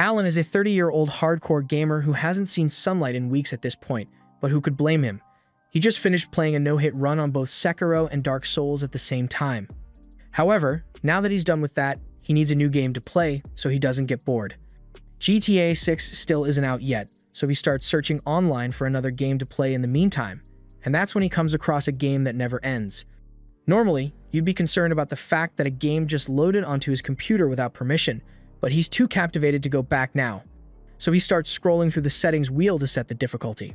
Alan is a 30-year-old hardcore gamer who hasn't seen sunlight in weeks at this point, but who could blame him? He just finished playing a no-hit run on both Sekiro and Dark Souls at the same time. However, now that he's done with that, he needs a new game to play so he doesn't get bored. GTA 6 still isn't out yet, so he starts searching online for another game to play in the meantime, and that's when he comes across a game that never ends. Normally, you'd be concerned about the fact that a game just loaded onto his computer without permission, but he's too captivated to go back now. So he starts scrolling through the settings wheel to set the difficulty.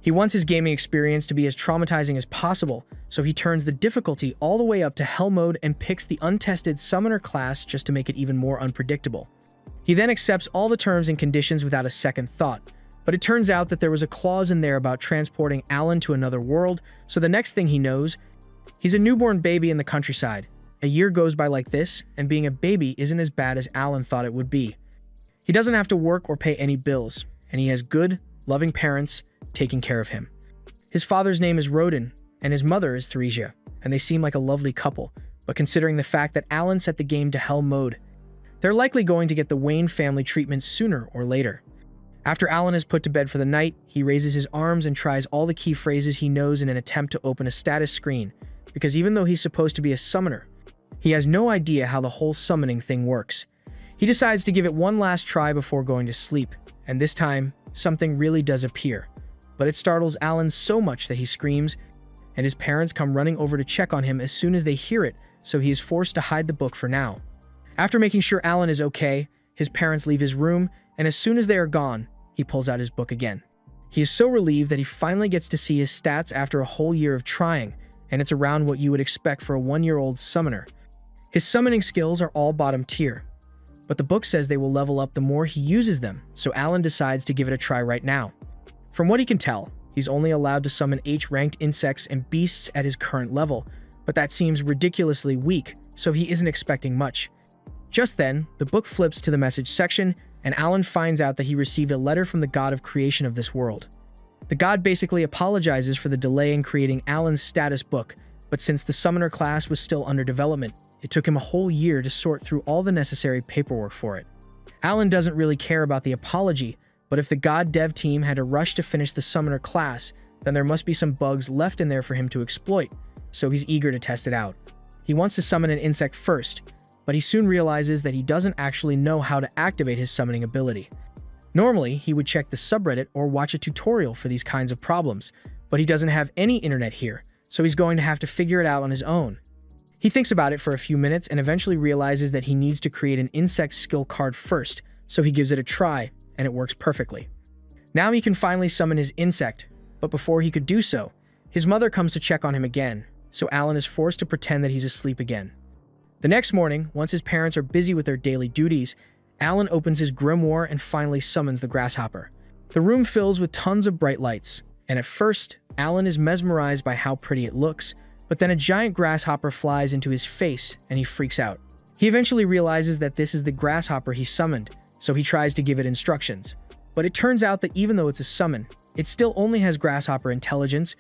He wants his gaming experience to be as traumatizing as possible, so he turns the difficulty all the way up to hell mode and picks the untested summoner class just to make it even more unpredictable. He then accepts all the terms and conditions without a second thought, but it turns out that there was a clause in there about transporting Alan to another world, so the next thing he knows, he's a newborn baby in the countryside. A year goes by like this, and being a baby isn't as bad as Alan thought it would be. He doesn't have to work or pay any bills, and he has good, loving parents taking care of him. His father's name is Rodin, and his mother is Theresia, and they seem like a lovely couple, but considering the fact that Alan set the game to hell mode, they're likely going to get the Wayne family treatment sooner or later. After Alan is put to bed for the night, he raises his arms and tries all the key phrases he knows in an attempt to open a status screen, because even though he's supposed to be a summoner, he has no idea how the whole summoning thing works. He decides to give it one last try before going to sleep, and this time, something really does appear. But it startles Alan so much that he screams, and his parents come running over to check on him as soon as they hear it, so he is forced to hide the book for now. After making sure Alan is okay, his parents leave his room, and as soon as they are gone, he pulls out his book again. He is so relieved that he finally gets to see his stats after a whole year of trying, and it's around what you would expect for a 1-year-old summoner. His summoning skills are all bottom tier, but the book says they will level up the more he uses them, so Alan decides to give it a try right now. From what he can tell, he's only allowed to summon H-ranked insects and beasts at his current level, but that seems ridiculously weak, so he isn't expecting much. Just then, the book flips to the message section, and Alan finds out that he received a letter from the god of creation of this world. The god basically apologizes for the delay in creating Alan's status book, but since the summoner class was still under development, it took him a whole year to sort through all the necessary paperwork for it. Alan doesn't really care about the apology, but if the god dev team had to rush to finish the summoner class, then there must be some bugs left in there for him to exploit, so he's eager to test it out. He wants to summon an insect first, but he soon realizes that he doesn't actually know how to activate his summoning ability. Normally, he would check the subreddit or watch a tutorial for these kinds of problems, but he doesn't have any internet here, so he's going to have to figure it out on his own. He thinks about it for a few minutes and eventually realizes that he needs to create an insect skill card first, so he gives it a try, and it works perfectly. Now he can finally summon his insect, but before he could do so, his mother comes to check on him again, so Alan is forced to pretend that he's asleep again. The next morning, once his parents are busy with their daily duties, Alan opens his grimoire and finally summons the grasshopper. The room fills with tons of bright lights, and at first, Alan is mesmerized by how pretty it looks, but then a giant grasshopper flies into his face and he freaks out. He eventually realizes that this is the grasshopper he summoned, so he tries to give it instructions. But it turns out that even though it's a summon, it still only has grasshopper intelligence,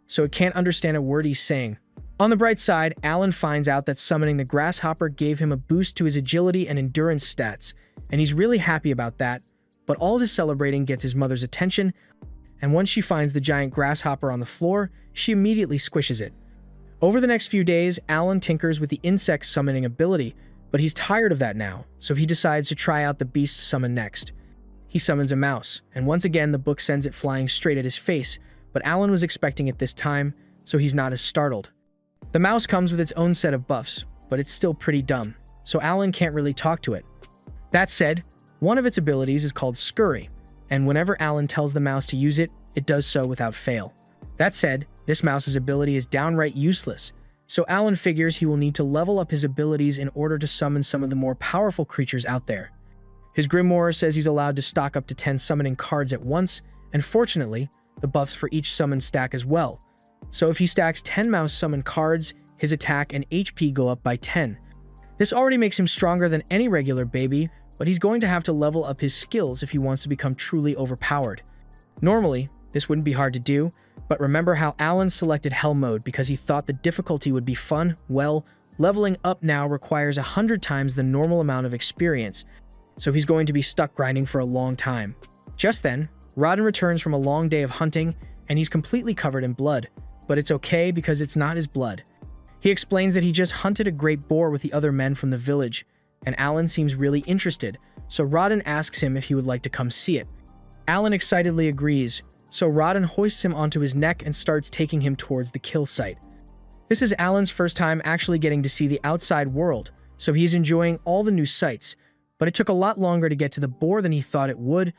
so it can't understand a word he's saying. On the bright side, Alan finds out that summoning the grasshopper gave him a boost to his agility and endurance stats, and he's really happy about that, but all of his celebrating gets his mother's attention, and once she finds the giant grasshopper on the floor, she immediately squishes it. Over the next few days, Alan tinkers with the insect summoning ability, but he's tired of that now, so he decides to try out the beast summon next. He summons a mouse, and once again the book sends it flying straight at his face, but Alan was expecting it this time, so he's not as startled. The mouse comes with its own set of buffs, but it's still pretty dumb, so Alan can't really talk to it. That said, one of its abilities is called Scurry, and whenever Alan tells the mouse to use it, it does so without fail. That said, this mouse's ability is downright useless, so Alan figures he will need to level up his abilities in order to summon some of the more powerful creatures out there. His grimoire says he's allowed to stock up to 10 summoning cards at once, and fortunately, the buffs for each summon stack as well. So if he stacks 10 mouse summon cards, his attack and HP go up by 10. This already makes him stronger than any regular baby, but he's going to have to level up his skills if he wants to become truly overpowered. Normally, this wouldn't be hard to do, but remember how Alan selected Hell mode because he thought the difficulty would be fun? Well, leveling up now requires 100 times the normal amount of experience, so he's going to be stuck grinding for a long time. Just then, Rodden returns from a long day of hunting, and he's completely covered in blood, but it's okay because it's not his blood. He explains that he just hunted a great boar with the other men from the village, and Alan seems really interested, so Rodden asks him if he would like to come see it. Alan excitedly agrees, so Rodden hoists him onto his neck and starts taking him towards the kill site. This is Alan's first time actually getting to see the outside world, so he's enjoying all the new sights, but it took a lot longer to get to the boar than he thought it would,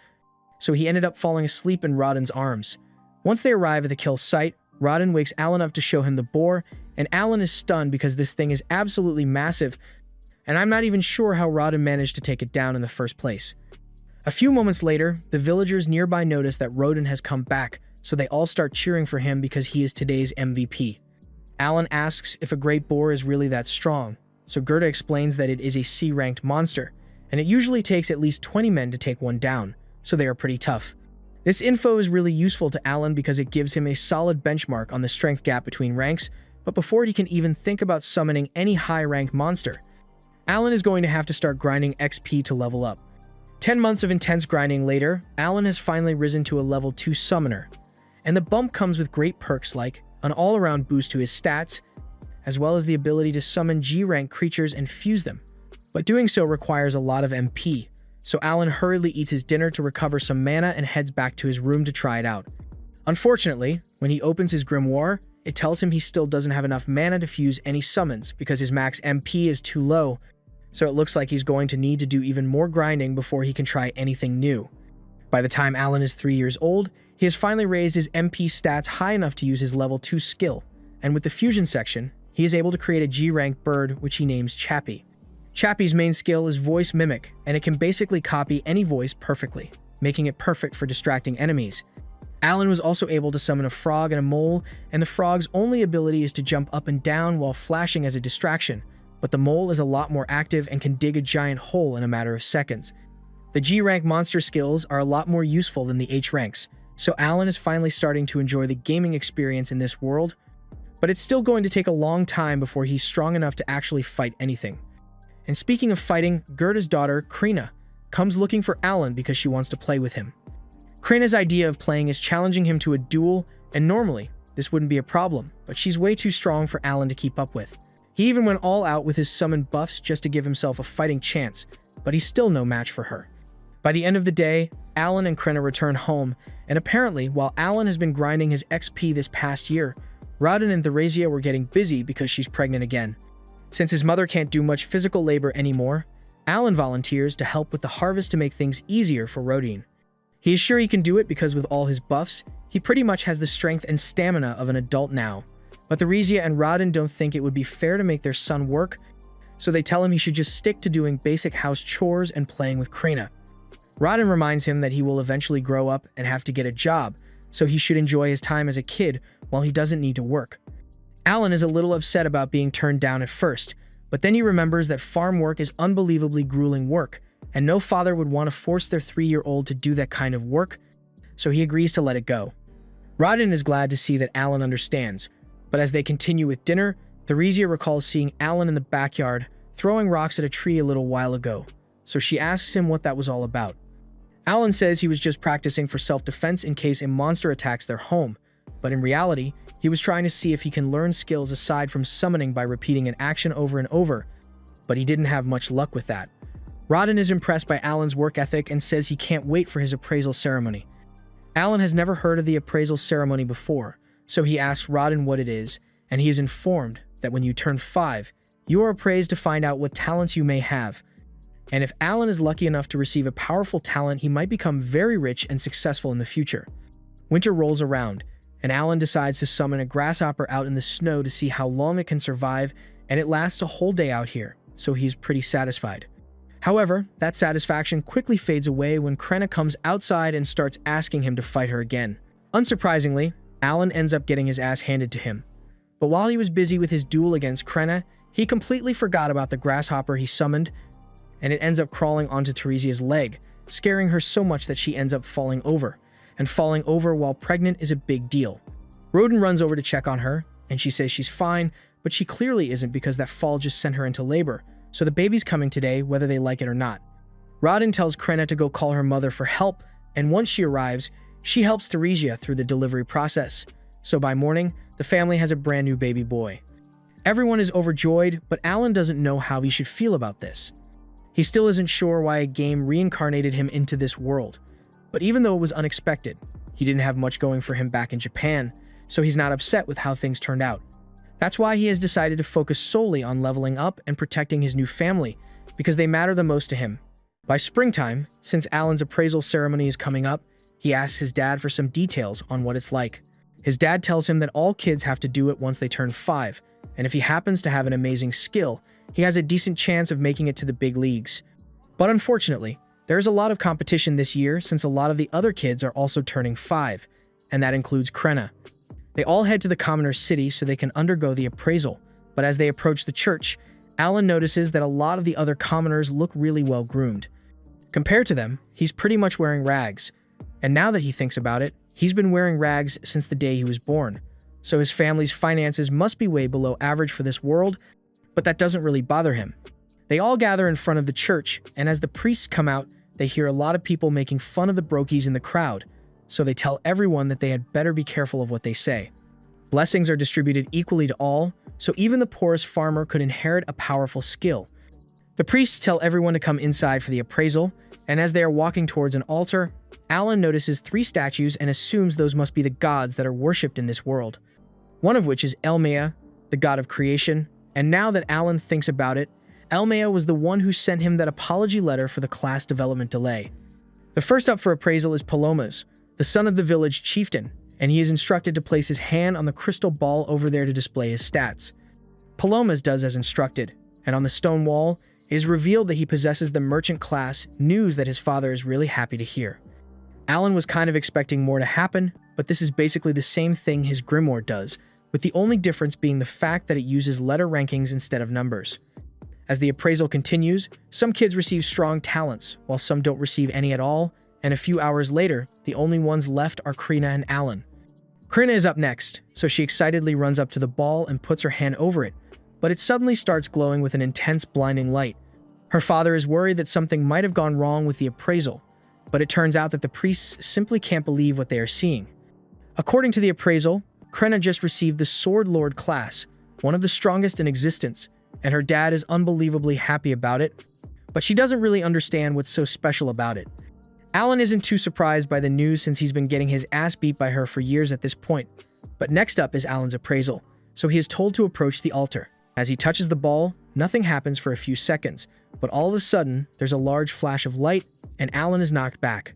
so he ended up falling asleep in Rodden's arms. Once they arrive at the kill site, Rodden wakes Alan up to show him the boar, and Alan is stunned because this thing is absolutely massive, and I'm not even sure how Rodden managed to take it down in the first place. A few moments later, the villagers nearby notice that Rodden has come back, so they all start cheering for him because he is today's MVP. Alan asks if a great boar is really that strong, so Gerda explains that it is a C-ranked monster, and it usually takes at least 20 men to take one down, so they are pretty tough. This info is really useful to Alan because it gives him a solid benchmark on the strength gap between ranks, but before he can even think about summoning any high-ranked monster, Alan is going to have to start grinding XP to level up. 10 months of intense grinding later, Alan has finally risen to a level 2 summoner, and the bump comes with great perks like an all-around boost to his stats, as well as the ability to summon G-rank creatures and fuse them. But doing so requires a lot of MP, so Alan hurriedly eats his dinner to recover some mana and heads back to his room to try it out. Unfortunately, when he opens his grimoire, it tells him he still doesn't have enough mana to fuse any summons because his max MP is too low, so it looks like he's going to need to do even more grinding before he can try anything new. By the time Alan is 3 years old, he has finally raised his MP stats high enough to use his level 2 skill, and with the fusion section, he is able to create a G-rank bird which he names Chappie. Chappie's main skill is voice mimic, and it can basically copy any voice perfectly, making it perfect for distracting enemies. Alan was also able to summon a frog and a mole, and the frog's only ability is to jump up and down while flashing as a distraction, but the mole is a lot more active and can dig a giant hole in a matter of seconds. The G-rank monster skills are a lot more useful than the H-ranks, so Alan is finally starting to enjoy the gaming experience in this world, but it's still going to take a long time before he's strong enough to actually fight anything. And speaking of fighting, Gerda's daughter, Krina, comes looking for Alan because she wants to play with him. Krina's idea of playing is challenging him to a duel, and normally, this wouldn't be a problem, but she's way too strong for Alan to keep up with. He even went all out with his summoned buffs just to give himself a fighting chance, but he's still no match for her. By the end of the day, Alan and Krina return home, and apparently, while Alan has been grinding his XP this past year, Rodden and Theresia were getting busy because she's pregnant again. Since his mother can't do much physical labor anymore, Alan volunteers to help with the harvest to make things easier for Rodin. He is sure he can do it because with all his buffs, he pretty much has the strength and stamina of an adult now. But Theresia and Rodden don't think it would be fair to make their son work, so they tell him he should just stick to doing basic house chores and playing with Krina. Rodden reminds him that he will eventually grow up and have to get a job, so he should enjoy his time as a kid while he doesn't need to work. Alan is a little upset about being turned down at first, but then he remembers that farm work is unbelievably grueling work, and no father would want to force their 3-year-old to do that kind of work, so he agrees to let it go. Rodden is glad to see that Alan understands, but as they continue with dinner, Theresia recalls seeing Alan in the backyard throwing rocks at a tree a little while ago, so she asks him what that was all about. Alan says he was just practicing for self-defense in case a monster attacks their home, but in reality, he was trying to see if he can learn skills aside from summoning by repeating an action over and over, but he didn't have much luck with that. Rodden is impressed by Alan's work ethic and says he can't wait for his appraisal ceremony. Alan has never heard of the appraisal ceremony before, so he asks Rodden what it is, and he is informed that when you turn 5, you are appraised to find out what talents you may have. And if Alan is lucky enough to receive a powerful talent, he might become very rich and successful in the future. Winter rolls around, and Alan decides to summon a grasshopper out in the snow to see how long it can survive, and it lasts a whole day out here, so he's pretty satisfied. However, that satisfaction quickly fades away when Krina comes outside and starts asking him to fight her again. Unsurprisingly, Alan ends up getting his ass handed to him. But while he was busy with his duel against Krina, he completely forgot about the grasshopper he summoned, and it ends up crawling onto Theresia's leg, scaring her so much that she ends up falling over. And falling over while pregnant is a big deal. Rodin runs over to check on her, and she says she's fine, but she clearly isn't because that fall just sent her into labor, so the baby's coming today whether they like it or not. Rodin tells Krenna to go call her mother for help, and once she arrives, she helps Theresia through the delivery process. So by morning, the family has a brand new baby boy. Everyone is overjoyed, but Alan doesn't know how he should feel about this. He still isn't sure why a game reincarnated him into this world. But even though it was unexpected, he didn't have much going for him back in Japan, so he's not upset with how things turned out. That's why he has decided to focus solely on leveling up and protecting his new family, because they matter the most to him. By springtime, since Alan's appraisal ceremony is coming up, he asks his dad for some details on what it's like. His dad tells him that all kids have to do it once they turn 5, and if he happens to have an amazing skill, he has a decent chance of making it to the big leagues. But unfortunately, there's a lot of competition this year since a lot of the other kids are also turning 5, and that includes Krenna. They all head to the commoner's city so they can undergo the appraisal, but as they approach the church, Alan notices that a lot of the other commoners look really well groomed. Compared to them, he's pretty much wearing rags, and now that he thinks about it, he's been wearing rags since the day he was born, so his family's finances must be way below average for this world, but that doesn't really bother him. They all gather in front of the church, and as the priests come out, they hear a lot of people making fun of the brokies in the crowd, so they tell everyone that they had better be careful of what they say. Blessings are distributed equally to all, so even the poorest farmer could inherit a powerful skill. The priests tell everyone to come inside for the appraisal, and as they are walking towards an altar, Alan notices 3 statues and assumes those must be the gods that are worshipped in this world. One of which is Elmea, the god of creation, and now that Alan thinks about it, Elmea was the one who sent him that apology letter for the class development delay. The first up for appraisal is Palomas, the son of the village chieftain, and he is instructed to place his hand on the crystal ball over there to display his stats. Palomas does as instructed, and on the stone wall, it is revealed that he possesses the merchant class, news that his father is really happy to hear. Alan was kind of expecting more to happen, but this is basically the same thing his grimoire does, with the only difference being the fact that it uses letter rankings instead of numbers. As the appraisal continues, some kids receive strong talents, while some don't receive any at all, and a few hours later, the only ones left are Krenna and Alan. Krenna is up next, so she excitedly runs up to the ball and puts her hand over it, but it suddenly starts glowing with an intense blinding light. Her father is worried that something might have gone wrong with the appraisal, but it turns out that the priests simply can't believe what they are seeing. According to the appraisal, Krenna just received the Sword Lord class, one of the strongest in existence, and her dad is unbelievably happy about it, but she doesn't really understand what's so special about it. Alan isn't too surprised by the news since he's been getting his ass beat by her for years at this point, but next up is Alan's appraisal, so he is told to approach the altar. As he touches the ball, nothing happens for a few seconds, but all of a sudden, there's a large flash of light, and Alan is knocked back.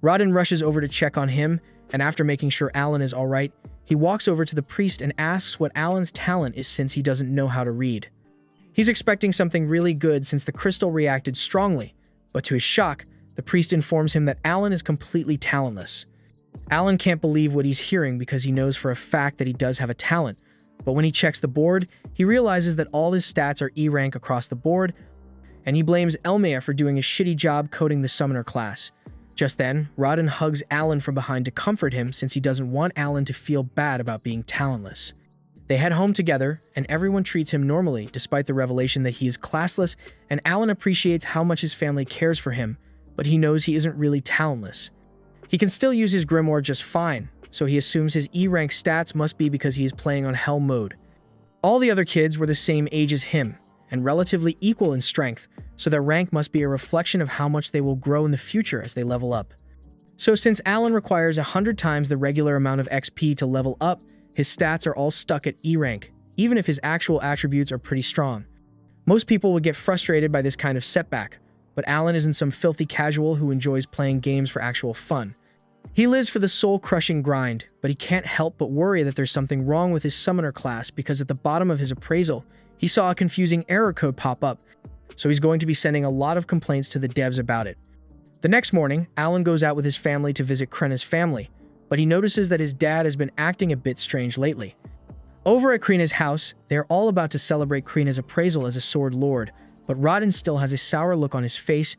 Rodin rushes over to check on him, and after making sure Alan is alright, he walks over to the priest and asks what Alan's talent is since he doesn't know how to read. He's expecting something really good since the crystal reacted strongly, but to his shock, the priest informs him that Alan is completely talentless. Alan can't believe what he's hearing because he knows for a fact that he does have a talent, but when he checks the board, he realizes that all his stats are E rank across the board, and he blames Elmea for doing a shitty job coding the summoner class. Just then, Rodin hugs Alan from behind to comfort him since he doesn't want Alan to feel bad about being talentless. They head home together, and everyone treats him normally despite the revelation that he is classless, and Alan appreciates how much his family cares for him, but he knows he isn't really talentless. He can still use his grimoire just fine, so he assumes his E-rank stats must be because he is playing on Hell mode. All the other kids were the same age as him, and relatively equal in strength, so their rank must be a reflection of how much they will grow in the future as they level up. So since Alan requires 100 times the regular amount of XP to level up, his stats are all stuck at E rank, even if his actual attributes are pretty strong. Most people would get frustrated by this kind of setback, but Alan isn't some filthy casual who enjoys playing games for actual fun. He lives for the soul-crushing grind, but he can't help but worry that there's something wrong with his summoner class because at the bottom of his appraisal, he saw a confusing error code pop up, so he's going to be sending a lot of complaints to the devs about it. The next morning, Alan goes out with his family to visit Krenna's family, but he notices that his dad has been acting a bit strange lately. Over at Krenna's house, they are all about to celebrate Krenna's appraisal as a sword lord, but Rodin still has a sour look on his face,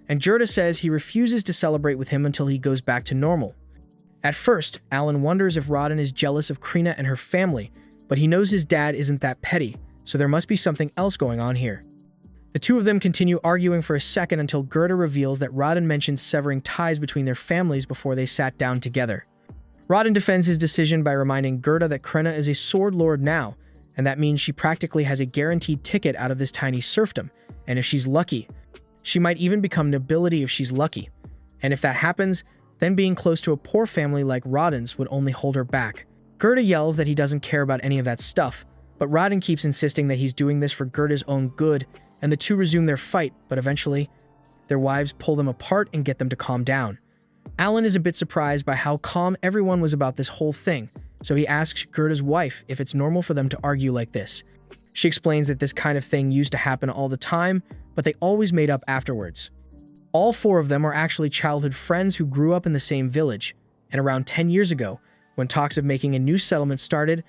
and Jurda says he refuses to celebrate with him until he goes back to normal. At first, Alan wonders if Rodin is jealous of Krenna and her family, but he knows his dad isn't that petty, so there must be something else going on here. The two of them continue arguing for a second until Gerda reveals that Rodin mentioned severing ties between their families before they sat down together. Rodin defends his decision by reminding Gerda that Krenna is a sword lord now, and that means she practically has a guaranteed ticket out of this tiny serfdom, and if she's lucky, she might even become nobility if she's lucky. And if that happens, then being close to a poor family like Rodin's would only hold her back. Gerda yells that he doesn't care about any of that stuff, but Rodin keeps insisting that he's doing this for Gerda's own good, and the two resume their fight, but eventually, their wives pull them apart and get them to calm down. Alan is a bit surprised by how calm everyone was about this whole thing, so he asks Gerda's wife if it's normal for them to argue like this. She explains that this kind of thing used to happen all the time, but they always made up afterwards. All four of them are actually childhood friends who grew up in the same village, and around 10 years ago, when talks of making a new settlement started,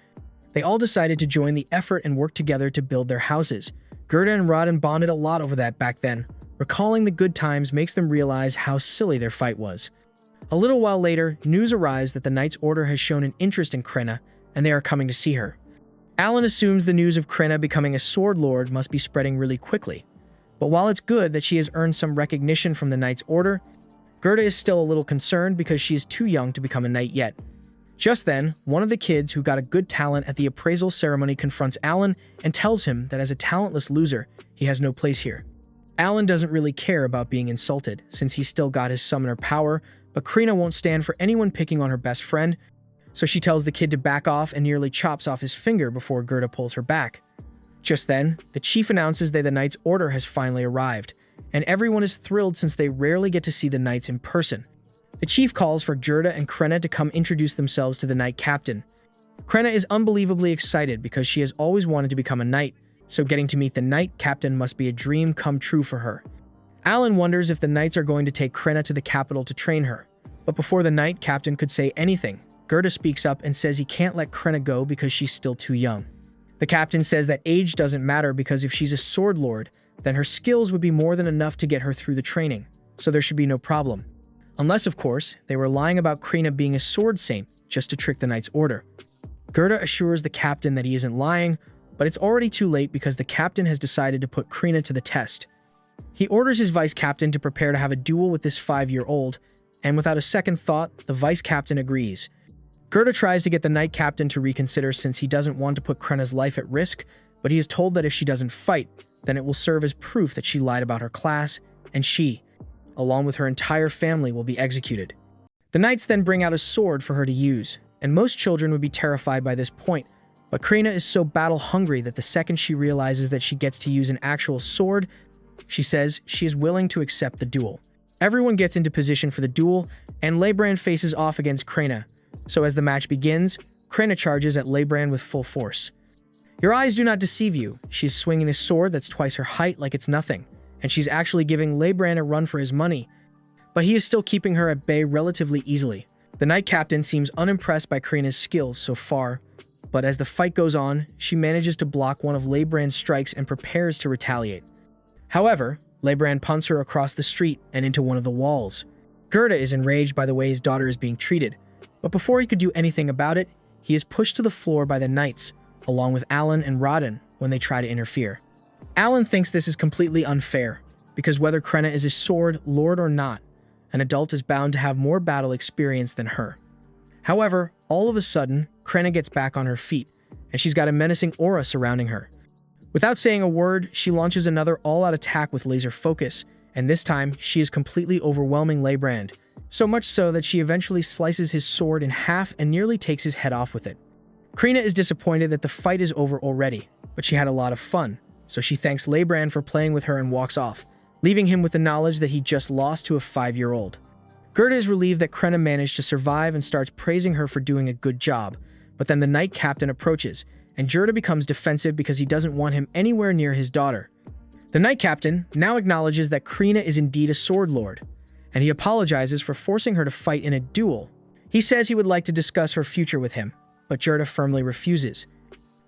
they all decided to join the effort and work together to build their houses. Gerda and Rodin bonded a lot over that back then. Recalling the good times makes them realize how silly their fight was. A little while later, news arrives that the Knight's Order has shown an interest in Krenna, and they are coming to see her. Alan assumes the news of Krenna becoming a sword lord must be spreading really quickly. But while it's good that she has earned some recognition from the Knight's Order, Gerda is still a little concerned because she is too young to become a knight yet. Just then, one of the kids who got a good talent at the appraisal ceremony confronts Alan and tells him that as a talentless loser, he has no place here. Alan doesn't really care about being insulted, since he's still got his summoner power, but Krina won't stand for anyone picking on her best friend, so she tells the kid to back off and nearly chops off his finger before Gerda pulls her back. Just then, the chief announces that the Knight's Order has finally arrived, and everyone is thrilled since they rarely get to see the knights in person. The chief calls for Gerda and Krenna to come introduce themselves to the knight captain. Krenna is unbelievably excited because she has always wanted to become a knight, so getting to meet the knight captain must be a dream come true for her. Alan wonders if the knights are going to take Krenna to the capital to train her. But before the knight captain could say anything, Gerda speaks up and says he can't let Krenna go because she's still too young. The captain says that age doesn't matter because if she's a sword lord, then her skills would be more than enough to get her through the training, so there should be no problem. Unless, of course, they were lying about Krina being a sword saint just to trick the Knight's Order. Gerda assures the captain that he isn't lying, but it's already too late because the captain has decided to put Krina to the test. He orders his vice captain to prepare to have a duel with this 5-year-old, and without a second thought, the vice captain agrees. Gerda tries to get the knight captain to reconsider since he doesn't want to put Krenna's life at risk, but he is told that if she doesn't fight, then it will serve as proof that she lied about her class, and she, along with her entire family, will be executed. The knights then bring out a sword for her to use, and most children would be terrified by this point, but Krina is so battle-hungry that the second she realizes that she gets to use an actual sword, she says she is willing to accept the duel. Everyone gets into position for the duel, and Leibrand faces off against Krina. So as the match begins, Krina charges at Leibrand with full force. Your eyes do not deceive you. She's swinging a sword that's twice her height like it's nothing, and she's actually giving Leibrand a run for his money, but he is still keeping her at bay relatively easily. The knight captain seems unimpressed by Krina's skills so far, but as the fight goes on, she manages to block one of Leibrand's strikes and prepares to retaliate. However, Leibrand punts her across the street and into one of the walls. Gerda is enraged by the way his daughter is being treated, but before he could do anything about it, he is pushed to the floor by the knights, along with Alan and Rodin when they try to interfere. Alan thinks this is completely unfair, because whether Krenna is a sword lord or not, an adult is bound to have more battle experience than her. However, all of a sudden, Krenna gets back on her feet, and she's got a menacing aura surrounding her. Without saying a word, she launches another all-out attack with laser focus, and this time, she is completely overwhelming Leibrand, so much so that she eventually slices his sword in half and nearly takes his head off with it. Krina is disappointed that the fight is over already, but she had a lot of fun, so she thanks Leibrand for playing with her and walks off, leaving him with the knowledge that he just lost to a 5-year-old. Gerda is relieved that Krenna managed to survive and starts praising her for doing a good job, but then the knight captain approaches, and Gerda becomes defensive because he doesn't want him anywhere near his daughter. The knight captain now acknowledges that Krina is indeed a sword lord, and he apologizes for forcing her to fight in a duel. He says he would like to discuss her future with him, but Gerda firmly refuses.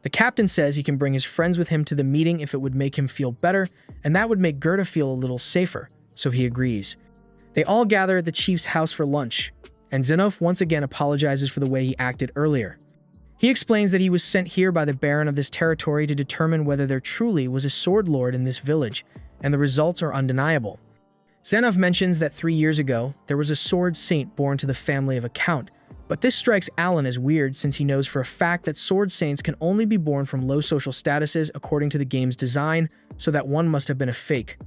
The captain says he can bring his friends with him to the meeting if it would make him feel better, and that would make Gerda feel a little safer, so he agrees. They all gather at the chief's house for lunch, and Zenov once again apologizes for the way he acted earlier. He explains that he was sent here by the baron of this territory to determine whether there truly was a sword lord in this village, and the results are undeniable. Zenov mentions that 3 years ago, there was a sword saint born to the family of a count, but this strikes Alan as weird since he knows for a fact that sword saints can only be born from low social statuses according to the game's design, so that one must have been a fake.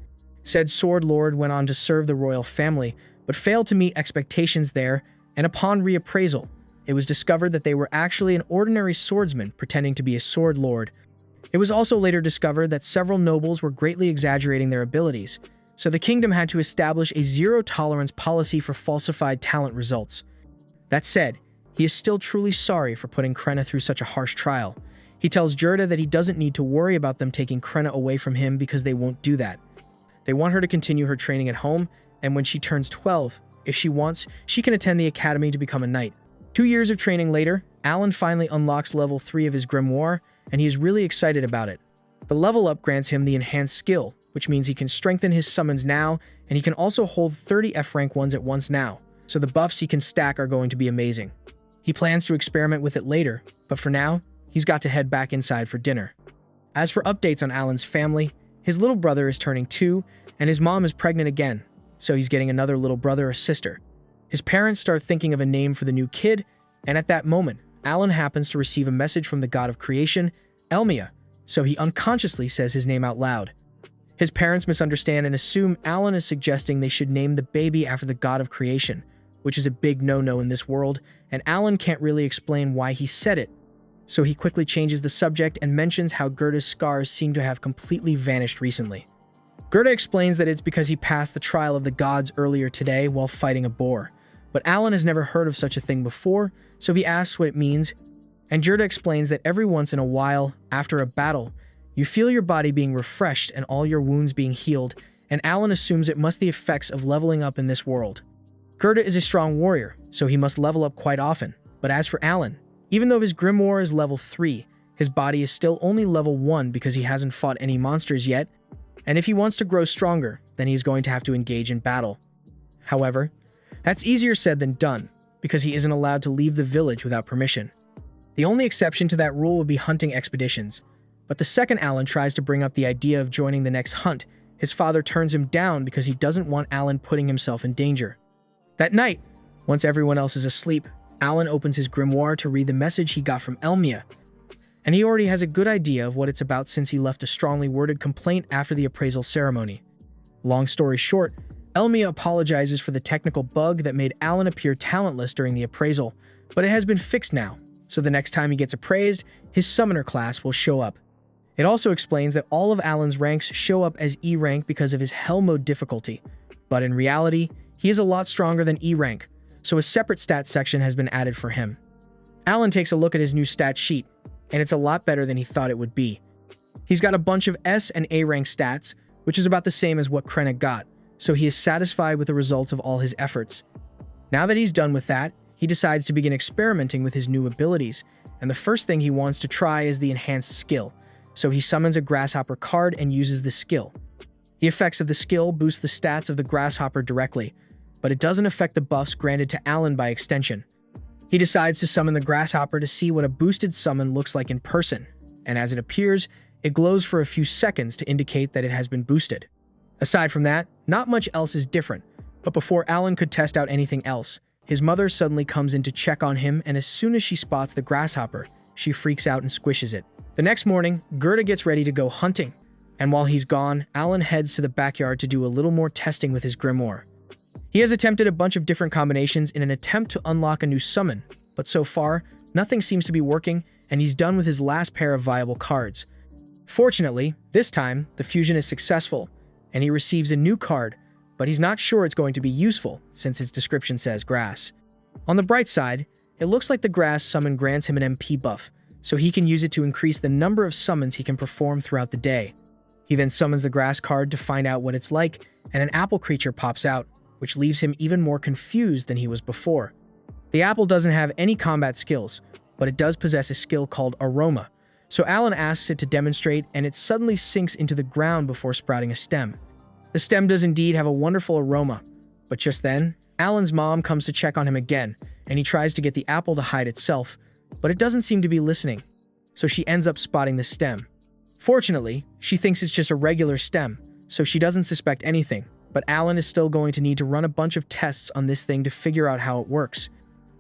Said sword lord went on to serve the royal family, but failed to meet expectations there, and upon reappraisal, it was discovered that they were actually an ordinary swordsman pretending to be a sword lord. It was also later discovered that several nobles were greatly exaggerating their abilities, so the kingdom had to establish a zero-tolerance policy for falsified talent results. That said, he is still truly sorry for putting Krenna through such a harsh trial. He tells Gerda that he doesn't need to worry about them taking Krenna away from him because they won't do that. They want her to continue her training at home, and when she turns 12, if she wants, she can attend the academy to become a knight. 2 years of training later, Alan finally unlocks level 3 of his grimoire, and he is really excited about it. The level up grants him the enhanced skill, which means he can strengthen his summons now, and he can also hold 30 F-rank ones at once now, so the buffs he can stack are going to be amazing. He plans to experiment with it later, but for now, he's got to head back inside for dinner. As for updates on Alan's family, his little brother is turning 2, and his mom is pregnant again, so he's getting another little brother or sister. His parents start thinking of a name for the new kid, and at that moment, Alan happens to receive a message from the god of creation, Elmia, so he unconsciously says his name out loud. His parents misunderstand and assume Alan is suggesting they should name the baby after the god of creation, which is a big no-no in this world, and Alan can't really explain why he said it. So he quickly changes the subject and mentions how Gerda's scars seem to have completely vanished recently. Gerda explains that it's because he passed the trial of the gods earlier today while fighting a boar, but Alan has never heard of such a thing before, so he asks what it means, and Gerda explains that every once in a while, after a battle, you feel your body being refreshed and all your wounds being healed, and Alan assumes it must be the effects of leveling up in this world. Gerda is a strong warrior, so he must level up quite often, but as for Alan, even though his grimoire is level 3, his body is still only level 1 because he hasn't fought any monsters yet, and if he wants to grow stronger, then he's going to have to engage in battle. However, that's easier said than done, because he isn't allowed to leave the village without permission. The only exception to that rule would be hunting expeditions, but the second Alan tries to bring up the idea of joining the next hunt, his father turns him down because he doesn't want Alan putting himself in danger. That night, once everyone else is asleep, Alan opens his grimoire to read the message he got from Elmia, and he already has a good idea of what it's about since he left a strongly worded complaint after the appraisal ceremony. Long story short, Elmia apologizes for the technical bug that made Alan appear talentless during the appraisal, but it has been fixed now, so the next time he gets appraised, his summoner class will show up. It also explains that all of Alan's ranks show up as E rank because of his Hell mode difficulty, but in reality, he is a lot stronger than E rank, so a separate stat section has been added for him. Alan takes a look at his new stat sheet, and it's a lot better than he thought it would be. He's got a bunch of S and A rank stats, which is about the same as what Krenna got, so he is satisfied with the results of all his efforts. Now that he's done with that, he decides to begin experimenting with his new abilities, and the first thing he wants to try is the enhanced skill, so he summons a grasshopper card and uses the skill. The effects of the skill boost the stats of the grasshopper directly, but it doesn't affect the buffs granted to Alan by extension. He decides to summon the grasshopper to see what a boosted summon looks like in person, and as it appears, it glows for a few seconds to indicate that it has been boosted. Aside from that, not much else is different, but before Alan could test out anything else, his mother suddenly comes in to check on him, and as soon as she spots the grasshopper, she freaks out and squishes it. The next morning, Gerda gets ready to go hunting, and while he's gone, Alan heads to the backyard to do a little more testing with his grimoire. He has attempted a bunch of different combinations in an attempt to unlock a new summon, but so far, nothing seems to be working, and he's done with his last pair of viable cards. Fortunately, this time, the fusion is successful, and he receives a new card, but he's not sure it's going to be useful, since its description says grass. On the bright side, it looks like the grass summon grants him an MP buff, so he can use it to increase the number of summons he can perform throughout the day. He then summons the grass card to find out what it's like, and an apple creature pops out, which leaves him even more confused than he was before. The apple doesn't have any combat skills, but it does possess a skill called Aroma, so Alan asks it to demonstrate, and it suddenly sinks into the ground before sprouting a stem. The stem does indeed have a wonderful aroma, but just then, Alan's mom comes to check on him again, and he tries to get the apple to hide itself, but it doesn't seem to be listening, so she ends up spotting the stem. Fortunately, she thinks it's just a regular stem, so she doesn't suspect anything, but Alan is still going to need to run a bunch of tests on this thing to figure out how it works.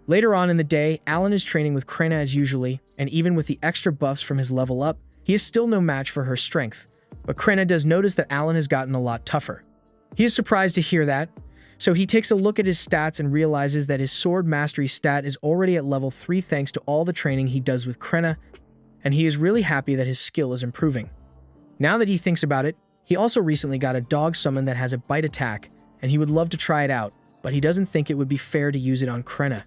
Later on in the day, Alan is training with Krena as usually, and even with the extra buffs from his level up, he is still no match for her strength. But Krena does notice that Alan has gotten a lot tougher. He is surprised to hear that, so he takes a look at his stats and realizes that his sword mastery stat is already at level 3 thanks to all the training he does with Krena, and he is really happy that his skill is improving. Now that he thinks about it, he also recently got a dog summon that has a bite attack, and he would love to try it out, but he doesn't think it would be fair to use it on Krena.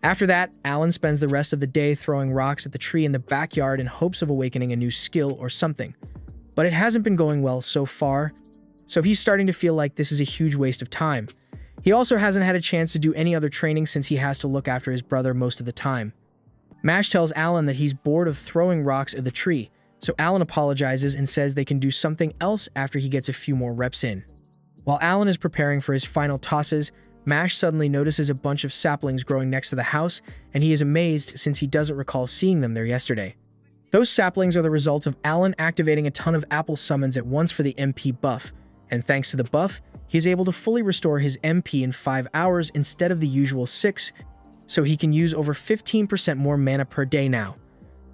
After that, Alan spends the rest of the day throwing rocks at the tree in the backyard in hopes of awakening a new skill or something. But it hasn't been going well so far, so he's starting to feel like this is a huge waste of time. He also hasn't had a chance to do any other training since he has to look after his brother most of the time. Mash tells Alan that he's bored of throwing rocks at the tree, so Alan apologizes and says they can do something else after he gets a few more reps in. While Alan is preparing for his final tosses, Mash suddenly notices a bunch of saplings growing next to the house, and he is amazed since he doesn't recall seeing them there yesterday. Those saplings are the result of Alan activating a ton of apple summons at once for the MP buff, and thanks to the buff, he is able to fully restore his MP in 5 hours instead of the usual 6, so he can use over 15% more mana per day now.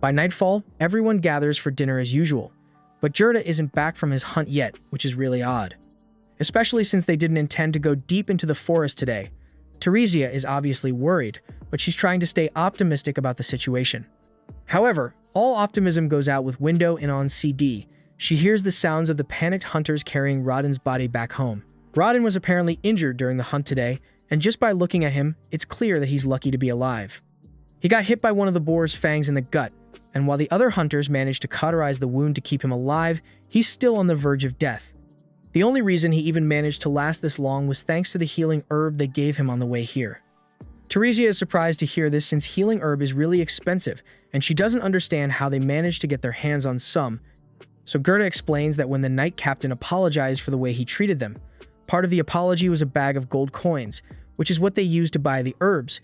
By nightfall, everyone gathers for dinner as usual, but Gerda isn't back from his hunt yet, which is really odd. Especially since they didn't intend to go deep into the forest today. Teresia is obviously worried, but she's trying to stay optimistic about the situation. However, all optimism goes out with Window and on CD. She hears the sounds of the panicked hunters carrying Rodden's body back home. Rodden was apparently injured during the hunt today, and just by looking at him, it's clear that he's lucky to be alive. He got hit by one of the boar's fangs in the gut, and while the other hunters managed to cauterize the wound to keep him alive, he's still on the verge of death. The only reason he even managed to last this long was thanks to the healing herb they gave him on the way here. Teresia is surprised to hear this since healing herb is really expensive, and she doesn't understand how they managed to get their hands on some. So Gerda explains that when the Knight Captain apologized for the way he treated them, part of the apology was a bag of gold coins, which is what they used to buy the herbs,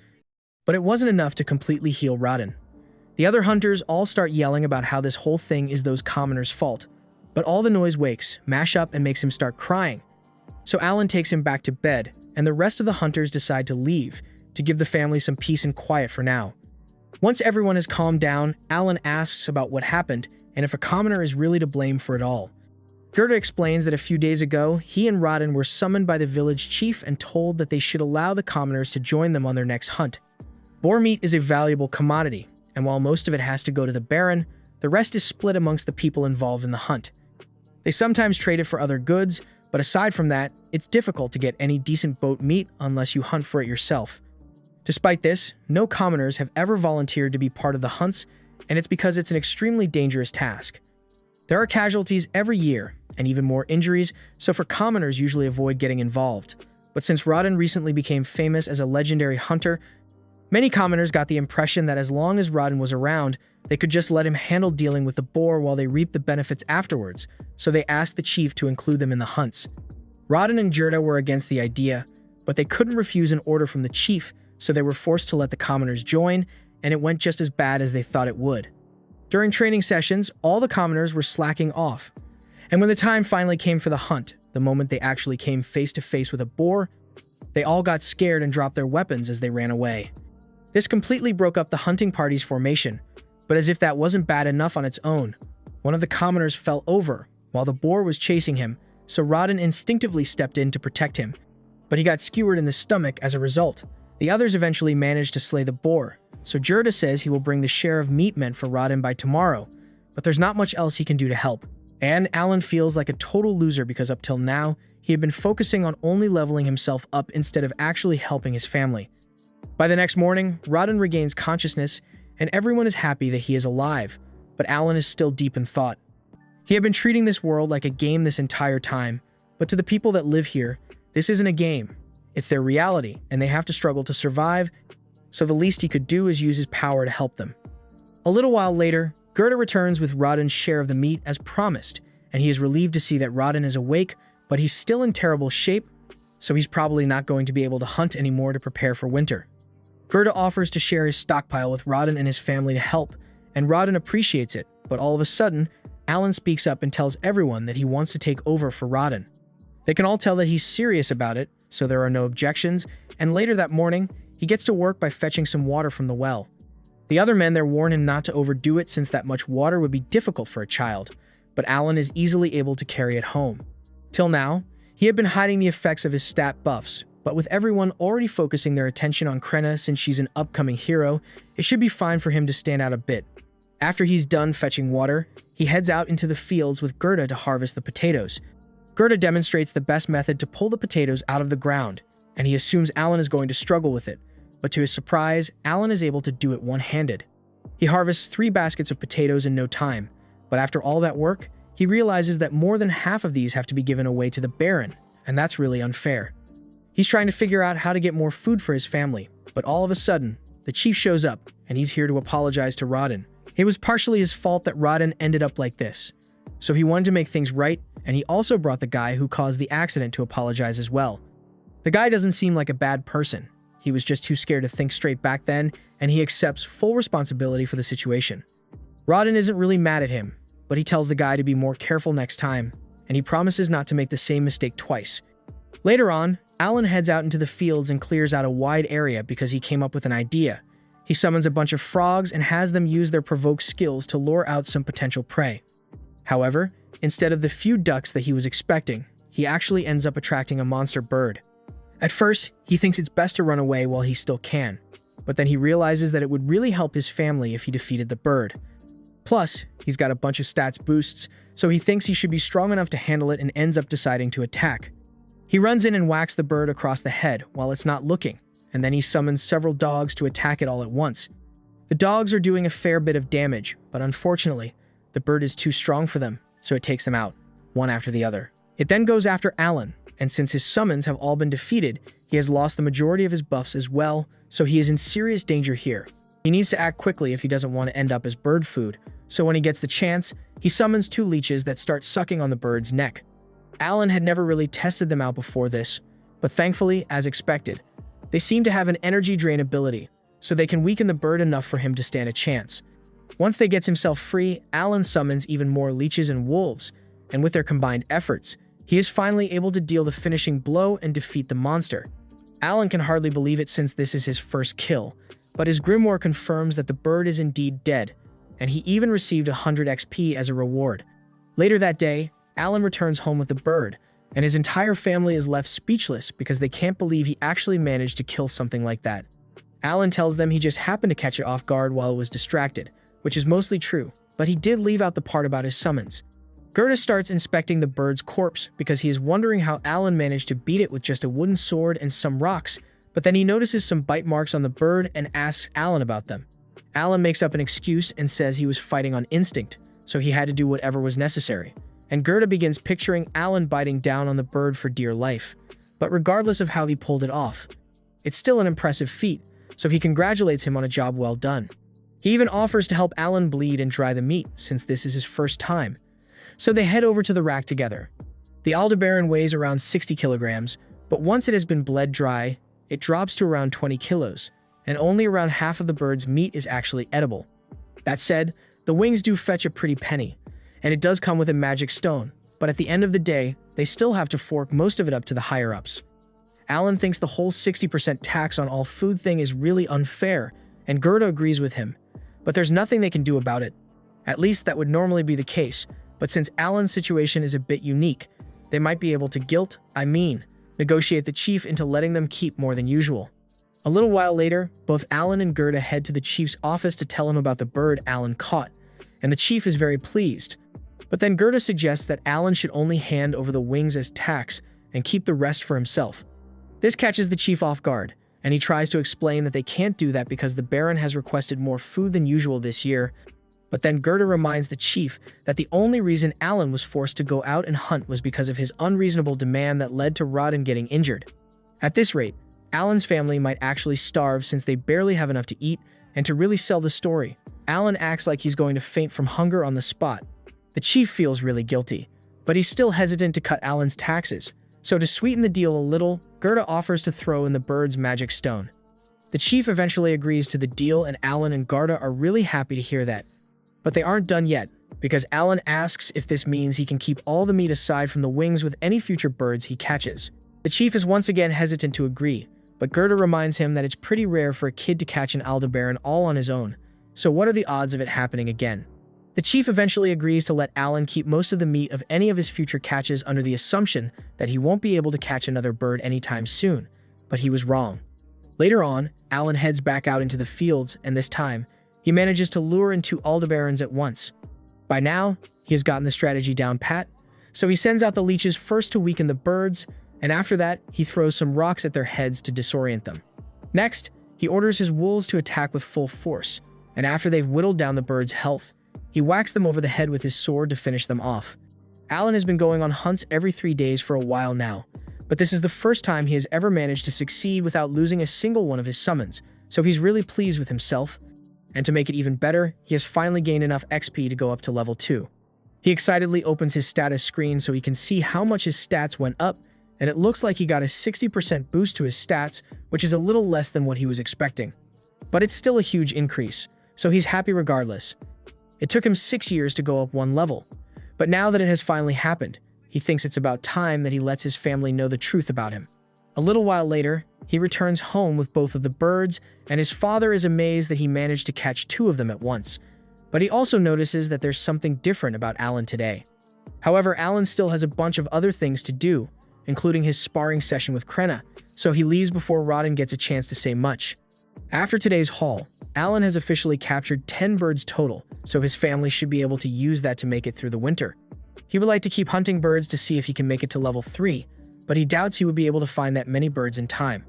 but it wasn't enough to completely heal Rodden. The other hunters all start yelling about how this whole thing is those commoners' fault, but all the noise wakes Mash up and makes him start crying. So Alan takes him back to bed, and the rest of the hunters decide to leave, to give the family some peace and quiet for now. Once everyone has calmed down, Alan asks about what happened and if a commoner is really to blame for it all. Gerda explains that a few days ago, he and Rodden were summoned by the village chief and told that they should allow the commoners to join them on their next hunt. Boar meat is a valuable commodity, and while most of it has to go to the Baron, the rest is split amongst the people involved in the hunt. They sometimes trade it for other goods, but aside from that, it's difficult to get any decent boat meat unless you hunt for it yourself. Despite this, no commoners have ever volunteered to be part of the hunts, and it's because it's an extremely dangerous task. There are casualties every year, and even more injuries, so for commoners usually avoid getting involved. But since Rodden recently became famous as a legendary hunter, many commoners got the impression that as long as Rodden was around, they could just let him handle dealing with the boar while they reaped the benefits afterwards, so they asked the chief to include them in the hunts. Rodden and Gerda were against the idea, but they couldn't refuse an order from the chief, so they were forced to let the commoners join, and it went just as bad as they thought it would. During training sessions, all the commoners were slacking off, and when the time finally came for the hunt, the moment they actually came face to face with a boar, they all got scared and dropped their weapons as they ran away. This completely broke up the hunting party's formation, but as if that wasn't bad enough on its own, one of the commoners fell over while the boar was chasing him, so Rodden instinctively stepped in to protect him, but he got skewered in the stomach as a result. The others eventually managed to slay the boar, so Gerda says he will bring the share of meat meant for Rodden by tomorrow, but there's not much else he can do to help. And Alan feels like a total loser because up till now, he had been focusing on only leveling himself up instead of actually helping his family. By the next morning, Rodden regains consciousness, and everyone is happy that he is alive, but Alan is still deep in thought. He had been treating this world like a game this entire time, but to the people that live here, this isn't a game. It's their reality, and they have to struggle to survive, so the least he could do is use his power to help them. A little while later, Gerda returns with Rodden's share of the meat as promised, and he is relieved to see that Rodden is awake, but he's still in terrible shape, so he's probably not going to be able to hunt anymore to prepare for winter. Gerda offers to share his stockpile with Rodden and his family to help, and Rodden appreciates it, but all of a sudden, Alan speaks up and tells everyone that he wants to take over for Rodden. They can all tell that he's serious about it, so there are no objections, and later that morning, he gets to work by fetching some water from the well. The other men there warn him not to overdo it since that much water would be difficult for a child, but Alan is easily able to carry it home. Till now, he had been hiding the effects of his stat buffs, but with everyone already focusing their attention on Krenna since she's an upcoming hero, it should be fine for him to stand out a bit. After he's done fetching water, he heads out into the fields with Gerda to harvest the potatoes. Gerda demonstrates the best method to pull the potatoes out of the ground, and he assumes Alan is going to struggle with it, but to his surprise, Alan is able to do it one-handed. He harvests 3 baskets of potatoes in no time, but after all that work, he realizes that more than half of these have to be given away to the Baron, and that's really unfair. He's trying to figure out how to get more food for his family, but all of a sudden, the chief shows up, and he's here to apologize to Rodden. It was partially his fault that Rodden ended up like this, so he wanted to make things right, and he also brought the guy who caused the accident to apologize as well. The guy doesn't seem like a bad person. He was just too scared to think straight back then, and he accepts full responsibility for the situation. Rodden isn't really mad at him, but he tells the guy to be more careful next time, and he promises not to make the same mistake twice. Later on, Alan heads out into the fields and clears out a wide area because he came up with an idea. He summons a bunch of frogs and has them use their provoke skills to lure out some potential prey. However, instead of the few ducks that he was expecting, he actually ends up attracting a monster bird. At first, he thinks it's best to run away while he still can, but then he realizes that it would really help his family if he defeated the bird. Plus, he's got a bunch of stats boosts, so he thinks he should be strong enough to handle it and ends up deciding to attack. He runs in and whacks the bird across the head while it's not looking, and then he summons several dogs to attack it all at once. The dogs are doing a fair bit of damage, but unfortunately, the bird is too strong for them, so it takes them out, one after the other. It then goes after Alan, and since his summons have all been defeated, he has lost the majority of his buffs as well, so he is in serious danger here. He needs to act quickly if he doesn't want to end up as bird food, so when he gets the chance, he summons 2 leeches that start sucking on the bird's neck. Alan had never really tested them out before this, but thankfully, as expected, they seem to have an energy drain ability, so they can weaken the bird enough for him to stand a chance. Once they gets himself free, Alan summons even more leeches and wolves, and with their combined efforts, he is finally able to deal the finishing blow and defeat the monster. Alan can hardly believe it since this is his first kill, but his grimoire confirms that the bird is indeed dead, and he even received 100 XP as a reward. Later that day, Alan returns home with the bird, and his entire family is left speechless because they can't believe he actually managed to kill something like that. Alan tells them he just happened to catch it off guard while it was distracted, which is mostly true, but he did leave out the part about his summons. Gerda starts inspecting the bird's corpse because he is wondering how Alan managed to beat it with just a wooden sword and some rocks, but then he notices some bite marks on the bird and asks Alan about them. Alan makes up an excuse and says he was fighting on instinct, so he had to do whatever was necessary. And Gerda begins picturing Alan biting down on the bird for dear life. But regardless of how he pulled it off, it's still an impressive feat, so he congratulates him on a job well done. He even offers to help Alan bleed and dry the meat, since this is his first time. So they head over to the rack together. The Aldebaran weighs around 60 kilograms, but once it has been bled dry, it drops to around 20 kilos, and only around half of the bird's meat is actually edible. That said, the wings do fetch a pretty penny, and it does come with a magic stone, but at the end of the day, they still have to fork most of it up to the higher-ups. Alan thinks the whole 60% tax on all food thing is really unfair, and Gerda agrees with him, but there's nothing they can do about it. At least that would normally be the case, but since Alan's situation is a bit unique, they might be able to negotiate the chief into letting them keep more than usual. A little while later, both Alan and Gerda head to the chief's office to tell him about the bird Alan caught, and the chief is very pleased. But then Gerda suggests that Alan should only hand over the wings as tax and keep the rest for himself. This catches the chief off guard, and he tries to explain that they can't do that because the Baron has requested more food than usual this year. But then Gerda reminds the chief that the only reason Alan was forced to go out and hunt was because of his unreasonable demand that led to Rodden getting injured. At this rate, Alan's family might actually starve since they barely have enough to eat, and to really sell the story, Alan acts like he's going to faint from hunger on the spot. The chief feels really guilty, but he's still hesitant to cut Alan's taxes, so to sweeten the deal a little, Gerda offers to throw in the bird's magic stone. The chief eventually agrees to the deal, and Alan and Gerda are really happy to hear that. But they aren't done yet, because Alan asks if this means he can keep all the meat aside from the wings with any future birds he catches. The chief is once again hesitant to agree, but Gerda reminds him that it's pretty rare for a kid to catch an Aldebaran all on his own, so what are the odds of it happening again? The chief eventually agrees to let Alan keep most of the meat of any of his future catches under the assumption that he won't be able to catch another bird anytime soon, but he was wrong. Later on, Alan heads back out into the fields, and this time, he manages to lure in 2 Aldebarans at once. By now, he has gotten the strategy down pat, so he sends out the leeches first to weaken the birds, and after that, he throws some rocks at their heads to disorient them. Next, he orders his wolves to attack with full force, and after they've whittled down the birds' health, he whacks them over the head with his sword to finish them off. Alan has been going on hunts every 3 days for a while now, but this is the first time he has ever managed to succeed without losing a single one of his summons, so he's really pleased with himself. And to make it even better, he has finally gained enough XP to go up to level 2. He excitedly opens his status screen so he can see how much his stats went up, and it looks like he got a 60% boost to his stats, which is a little less than what he was expecting. But it's still a huge increase, so he's happy regardless. It took him 6 years to go up 1 level, but now that it has finally happened, he thinks it's about time that he lets his family know the truth about him. A little while later, he returns home with both of the birds, and his father is amazed that he managed to catch 2 of them at once. But he also notices that there's something different about Alan today. However, Alan still has a bunch of other things to do, including his sparring session with Krenna, so he leaves before Rodden gets a chance to say much. After today's haul, Alan has officially captured 10 birds total, so his family should be able to use that to make it through the winter. He would like to keep hunting birds to see if he can make it to level 3, but he doubts he would be able to find that many birds in time.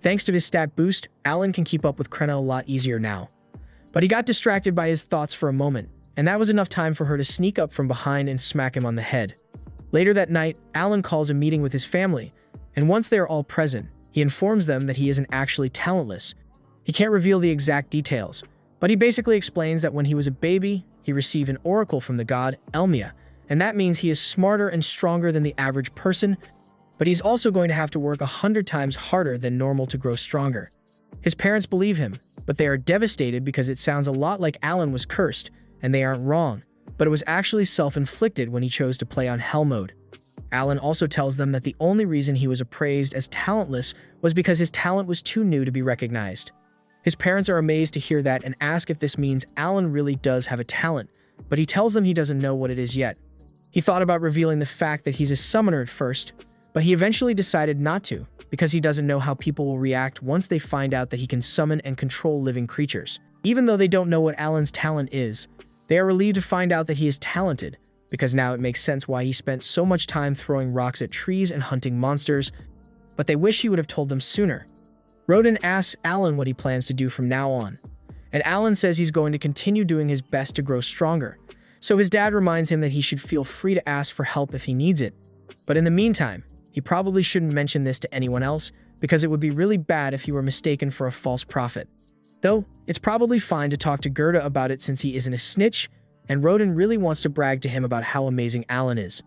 Thanks to his stat boost, Alan can keep up with Krenna a lot easier now. But he got distracted by his thoughts for a moment, and that was enough time for her to sneak up from behind and smack him on the head. Later that night, Alan calls a meeting with his family, and once they are all present, he informs them that he isn't actually talentless. He can't reveal the exact details, but he basically explains that when he was a baby, he received an oracle from the god Elmia, and that means he is smarter and stronger than the average person, but he's also going to have to work 100 times harder than normal to grow stronger. His parents believe him, but they are devastated because it sounds a lot like Alan was cursed, and they aren't wrong, but it was actually self-inflicted when he chose to play on Hell mode. Alan also tells them that the only reason he was appraised as talentless was because his talent was too new to be recognized. His parents are amazed to hear that and ask if this means Alan really does have a talent, but he tells them he doesn't know what it is yet. He thought about revealing the fact that he's a summoner at first, but he eventually decided not to, because he doesn't know how people will react once they find out that he can summon and control living creatures. Even though they don't know what Alan's talent is, they are relieved to find out that he is talented, because now it makes sense why he spent so much time throwing rocks at trees and hunting monsters, but they wish he would have told them sooner. Rodden asks Alan what he plans to do from now on, and Alan says he's going to continue doing his best to grow stronger, so his dad reminds him that he should feel free to ask for help if he needs it. But in the meantime, he probably shouldn't mention this to anyone else, because it would be really bad if he were mistaken for a false prophet. Though, it's probably fine to talk to Gerda about it since he isn't a snitch, and Rodden really wants to brag to him about how amazing Alan is.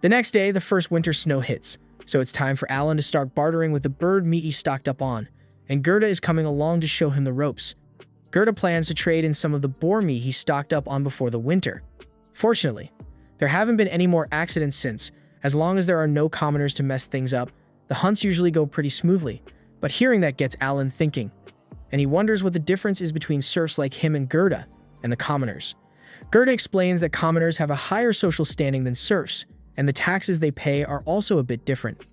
The next day, the first winter snow hits, so it's time for Alan to start bartering with the bird meat he stocked up on, and Gerda is coming along to show him the ropes. Gerda plans to trade in some of the boar meat he stocked up on before the winter. Fortunately, there haven't been any more accidents since. As long as there are no commoners to mess things up, the hunts usually go pretty smoothly, but hearing that gets Alan thinking, and he wonders what the difference is between serfs like him and Gerda, and the commoners. Gerda explains that commoners have a higher social standing than serfs, and the taxes they pay are also a bit different.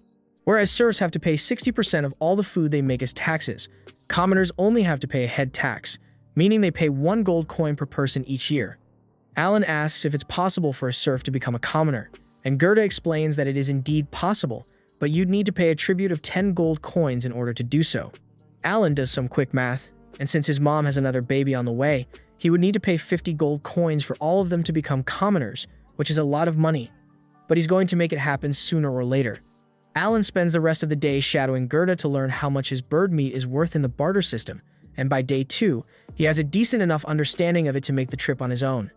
Whereas serfs have to pay 60% of all the food they make as taxes, commoners only have to pay a head tax, meaning they pay 1 gold coin per person each year. Alan asks if it's possible for a serf to become a commoner, and Gerda explains that it is indeed possible, but you'd need to pay a tribute of 10 gold coins in order to do so. Alan does some quick math, and since his mom has another baby on the way, he would need to pay 50 gold coins for all of them to become commoners, which is a lot of money, but he's going to make it happen sooner or later. Alan spends the rest of the day shadowing Gerda to learn how much his bird meat is worth in the barter system, and by day 2, he has a decent enough understanding of it to make the trip on his own.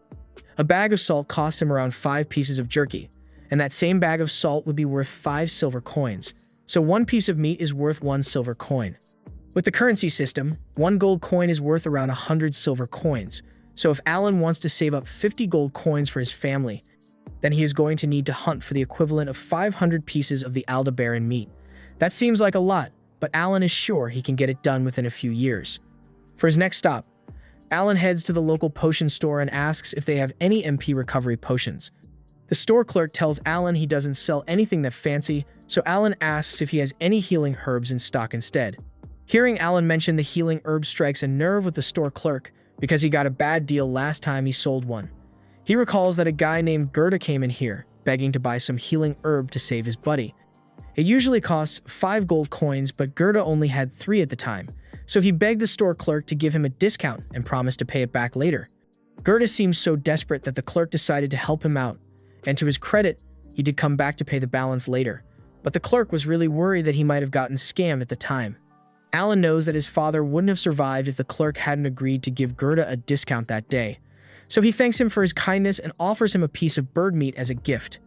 A bag of salt costs him around 5 pieces of jerky, and that same bag of salt would be worth 5 silver coins, so 1 piece of meat is worth 1 silver coin. With the currency system, 1 gold coin is worth around 100 silver coins, So if Alan wants to save up 50 gold coins for his family, then he is going to need to hunt for the equivalent of 500 pieces of the Aldebaran meat. That seems like a lot, but Alan is sure he can get it done within a few years. For his next stop, Alan heads to the local potion store and asks if they have any MP recovery potions. The store clerk tells Alan he doesn't sell anything that fancy, so Alan asks if he has any healing herbs in stock instead. Hearing Alan mention the healing herb strikes a nerve with the store clerk because he got a bad deal last time he sold one. He recalls that a guy named Gerda came in here, begging to buy some healing herb to save his buddy. It usually costs 5 gold coins, but Gerda only had 3 at the time, so he begged the store clerk to give him a discount and promised to pay it back later. Gerda seems so desperate that the clerk decided to help him out, and to his credit, he did come back to pay the balance later. But the clerk was really worried that he might have gotten scammed at the time. Alan knows that his father wouldn't have survived if the clerk hadn't agreed to give Gerda a discount that day, so he thanks him for his kindness and offers him a piece of bird meat as a gift.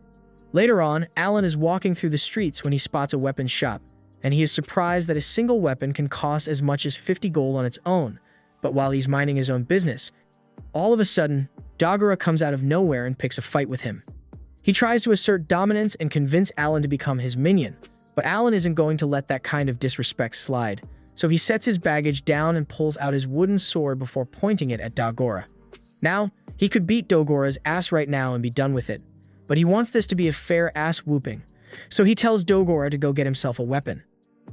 Later on, Alan is walking through the streets when he spots a weapons shop, and he is surprised that a single weapon can cost as much as 50 gold on its own. But while he's minding his own business, all of a sudden, Dagora comes out of nowhere and picks a fight with him. He tries to assert dominance and convince Alan to become his minion, but Alan isn't going to let that kind of disrespect slide, so he sets his baggage down and pulls out his wooden sword before pointing it at Dagora. Now, he could beat Dogora's ass right now and be done with it, but he wants this to be a fair ass whooping, so he tells Dogora to go get himself a weapon.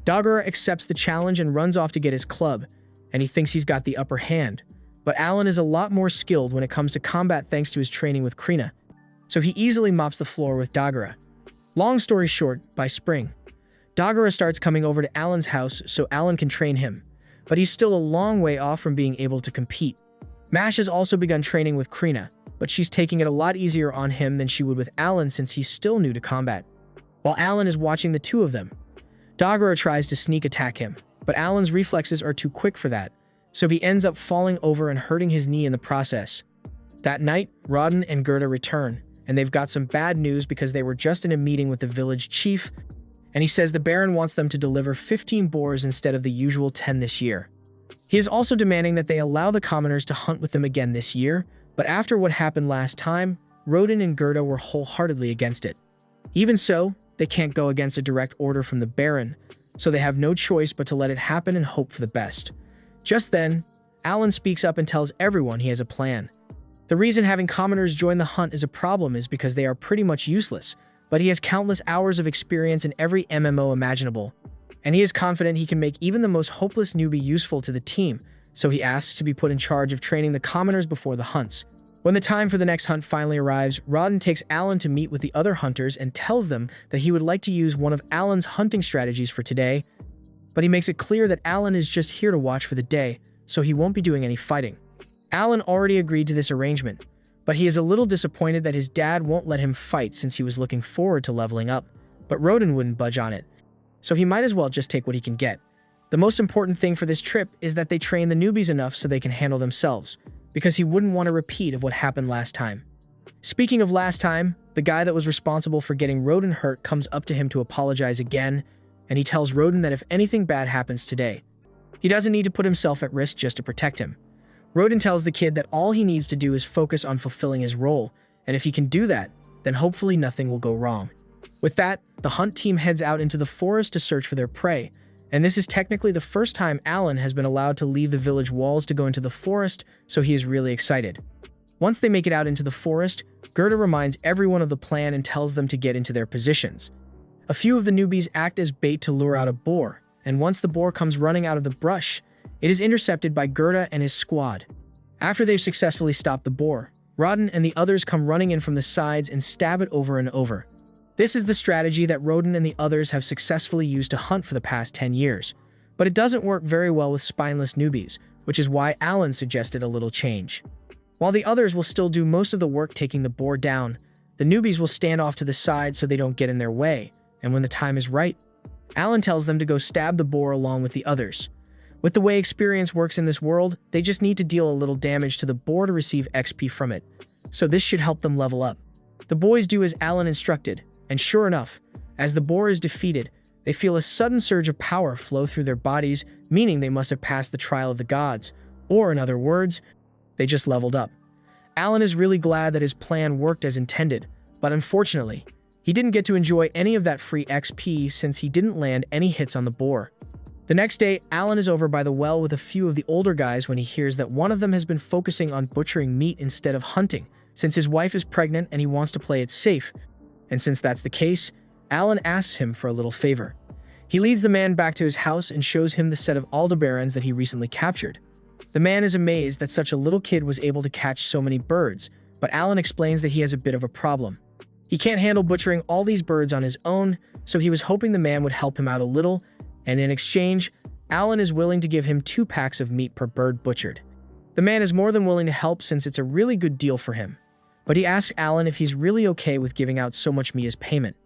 Dagora accepts the challenge and runs off to get his club, and he thinks he's got the upper hand, but Alan is a lot more skilled when it comes to combat thanks to his training with Krina, so he easily mops the floor with Dagora. Long story short, by spring, Dagora starts coming over to Alan's house so Alan can train him, but he's still a long way off from being able to compete. Mash has also begun training with Krina, but she's taking it a lot easier on him than she would with Alan since he's still new to combat. While Alan is watching the two of them, Dagora tries to sneak attack him, but Alan's reflexes are too quick for that, so he ends up falling over and hurting his knee in the process. That night, Rodin and Gerda return, and they've got some bad news because they were just in a meeting with the village chief, and he says the Baron wants them to deliver 15 boars instead of the usual 10 this year. He is also demanding that they allow the commoners to hunt with them again this year, but after what happened last time, Rodin and Gerda were wholeheartedly against it. Even so, they can't go against a direct order from the Baron, so they have no choice but to let it happen and hope for the best. Just then, Alan speaks up and tells everyone he has a plan. The reason having commoners join the hunt is a problem is because they are pretty much useless, but he has countless hours of experience in every MMO imaginable, and he is confident he can make even the most hopeless newbie useful to the team, so he asks to be put in charge of training the commoners before the hunts. When the time for the next hunt finally arrives, Rodin takes Alan to meet with the other hunters and tells them that he would like to use one of Alan's hunting strategies for today, but he makes it clear that Alan is just here to watch for the day, so he won't be doing any fighting. Alan already agreed to this arrangement, but he is a little disappointed that his dad won't let him fight since he was looking forward to leveling up, but Rodin wouldn't budge on it, so he might as well just take what he can get. The most important thing for this trip is that they train the newbies enough so they can handle themselves, because he wouldn't want a repeat of what happened last time. Speaking of last time, the guy that was responsible for getting Rodin hurt comes up to him to apologize again, and he tells Rodin that if anything bad happens today, he doesn't need to put himself at risk just to protect him. Rodin tells the kid that all he needs to do is focus on fulfilling his role, and if he can do that, then hopefully nothing will go wrong. With that, the hunt team heads out into the forest to search for their prey, and this is technically the first time Alan has been allowed to leave the village walls to go into the forest, so he is really excited. Once they make it out into the forest, Gerda reminds everyone of the plan and tells them to get into their positions. A few of the newbies act as bait to lure out a boar, and once the boar comes running out of the brush, it is intercepted by Gerda and his squad. After they've successfully stopped the boar, Rodin and the others come running in from the sides and stab it over and over. This is the strategy that Rodin and the others have successfully used to hunt for the past 10 years, but it doesn't work very well with spineless newbies, which is why Alan suggested a little change. While the others will still do most of the work taking the boar down, the newbies will stand off to the side so they don't get in their way, and when the time is right, Alan tells them to go stab the boar along with the others. With the way experience works in this world, they just need to deal a little damage to the boar to receive XP from it, so this should help them level up. The boys do as Alan instructed, and sure enough, as the boar is defeated, they feel a sudden surge of power flow through their bodies, meaning they must have passed the trial of the gods, or in other words, They just leveled up. Alan is really glad that his plan worked as intended, but unfortunately, he didn't get to enjoy any of that free XP since he didn't land any hits on the boar. The next day, Alan is over by the well with a few of the older guys when he hears that one of them has been focusing on butchering meat instead of hunting, since his wife is pregnant and he wants to play it safe. And since that's the case, Alan asks him for a little favor. He leads the man back to his house and shows him the set of Aldebarans that he recently captured. The man is amazed that such a little kid was able to catch so many birds, but Alan explains that he has a bit of a problem. He can't handle butchering all these birds on his own, so he was hoping the man would help him out a little, and in exchange, Alan is willing to give him 2 packs of meat per bird butchered. The man is more than willing to help since it's a really good deal for him, but he asks Alan if he's really okay with giving out so much meat as payment.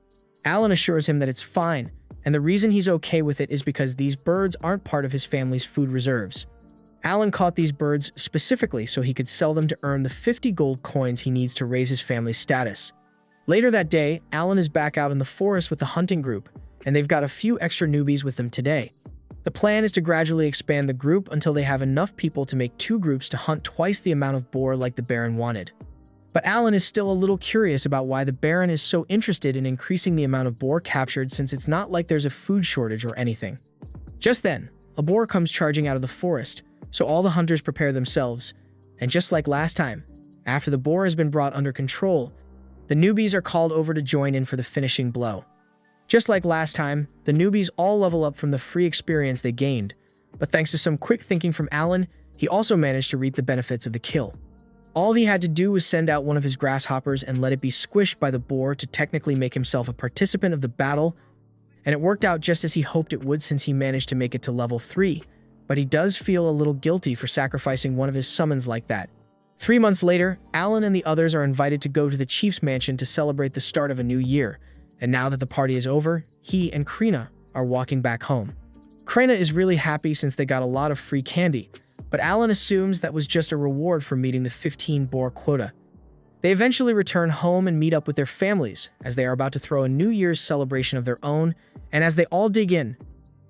Alan assures him that it's fine, and the reason he's okay with it is because these birds aren't part of his family's food reserves. Alan caught these birds specifically so he could sell them to earn the 50 gold coins he needs to raise his family's status. Later that day, Alan is back out in the forest with the hunting group, and they've got a few extra newbies with them today. The plan is to gradually expand the group until they have enough people to make 2 groups to hunt twice the amount of boar like the Baron wanted. But Alan is still a little curious about why the Baron is so interested in increasing the amount of boar captured since it's not like there's a food shortage or anything. Just then, a boar comes charging out of the forest, so all the hunters prepare themselves, and just like last time, after the boar has been brought under control, the newbies are called over to join in for the finishing blow. Just like last time, the newbies all level up from the free experience they gained, but thanks to some quick thinking from Alan, he also managed to reap the benefits of the kill. All he had to do was send out one of his grasshoppers and let it be squished by the boar to technically make himself a participant of the battle, and it worked out just as he hoped it would since he managed to make it to level 3, but he does feel a little guilty for sacrificing one of his summons like that. 3 months later, Alan and the others are invited to go to the chief's mansion to celebrate the start of a new year, and now that the party is over, he and Krina are walking back home. Krina is really happy since they got a lot of free candy, but Alan assumes that was just a reward for meeting the 15 boar quota. They eventually return home and meet up with their families, as they are about to throw a New Year's celebration of their own, and as they all dig in,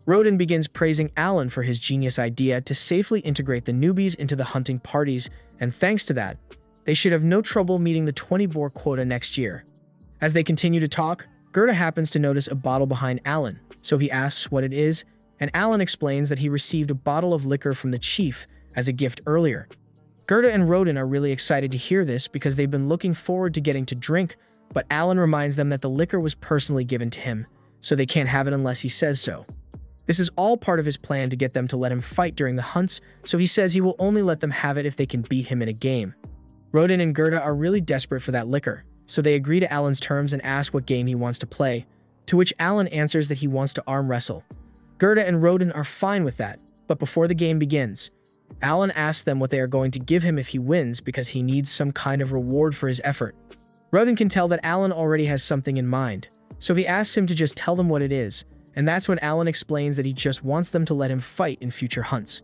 Rodin begins praising Alan for his genius idea to safely integrate the newbies into the hunting parties, and thanks to that, they should have no trouble meeting the 20 boar quota next year. As they continue to talk, Gerda happens to notice a bottle behind Alan, so he asks what it is, and Alan explains that he received a bottle of liquor from the chief as a gift earlier. Gerda and Rodin are really excited to hear this because they've been looking forward to getting to drink, but Alan reminds them that the liquor was personally given to him, so they can't have it unless he says so. This is all part of his plan to get them to let him fight during the hunts, so he says he will only let them have it if they can beat him in a game. Rodin and Gerda are really desperate for that liquor, so they agree to Alan's terms and ask what game he wants to play, to which Alan answers that he wants to arm wrestle. Gerda and Rodin are fine with that, but before the game begins, Alan asks them what they are going to give him if he wins because he needs some kind of reward for his effort. Rodin can tell that Alan already has something in mind, so he asks him to just tell them what it is, and that's when Alan explains that he just wants them to let him fight in future hunts.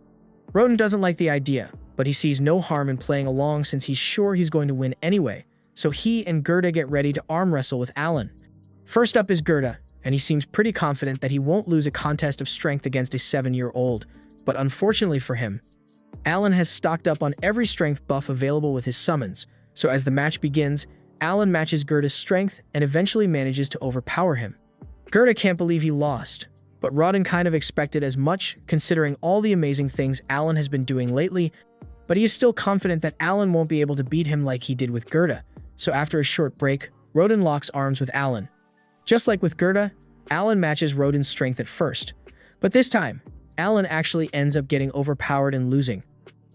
Rodin doesn't like the idea, but he sees no harm in playing along since he's sure he's going to win anyway, so he and Gerda get ready to arm wrestle with Alan. First up is Gerda, and he seems pretty confident that he won't lose a contest of strength against a 7-year-old, but unfortunately for him, Alan has stocked up on every strength buff available with his summons, so as the match begins, Alan matches Gerda's strength and eventually manages to overpower him. Gerda can't believe he lost, but Rodin kind of expected as much considering all the amazing things Alan has been doing lately, but he is still confident that Alan won't be able to beat him like he did with Gerda, so after a short break, Rodin locks arms with Alan. Just like with Gerda, Alan matches Rodin's strength at first, but this time, Alan actually ends up getting overpowered and losing.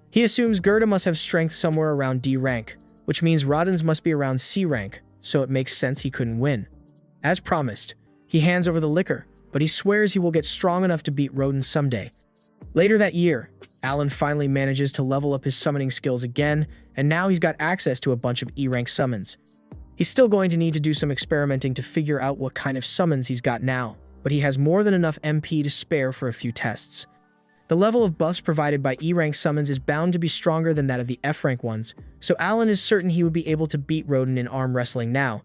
He assumes Gerda must have strength somewhere around D rank, which means Rodin's must be around C rank, so it makes sense he couldn't win. As promised, he hands over the liquor, but he swears he will get strong enough to beat Rodin someday. Later that year, Alan finally manages to level up his summoning skills again, and now he's got access to a bunch of E-rank summons. He's still going to need to do some experimenting to figure out what kind of summons he's got now, but he has more than enough MP to spare for a few tests. The level of buffs provided by E-rank summons is bound to be stronger than that of the F-rank ones, so Alan is certain he would be able to beat Rodin in arm wrestling now.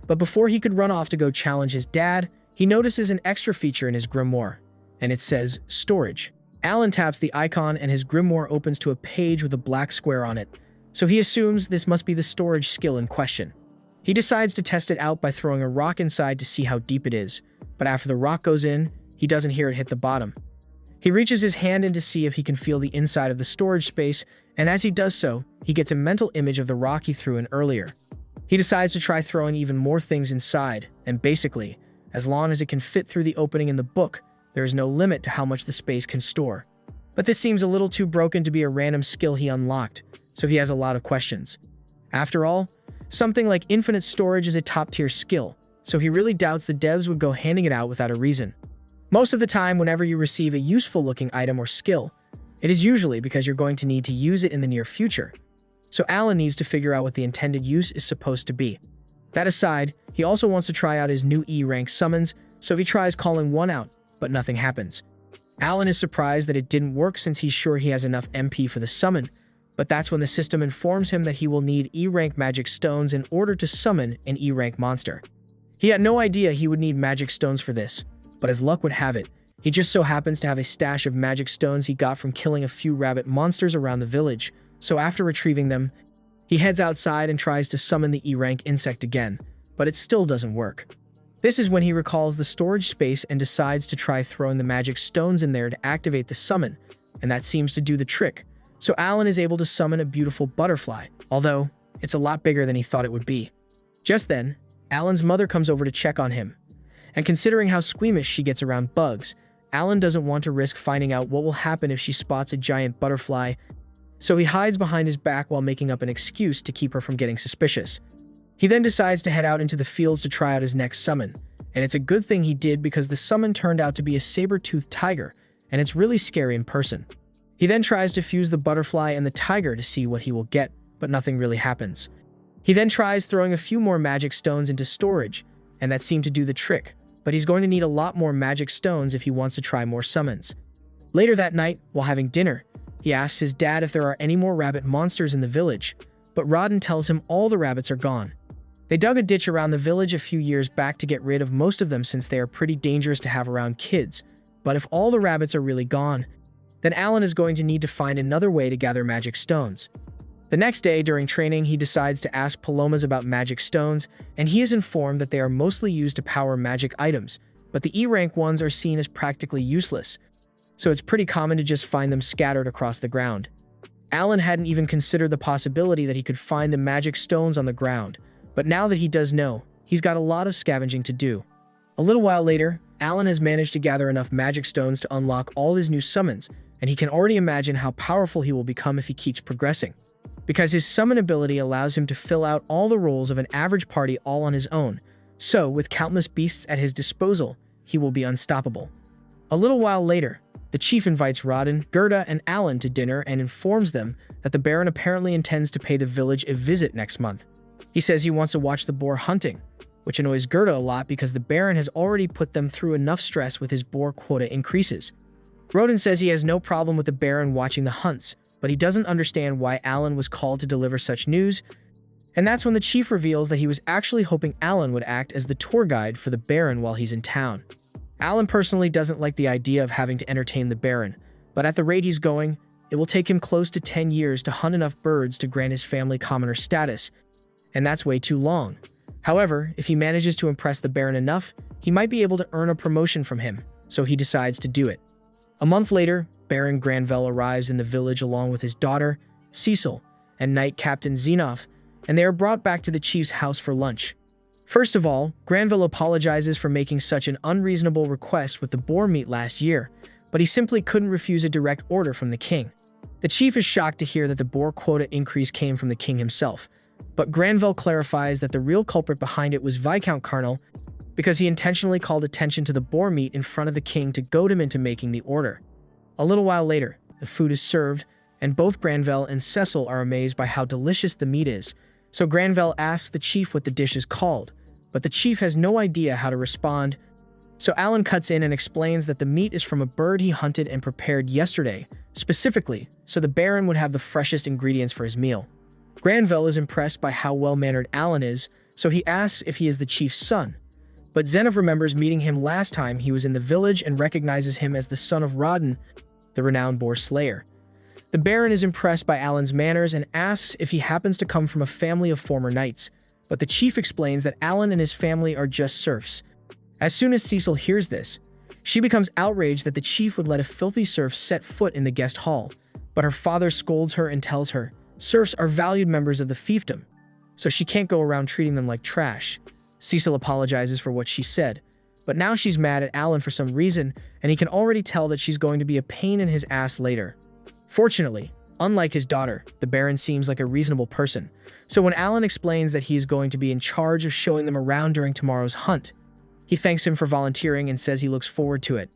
But before he could run off to go challenge his dad, he notices an extra feature in his grimoire, and it says, Storage. Alan taps the icon and his grimoire opens to a page with a black square on it, so he assumes this must be the storage skill in question. He decides to test it out by throwing a rock inside to see how deep it is, but after the rock goes in, he doesn't hear it hit the bottom. He reaches his hand in to see if he can feel the inside of the storage space, and as he does so, he gets a mental image of the rock he threw in earlier. He decides to try throwing even more things inside, and basically, as long as it can fit through the opening in the book, there is no limit to how much the space can store. But this seems a little too broken to be a random skill he unlocked, so he has a lot of questions. After all, something like infinite storage is a top-tier skill, so he really doubts the devs would go handing it out without a reason. Most of the time, whenever you receive a useful-looking item or skill, it is usually because you're going to need to use it in the near future. So Alan needs to figure out what the intended use is supposed to be. That aside, he also wants to try out his new E-rank summons, so he tries calling one out, but nothing happens. Alan is surprised that it didn't work since he's sure he has enough MP for the summon, but that's when the system informs him that he will need E-rank magic stones in order to summon an E-rank monster. He had no idea he would need magic stones for this, but as luck would have it, he just so happens to have a stash of magic stones he got from killing a few rabbit monsters around the village, so after retrieving them, he heads outside and tries to summon the E-rank insect again, but it still doesn't work. This is when he recalls the storage space and decides to try throwing the magic stones in there to activate the summon, and that seems to do the trick. So Alan is able to summon a beautiful butterfly, although it's a lot bigger than he thought it would be. Just then, Alan's mother comes over to check on him, and considering how squeamish she gets around bugs, Alan doesn't want to risk finding out what will happen if she spots a giant butterfly, so he hides behind his back while making up an excuse to keep her from getting suspicious. He then decides to head out into the fields to try out his next summon, and it's a good thing he did because the summon turned out to be a saber-toothed tiger, and it's really scary in person. He then tries to fuse the butterfly and the tiger to see what he will get, but nothing really happens. He then tries throwing a few more magic stones into storage, and that seemed to do the trick, but he's going to need a lot more magic stones if he wants to try more summons. Later that night, while having dinner, he asks his dad if there are any more rabbit monsters in the village, but Rodden tells him all the rabbits are gone. They dug a ditch around the village a few years back to get rid of most of them since they are pretty dangerous to have around kids, but if all the rabbits are really gone, then Alan is going to need to find another way to gather magic stones. The next day, during training, he decides to ask Palomas about magic stones, and he is informed that they are mostly used to power magic items, but the E-rank ones are seen as practically useless, so it's pretty common to just find them scattered across the ground. Alan hadn't even considered the possibility that he could find the magic stones on the ground, but now that he does know, he's got a lot of scavenging to do. A little while later, Alan has managed to gather enough magic stones to unlock all his new summons, and he can already imagine how powerful he will become if he keeps progressing. Because his summon ability allows him to fill out all the roles of an average party all on his own, so with countless beasts at his disposal, he will be unstoppable. A little while later, the chief invites Rodden, Gerda, and Alan to dinner and informs them that the Baron apparently intends to pay the village a visit next month. He says he wants to watch the boar hunting, which annoys Gerda a lot because the Baron has already put them through enough stress with his boar quota increases. Rodden says he has no problem with the Baron watching the hunts, but he doesn't understand why Alan was called to deliver such news, and that's when the chief reveals that he was actually hoping Alan would act as the tour guide for the Baron while he's in town. Alan personally doesn't like the idea of having to entertain the Baron, but at the rate he's going, it will take him close to 10 years to hunt enough birds to grant his family commoner status, and that's way too long. However, if he manages to impress the Baron enough, he might be able to earn a promotion from him, so he decides to do it. A month later, Baron Granville arrives in the village along with his daughter, Cecil, and Knight Captain Zenov, and they are brought back to the chief's house for lunch. First of all, Granville apologizes for making such an unreasonable request with the boar meat last year, but he simply couldn't refuse a direct order from the king. The chief is shocked to hear that the boar quota increase came from the king himself, but Granville clarifies that the real culprit behind it was Viscount Carnal, because he intentionally called attention to the boar meat in front of the king to goad him into making the order. A little while later, the food is served, and both Granville and Cecil are amazed by how delicious the meat is, so Granville asks the chief what the dish is called, but the chief has no idea how to respond, so Alan cuts in and explains that the meat is from a bird he hunted and prepared yesterday, specifically, so the Baron would have the freshest ingredients for his meal. Granville is impressed by how well-mannered Alan is, so he asks if he is the chief's son, but Zenov remembers meeting him last time he was in the village and recognizes him as the son of Rodden, the renowned boar slayer. The Baron is impressed by Alan's manners and asks if he happens to come from a family of former knights, but the chief explains that Alan and his family are just serfs. As soon as Cecil hears this, she becomes outraged that the chief would let a filthy serf set foot in the guest hall, but her father scolds her and tells her serfs are valued members of the fiefdom, so she can't go around treating them like trash. Cecil apologizes for what she said, but now she's mad at Alan for some reason, and he can already tell that she's going to be a pain in his ass later. Fortunately, unlike his daughter, the Baron seems like a reasonable person, so when Alan explains that he's going to be in charge of showing them around during tomorrow's hunt, he thanks him for volunteering and says he looks forward to it.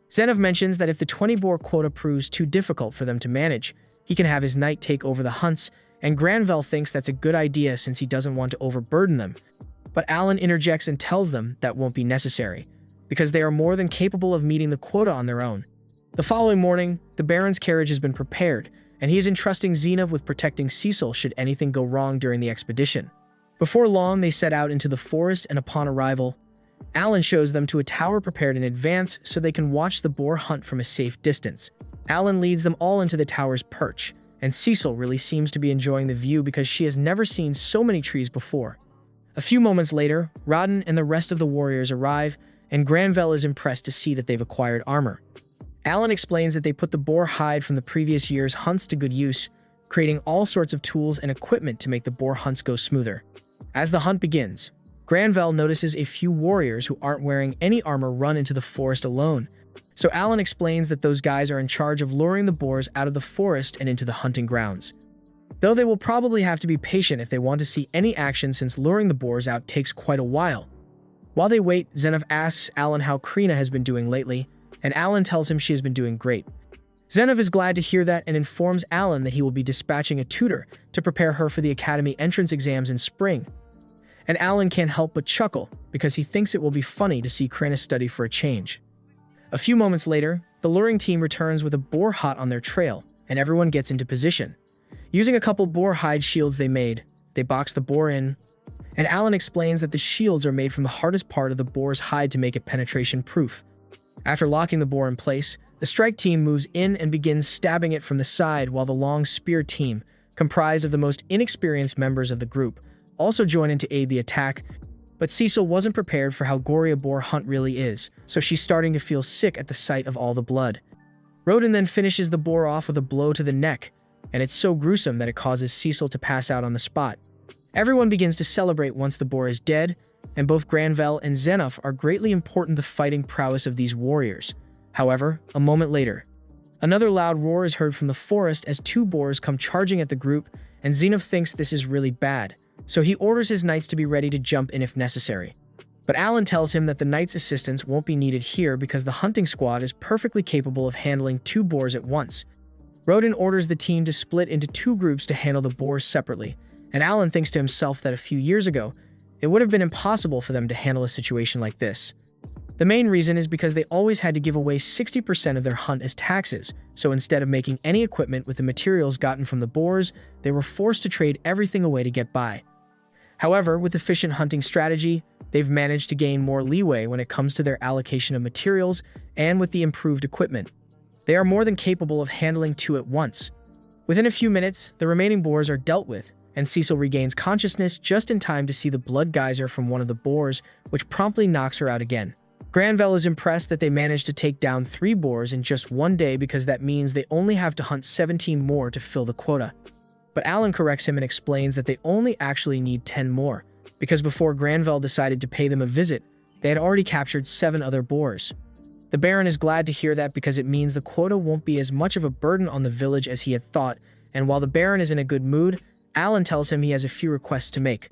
Zenov mentions that if the 20 boar quota proves too difficult for them to manage, he can have his knight take over the hunts, and Granvelle thinks that's a good idea since he doesn't want to overburden them. But Alan interjects and tells them that won't be necessary, because they are more than capable of meeting the quota on their own. The following morning, the Baron's carriage has been prepared, and he is entrusting Zenov with protecting Cecil should anything go wrong during the expedition. Before long, they set out into the forest, and upon arrival, Alan shows them to a tower prepared in advance so they can watch the boar hunt from a safe distance. Alan leads them all into the tower's perch, and Cecil really seems to be enjoying the view because she has never seen so many trees before. A few moments later, Rodden and the rest of the warriors arrive, and Granvelle is impressed to see that they've acquired armor. Alan explains that they put the boar hide from the previous year's hunts to good use, creating all sorts of tools and equipment to make the boar hunts go smoother. As the hunt begins, Granvelle notices a few warriors who aren't wearing any armor run into the forest alone, so Alan explains that those guys are in charge of luring the boars out of the forest and into the hunting grounds. Though they will probably have to be patient if they want to see any action since luring the boars out takes quite a while. While they wait, Zenov asks Alan how Krina has been doing lately, and Alan tells him she has been doing great. Zenov is glad to hear that and informs Alan that he will be dispatching a tutor to prepare her for the academy entrance exams in spring. And Alan can't help but chuckle because he thinks it will be funny to see Krina study for a change. A few moments later, the luring team returns with a boar hut on their trail, and everyone gets into position. Using a couple boar hide shields they made, they box the boar in, and Alan explains that the shields are made from the hardest part of the boar's hide to make it penetration-proof. After locking the boar in place, the strike team moves in and begins stabbing it from the side while the long spear team, comprised of the most inexperienced members of the group, also join in to aid the attack. But Cecil wasn't prepared for how gory a boar hunt really is, so she's starting to feel sick at the sight of all the blood. Rodin then finishes the boar off with a blow to the neck, and it's so gruesome that it causes Cecil to pass out on the spot. Everyone begins to celebrate once the boar is dead, and both Granvelle and Zenov are greatly important the fighting prowess of these warriors. However, a moment later, another loud roar is heard from the forest as two boars come charging at the group, and Zenov thinks this is really bad, so he orders his knights to be ready to jump in if necessary. But Alan tells him that the knights' assistance won't be needed here because the hunting squad is perfectly capable of handling two boars at once. Rodin orders the team to split into two groups to handle the boars separately, and Alan thinks to himself that a few years ago, it would have been impossible for them to handle a situation like this. The main reason is because they always had to give away 60% of their hunt as taxes, so instead of making any equipment with the materials gotten from the boars, they were forced to trade everything away to get by. However, with efficient hunting strategy, they've managed to gain more leeway when it comes to their allocation of materials, and with the improved equipment, they are more than capable of handling two at once. Within a few minutes, the remaining boars are dealt with, and Cecil regains consciousness just in time to see the blood geyser from one of the boars, which promptly knocks her out again. Granvelle is impressed that they managed to take down 3 boars in just one day because that means they only have to hunt 17 more to fill the quota. But Alan corrects him and explains that they only actually need 10 more, because before Granvelle decided to pay them a visit, they had already captured 7 other boars. The Baron is glad to hear that because it means the quota won't be as much of a burden on the village as he had thought, and while the Baron is in a good mood, Alan tells him he has a few requests to make.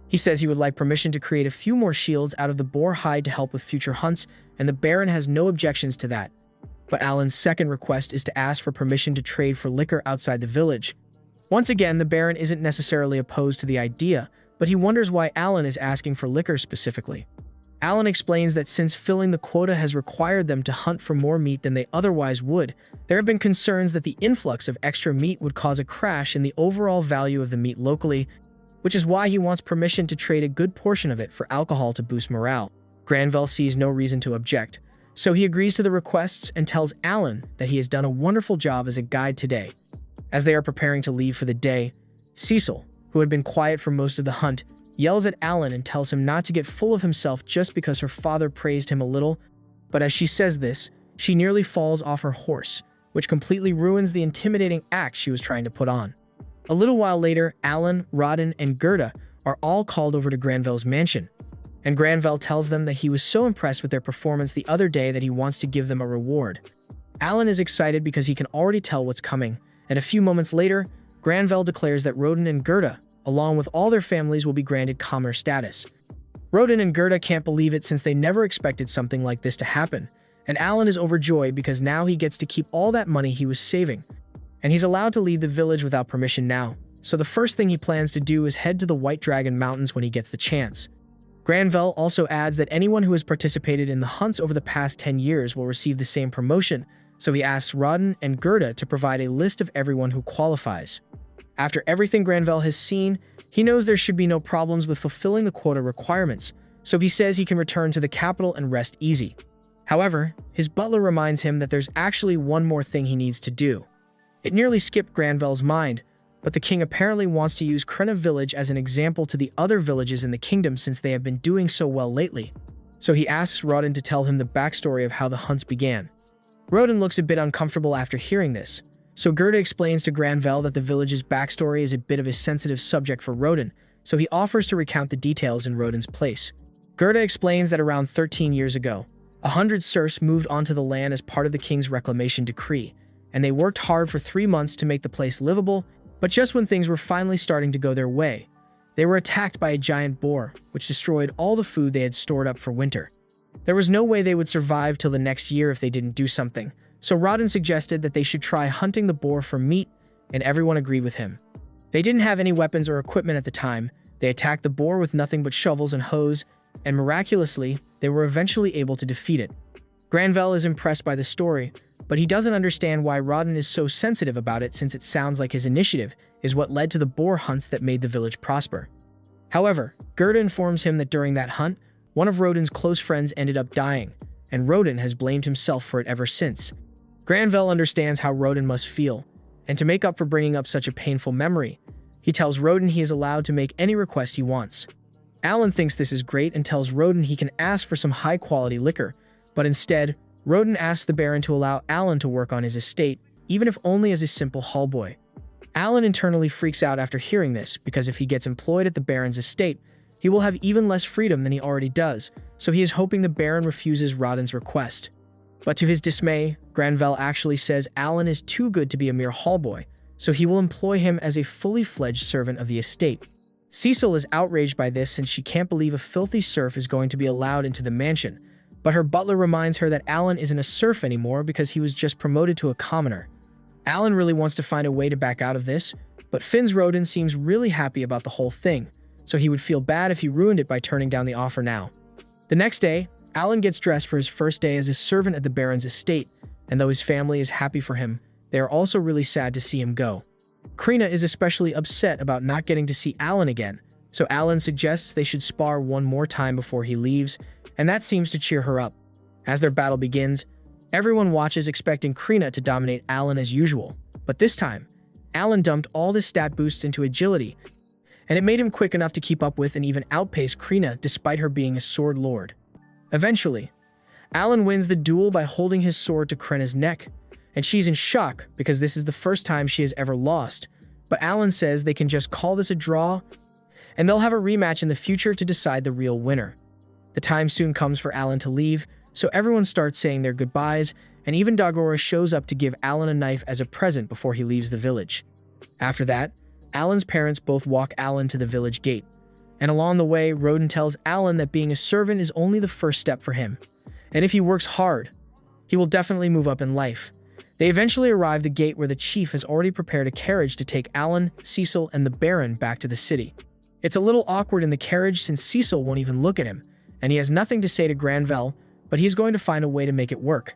He says he would like permission to create a few more shields out of the boar hide to help with future hunts, and the Baron has no objections to that. But Alan's second request is to ask for permission to trade for liquor outside the village. Once again, the Baron isn't necessarily opposed to the idea, but he wonders why Alan is asking for liquor specifically. Alan explains that since filling the quota has required them to hunt for more meat than they otherwise would, there have been concerns that the influx of extra meat would cause a crash in the overall value of the meat locally, which is why he wants permission to trade a good portion of it for alcohol to boost morale. Granvelle sees no reason to object, So he agrees to the requests and tells Alan that he has done a wonderful job as a guide today. As they are preparing to leave for the day, Cecil, who had been quiet for most of the hunt, yells at Alan and tells him not to get full of himself just because her father praised him a little. But as she says this, she nearly falls off her horse, which completely ruins the intimidating act she was trying to put on. A little while later, Alan, Rodden, and Gerda are all called over to Granville's mansion, and Granville tells them that he was so impressed with their performance the other day that he wants to give them a reward. Alan is excited because he can already tell what's coming, and a few moments later, Granville declares that Rodden and Gerda, along with all their families, will be granted commoner status. Rodden and Gerda can't believe it since they never expected something like this to happen, and Alan is overjoyed because now he gets to keep all that money he was saving. And he's allowed to leave the village without permission now, so the first thing he plans to do is head to the White Dragon Mountains when he gets the chance. Granville also adds that anyone who has participated in the hunts over the past 10 years will receive the same promotion, so he asks Rodden and Gerda to provide a list of everyone who qualifies. After everything Granville has seen, he knows there should be no problems with fulfilling the quota requirements, so he says he can return to the capital and rest easy. However, his butler reminds him that there's actually one more thing he needs to do. It nearly skipped Granville's mind, but the king apparently wants to use Krena village as an example to the other villages in the kingdom since they have been doing so well lately. So he asks Rodden to tell him the backstory of how the hunts began. Rodden looks a bit uncomfortable after hearing this, so Gerda explains to Granville that the village's backstory is a bit of a sensitive subject for Rodden, so he offers to recount the details in Rodden's place. Gerda explains that around 13 years ago, 100 serfs moved onto the land as part of the king's reclamation decree, and they worked hard for 3 months to make the place livable, but just when things were finally starting to go their way, they were attacked by a giant boar, which destroyed all the food they had stored up for winter. There was no way they would survive till the next year if they didn't do something, so Rodden suggested that they should try hunting the boar for meat, and everyone agreed with him. They didn't have any weapons or equipment at the time. They attacked the boar with nothing but shovels and hoes, and miraculously, they were eventually able to defeat it. Granville is impressed by the story, but he doesn't understand why Rodden is so sensitive about it since it sounds like his initiative is what led to the boar hunts that made the village prosper. However, Gerda informs him that during that hunt, one of Rodden's close friends ended up dying, and Rodden has blamed himself for it ever since. Granville understands how Rodden must feel, and to make up for bringing up such a painful memory, he tells Rodden he is allowed to make any request he wants. Alan thinks this is great and tells Rodden he can ask for some high-quality liquor, but instead, Rodden asks the Baron to allow Alan to work on his estate, even if only as a simple hallboy. Alan internally freaks out after hearing this, because if he gets employed at the Baron's estate, he will have even less freedom than he already does, so he is hoping the Baron refuses Rodden's request. But to his dismay, Granville actually says Alan is too good to be a mere hallboy, so he will employ him as a fully fledged servant of the estate. Cecil is outraged by this since she can't believe a filthy serf is going to be allowed into the mansion, but her butler reminds her that Alan isn't a serf anymore because he was just promoted to a commoner. Alan really wants to find a way to back out of this, but Finn's Rodden seems really happy about the whole thing, so he would feel bad if he ruined it by turning down the offer now. The next day, Alan gets dressed for his first day as a servant at the Baron's estate, and though his family is happy for him, they are also really sad to see him go. Krena is especially upset about not getting to see Alan again, so Alan suggests they should spar one more time before he leaves, and that seems to cheer her up. As their battle begins, everyone watches expecting Krena to dominate Alan as usual, but this time, Alan dumped all his stat boosts into agility, and it made him quick enough to keep up with and even outpace Krena despite her being a sword lord. Eventually, Alan wins the duel by holding his sword to Krena's neck, and she's in shock because this is the first time she has ever lost, but Alan says they can just call this a draw, and they'll have a rematch in the future to decide the real winner. The time soon comes for Alan to leave, so everyone starts saying their goodbyes, and even Dagora shows up to give Alan a knife as a present before he leaves the village. After that, Alan's parents both walk Alan to the village gate, and along the way, Rodden tells Alan that being a servant is only the first step for him, and if he works hard, he will definitely move up in life. They eventually arrive the gate where the chief has already prepared a carriage to take Alan, Cecil, and the Baron back to the city. It's a little awkward in the carriage since Cecil won't even look at him, and he has nothing to say to Granville, but he's going to find a way to make it work.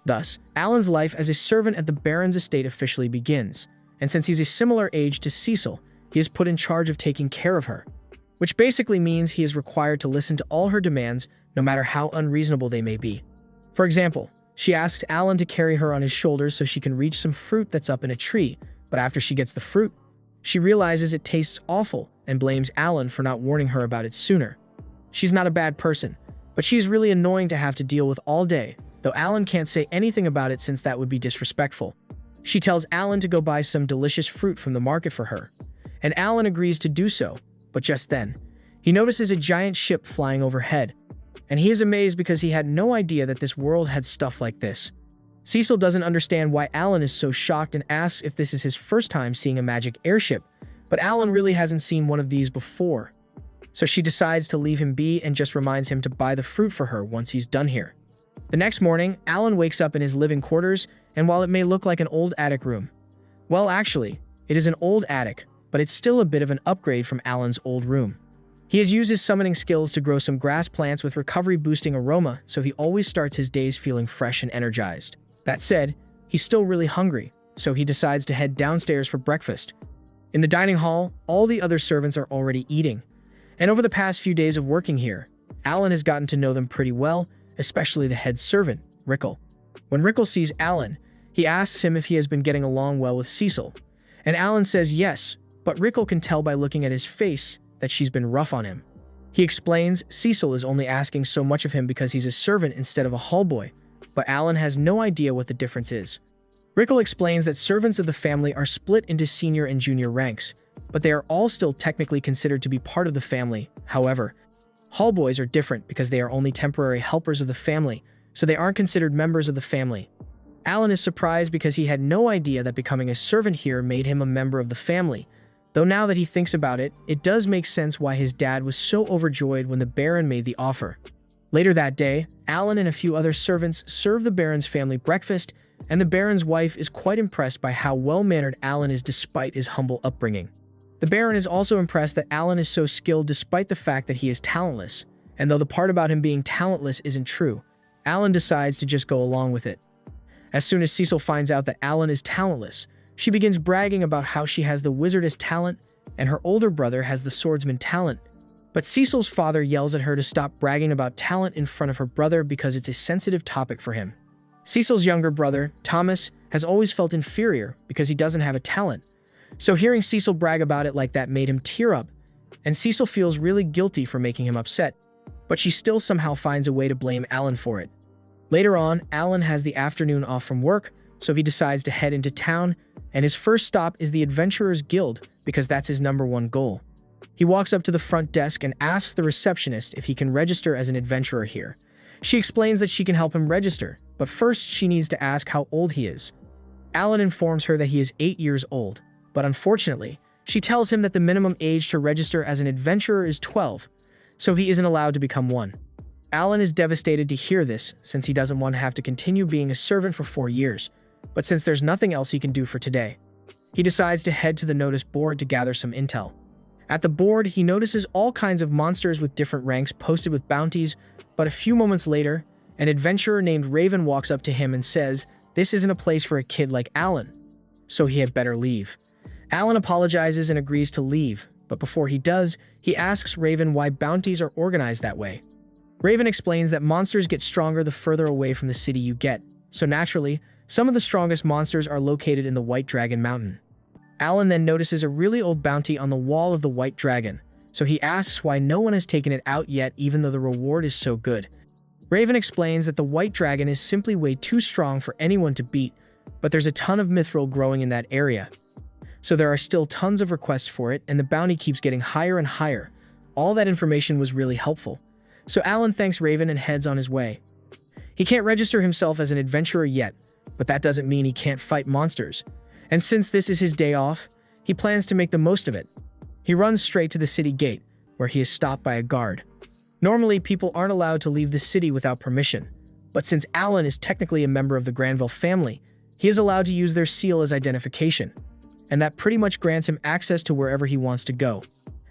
Thus, Alan's life as a servant at the Baron's estate officially begins, and since he's a similar age to Cecil, he is put in charge of taking care of her, which basically means he is required to listen to all her demands, no matter how unreasonable they may be. For example, she asks Alan to carry her on his shoulders so she can reach some fruit that's up in a tree, but after she gets the fruit, she realizes it tastes awful and blames Alan for not warning her about it sooner. She's not a bad person, but she's really annoying to have to deal with all day, though Alan can't say anything about it since that would be disrespectful. She tells Alan to go buy some delicious fruit from the market for her, and Alan agrees to do so, but just then, he notices a giant ship flying overhead, and he is amazed because he had no idea that this world had stuff like this. Cecil doesn't understand why Alan is so shocked and asks if this is his first time seeing a magic airship, but Alan really hasn't seen one of these before. So she decides to leave him be and just reminds him to buy the fruit for her once he's done here. The next morning, Alan wakes up in his living quarters, and while it may look like an old attic room, well, actually, it is an old attic, but it's still a bit of an upgrade from Alan's old room. He has used his summoning skills to grow some grass plants with recovery-boosting aroma, so he always starts his days feeling fresh and energized. That said, he's still really hungry, so he decides to head downstairs for breakfast. In the dining hall, all the other servants are already eating, and over the past few days of working here, Alan has gotten to know them pretty well, especially the head servant, Rickle. When Rickle sees Alan, he asks him if he has been getting along well with Cecil, and Alan says yes, but Rickle can tell by looking at his face that she's been rough on him. He explains Cecil is only asking so much of him because he's a servant instead of a hallboy, but Alan has no idea what the difference is. Rickle explains that servants of the family are split into senior and junior ranks, but they are all still technically considered to be part of the family. However, hallboys are different because they are only temporary helpers of the family, so they aren't considered members of the family. Alan is surprised because he had no idea that becoming a servant here made him a member of the family, though now that he thinks about it, it does make sense why his dad was so overjoyed when the Baron made the offer. Later that day, Alan and a few other servants serve the Baron's family breakfast, and the Baron's wife is quite impressed by how well-mannered Alan is despite his humble upbringing. The Baron is also impressed that Alan is so skilled despite the fact that he is talentless, and though the part about him being talentless isn't true, Alan decides to just go along with it. As soon as Cecil finds out that Alan is talentless, she begins bragging about how she has the wizardess talent and her older brother has the swordsman talent. But Cecil's father yells at her to stop bragging about talent in front of her brother because it's a sensitive topic for him. Cecil's younger brother, Thomas, has always felt inferior because he doesn't have a talent. So hearing Cecil brag about it like that made him tear up, and Cecil feels really guilty for making him upset, but she still somehow finds a way to blame Alan for it. Later on, Alan has the afternoon off from work, so he decides to head into town, and his first stop is the Adventurers Guild because that's his #1 goal. He walks up to the front desk and asks the receptionist if he can register as an adventurer here. She explains that she can help him register, but first she needs to ask how old he is. Alan informs her that he is 8 years old, but unfortunately, she tells him that the minimum age to register as an adventurer is 12, so he isn't allowed to become one. Alan is devastated to hear this since he doesn't want to have to continue being a servant for 4 years. But since there's nothing else he can do for today, he decides to head to the notice board to gather some intel. At the board, he notices all kinds of monsters with different ranks posted with bounties, but a few moments later, an adventurer named Raven walks up to him and says this isn't a place for a kid like Alan, so he had better leave. Alan apologizes and agrees to leave, but before he does, he asks Raven why bounties are organized that way. Raven explains that monsters get stronger the further away from the city you get, so naturally, some of the strongest monsters are located in the White Dragon Mountain. Alan then notices a really old bounty on the wall of the White Dragon, so he asks why no one has taken it out yet even though the reward is so good. Raven explains that the White Dragon is simply way too strong for anyone to beat, but there's a ton of mithril growing in that area. So there are still tons of requests for it, and the bounty keeps getting higher and higher. All that information was really helpful. So Alan thanks Raven and heads on his way. He can't register himself as an adventurer yet, but that doesn't mean he can't fight monsters. And since this is his day off, he plans to make the most of it. He runs straight to the city gate, where he is stopped by a guard. Normally, people aren't allowed to leave the city without permission, but since Alan is technically a member of the Granville family, he is allowed to use their seal as identification, and that pretty much grants him access to wherever he wants to go.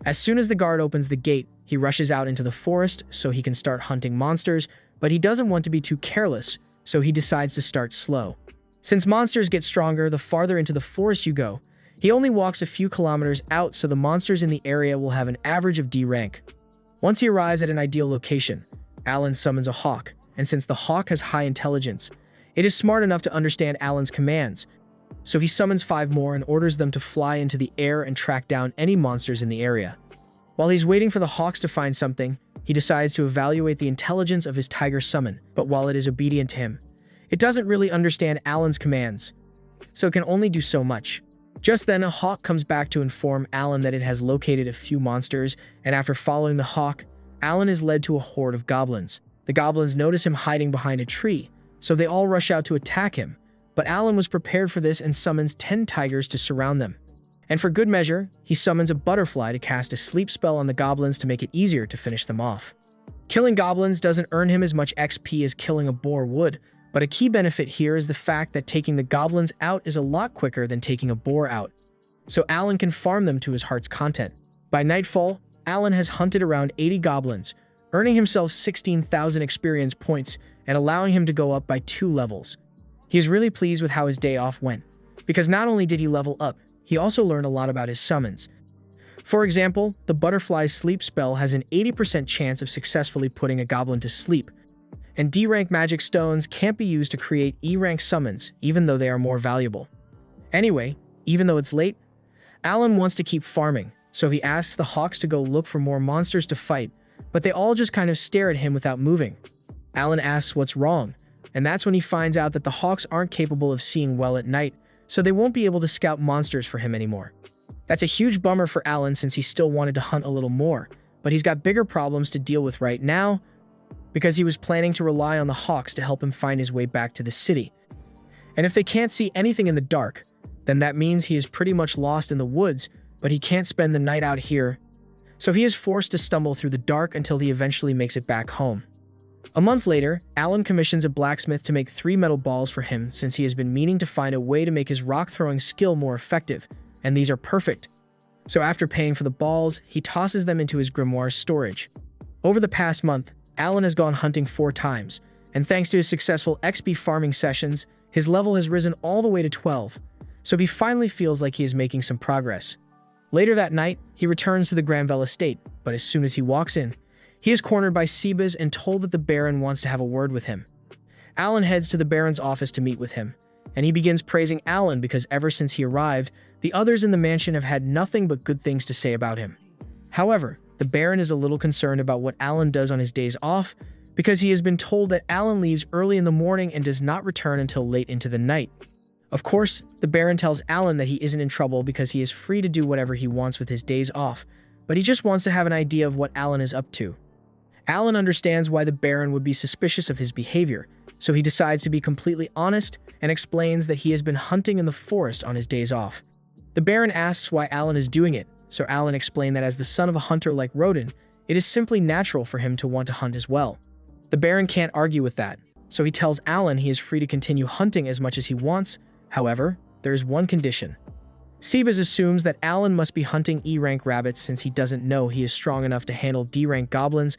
As soon as the guard opens the gate, he rushes out into the forest so he can start hunting monsters, but he doesn't want to be too careless, so he decides to start slow. Since monsters get stronger the farther into the forest you go, he only walks a few kilometers out so the monsters in the area will have an average of D rank. Once he arrives at an ideal location, Alan summons a hawk, and since the hawk has high intelligence, it is smart enough to understand Alan's commands. So he summons 5 more and orders them to fly into the air and track down any monsters in the area. While he's waiting for the hawks to find something, he decides to evaluate the intelligence of his tiger summon, but while it is obedient to him, it doesn't really understand Alan's commands, so it can only do so much. Just then, a hawk comes back to inform Alan that it has located a few monsters, and after following the hawk, Alan is led to a horde of goblins. The goblins notice him hiding behind a tree, so they all rush out to attack him, but Alan was prepared for this and summons 10 tigers to surround them. And for good measure, he summons a butterfly to cast a sleep spell on the goblins to make it easier to finish them off. Killing goblins doesn't earn him as much XP as killing a boar would, but a key benefit here is the fact that taking the goblins out is a lot quicker than taking a boar out, so Alan can farm them to his heart's content. By nightfall, Alan has hunted around 80 goblins, earning himself 16,000 experience points and allowing him to go up by 2 levels. He is really pleased with how his day off went, because not only did he level up, he also learned a lot about his summons. For example, the butterfly's sleep spell has an 80% chance of successfully putting a goblin to sleep, and D-rank magic stones can't be used to create E-rank summons, even though they are more valuable. Anyway, even though it's late, Alan wants to keep farming, so he asks the hawks to go look for more monsters to fight, but they all just kind of stare at him without moving. Alan asks what's wrong, and that's when he finds out that the hawks aren't capable of seeing well at night, so they won't be able to scout monsters for him anymore. That's a huge bummer for Alan since he still wanted to hunt a little more, but he's got bigger problems to deal with right now because he was planning to rely on the hawks to help him find his way back to the city. And if they can't see anything in the dark, then that means he is pretty much lost in the woods, but he can't spend the night out here, so he is forced to stumble through the dark until he eventually makes it back home. A month later, Alan commissions a blacksmith to make 3 metal balls for him since he has been meaning to find a way to make his rock-throwing skill more effective, and these are perfect. So after paying for the balls, he tosses them into his grimoire's storage. Over the past month, Alan has gone hunting 4 times, and thanks to his successful XP farming sessions, his level has risen all the way to 12, so he finally feels like he is making some progress. Later that night, he returns to the Granville estate, but as soon as he walks in, he is cornered by Sebas and told that the Baron wants to have a word with him. Alan heads to the Baron's office to meet with him, and he begins praising Alan because ever since he arrived, the others in the mansion have had nothing but good things to say about him. However, the Baron is a little concerned about what Alan does on his days off because he has been told that Alan leaves early in the morning and does not return until late into the night. Of course, the Baron tells Alan that he isn't in trouble because he is free to do whatever he wants with his days off, but he just wants to have an idea of what Alan is up to. Alan understands why the Baron would be suspicious of his behavior, so he decides to be completely honest and explains that he has been hunting in the forest on his days off. The Baron asks why Alan is doing it, so Alan explained that as the son of a hunter like Rodin, it is simply natural for him to want to hunt as well. The Baron can't argue with that, so he tells Alan he is free to continue hunting as much as he wants. However, there is one condition. Sebas assumes that Alan must be hunting E-rank rabbits since he doesn't know he is strong enough to handle D-rank goblins,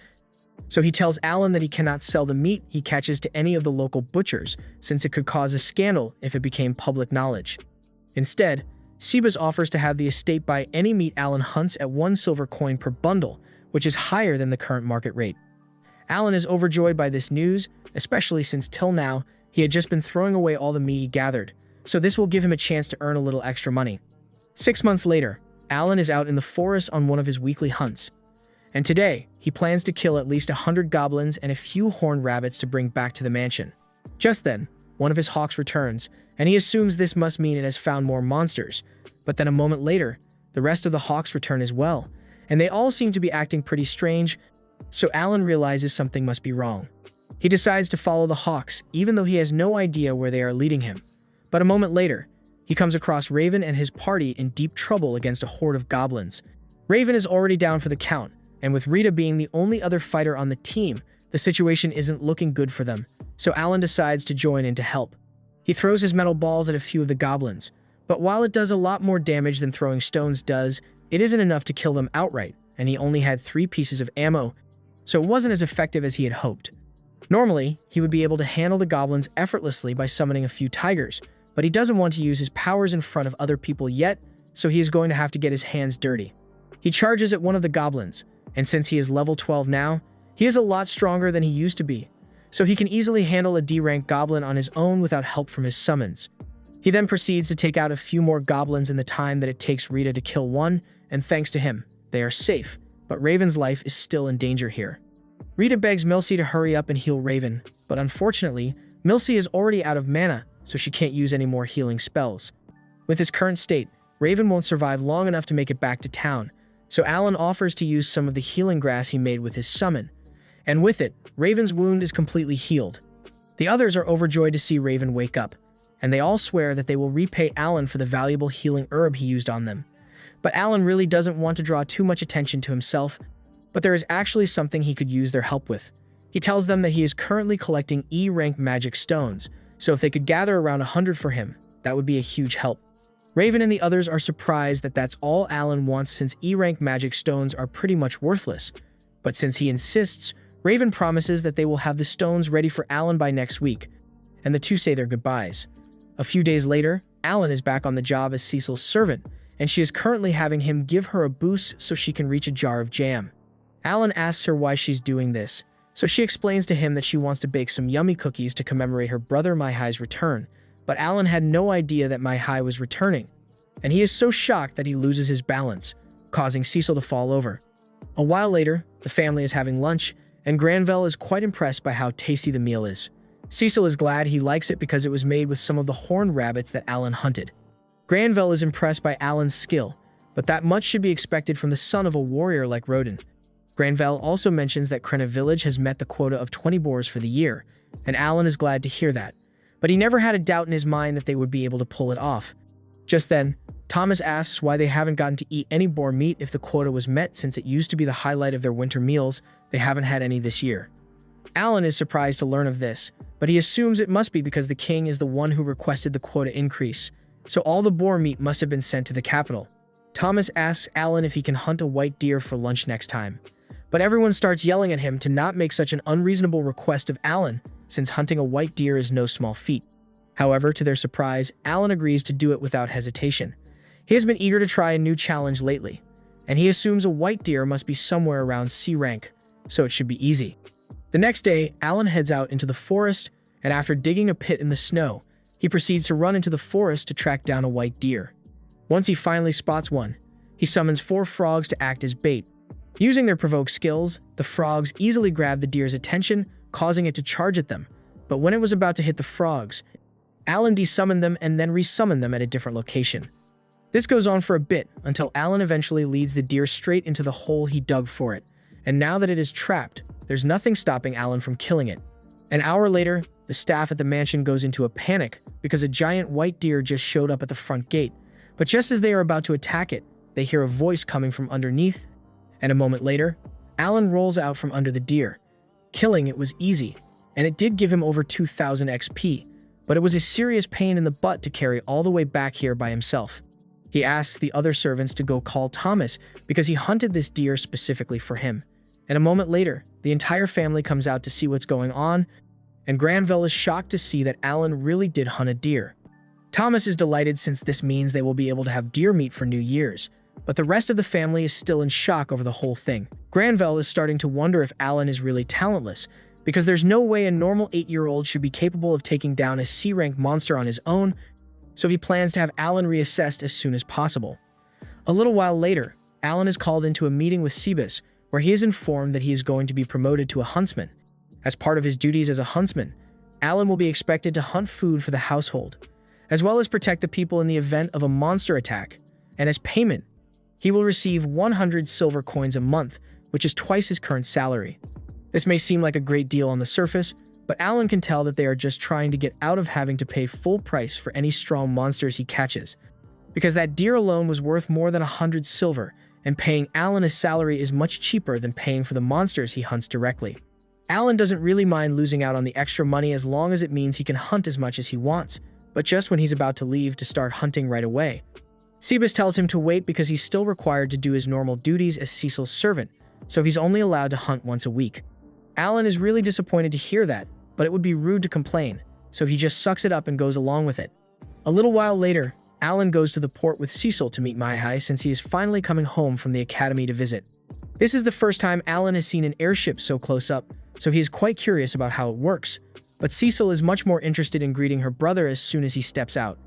so he tells Alan that he cannot sell the meat he catches to any of the local butchers since it could cause a scandal if it became public knowledge. Instead, Sebas offers to have the estate buy any meat Alan hunts at 1 silver coin per bundle, which is higher than the current market rate. Alan is overjoyed by this news, especially since till now, he had just been throwing away all the meat he gathered, so this will give him a chance to earn a little extra money. 6 months later, Alan is out in the forest on one of his weekly hunts, and today, he plans to kill at least 100 goblins and a few horned rabbits to bring back to the mansion. Just then, one of his hawks returns, and he assumes this must mean it has found more monsters, but then a moment later, the rest of the hawks return as well, and they all seem to be acting pretty strange, so Alan realizes something must be wrong. He decides to follow the hawks, even though he has no idea where they are leading him. But a moment later, he comes across Raven and his party in deep trouble against a horde of goblins. Raven is already down for the count, and with Rita being the only other fighter on the team, the situation isn't looking good for them, so Alan decides to join in to help. He throws his metal balls at a few of the goblins, but while it does a lot more damage than throwing stones does, it isn't enough to kill them outright, and he only had 3 pieces of ammo, so it wasn't as effective as he had hoped. Normally, he would be able to handle the goblins effortlessly by summoning a few tigers, but he doesn't want to use his powers in front of other people yet, so he is going to have to get his hands dirty. He charges at one of the goblins, and since he is level 12 now, he is a lot stronger than he used to be, so he can easily handle a D-rank goblin on his own without help from his summons. He then proceeds to take out a few more goblins in the time that it takes Rita to kill one, and thanks to him, they are safe, but Raven's life is still in danger here. Rita begs Milsey to hurry up and heal Raven, but unfortunately, Milsey is already out of mana, so she can't use any more healing spells. With his current state, Raven won't survive long enough to make it back to town, so Alan offers to use some of the healing grass he made with his summon, and with it, Raven's wound is completely healed. The others are overjoyed to see Raven wake up, and they all swear that they will repay Alan for the valuable healing herb he used on them. But Alan really doesn't want to draw too much attention to himself, but there is actually something he could use their help with. He tells them that he is currently collecting E-rank magic stones, so if they could gather around 100 for him, that would be a huge help. Raven and the others are surprised that that's all Alan wants since E-rank magic stones are pretty much worthless. But since he insists, Raven promises that they will have the stones ready for Alan by next week, and the two say their goodbyes. A few days later, Alan is back on the job as Cecil's servant, and she is currently having him give her a boost so she can reach a jar of jam. Alan asks her why she's doing this, so she explains to him that she wants to bake some yummy cookies to commemorate her brother Mai-Hai's return, but Alan had no idea that Mai-Hai was returning, and he is so shocked that he loses his balance, causing Cecil to fall over. A while later, the family is having lunch, and Granville is quite impressed by how tasty the meal is. Cecil is glad he likes it because it was made with some of the horned rabbits that Alan hunted. Granville is impressed by Alan's skill, but that much should be expected from the son of a warrior like Rodin. Granville also mentions that Krenna Village has met the quota of 20 boars for the year, and Alan is glad to hear that, but he never had a doubt in his mind that they would be able to pull it off. Just then, Thomas asks why they haven't gotten to eat any boar meat if the quota was met since it used to be the highlight of their winter meals. They haven't had any this year. Alan is surprised to learn of this, but he assumes it must be because the king is the one who requested the quota increase, so all the boar meat must have been sent to the capital. Thomas asks Alan if he can hunt a white deer for lunch next time, but everyone starts yelling at him to not make such an unreasonable request of Alan, since hunting a white deer is no small feat. However, to their surprise, Alan agrees to do it without hesitation. He has been eager to try a new challenge lately, and he assumes a white deer must be somewhere around C rank, so it should be easy. The next day, Alan heads out into the forest, and after digging a pit in the snow, he proceeds to run into the forest to track down a white deer. Once he finally spots one, he summons 4 frogs to act as bait. Using their provoke skills, the frogs easily grab the deer's attention, causing it to charge at them. But when it was about to hit the frogs, Alan desummoned them and then resummoned them at a different location. This goes on for a bit until Alan eventually leads the deer straight into the hole he dug for it, and now that it is trapped, there's nothing stopping Alan from killing it. An hour later, the staff at the mansion goes into a panic because a giant white deer just showed up at the front gate, but just as they are about to attack it, they hear a voice coming from underneath, and a moment later, Alan rolls out from under the deer. Killing it was easy, and it did give him over 2,000 XP, but it was a serious pain in the butt to carry all the way back here by himself. He asks the other servants to go call Thomas because he hunted this deer specifically for him. And a moment later, the entire family comes out to see what's going on, and Granville is shocked to see that Alan really did hunt a deer. Thomas is delighted since this means they will be able to have deer meat for New Year's, but the rest of the family is still in shock over the whole thing. Granville is starting to wonder if Alan is really talentless, because there's no way a normal 8-year-old should be capable of taking down a C-rank monster on his own, so he plans to have Alan reassessed as soon as possible. A little while later, Alan is called into a meeting with Cebus, where he is informed that he is going to be promoted to a huntsman. As part of his duties as a huntsman, Alan will be expected to hunt food for the household, as well as protect the people in the event of a monster attack, and as payment, he will receive 100 silver coins a month, which is twice his current salary. This may seem like a great deal on the surface, but Alan can tell that they are just trying to get out of having to pay full price for any strong monsters he catches, because that deer alone was worth more than 100 silver, and paying Alan a salary is much cheaper than paying for the monsters he hunts directly. Alan doesn't really mind losing out on the extra money as long as it means he can hunt as much as he wants, but just when he's about to leave to start hunting right away. Cebus tells him to wait because he's still required to do his normal duties as Cecil's servant, so he's only allowed to hunt once a week. Alan is really disappointed to hear that, but it would be rude to complain, so he just sucks it up and goes along with it. A little while later, Alan goes to the port with Cecil to meet Mai-Hai since he is finally coming home from the academy to visit. This is the first time Alan has seen an airship so close up, so he is quite curious about how it works. But Cecil is much more interested in greeting her brother as soon as he steps out.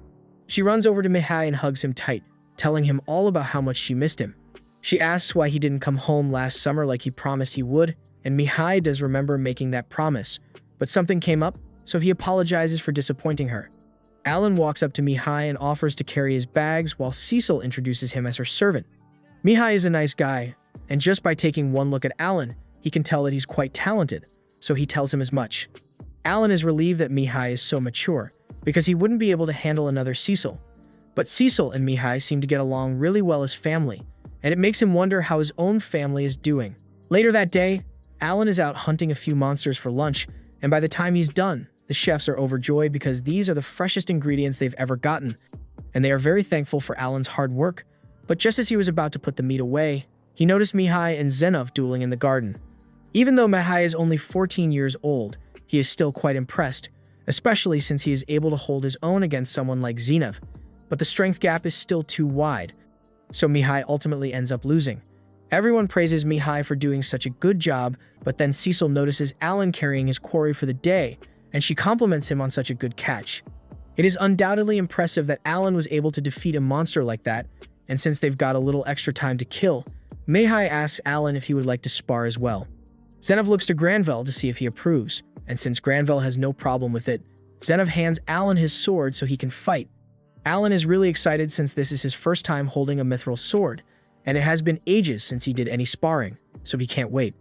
She runs over to Mihai and hugs him tight, telling him all about how much she missed him. She asks why he didn't come home last summer like he promised he would, and Mihai does remember making that promise. But something came up, so he apologizes for disappointing her. Alan walks up to Mihai and offers to carry his bags while Cecil introduces him as her servant. Mihai is a nice guy, and just by taking one look at Alan, he can tell that he's quite talented, so he tells him as much. Alan is relieved that Mihai is so mature, because he wouldn't be able to handle another Cecil. But Cecil and Mihai seem to get along really well as family, and it makes him wonder how his own family is doing. Later that day, Alan is out hunting a few monsters for lunch, and by the time he's done, the chefs are overjoyed because these are the freshest ingredients they've ever gotten, and they are very thankful for Alan's hard work. But just as he was about to put the meat away, he noticed Mihai and Zenov dueling in the garden. Even though Mihai is only 14 years old, he is still quite impressed, especially since he is able to hold his own against someone like Zenov. But the strength gap is still too wide, so Mihai ultimately ends up losing. Everyone praises Mihai for doing such a good job, but then Cecil notices Alan carrying his quarry for the day, and she compliments him on such a good catch. It is undoubtedly impressive that Alan was able to defeat a monster like that, and since they've got a little extra time to kill, Mihai asks Alan if he would like to spar as well. Zenov looks to Granville to see if he approves, and since Granville has no problem with it, Zenov hands Alan his sword so he can fight. Alan is really excited since this is his first time holding a mithril sword, and it has been ages since he did any sparring, so he can't wait.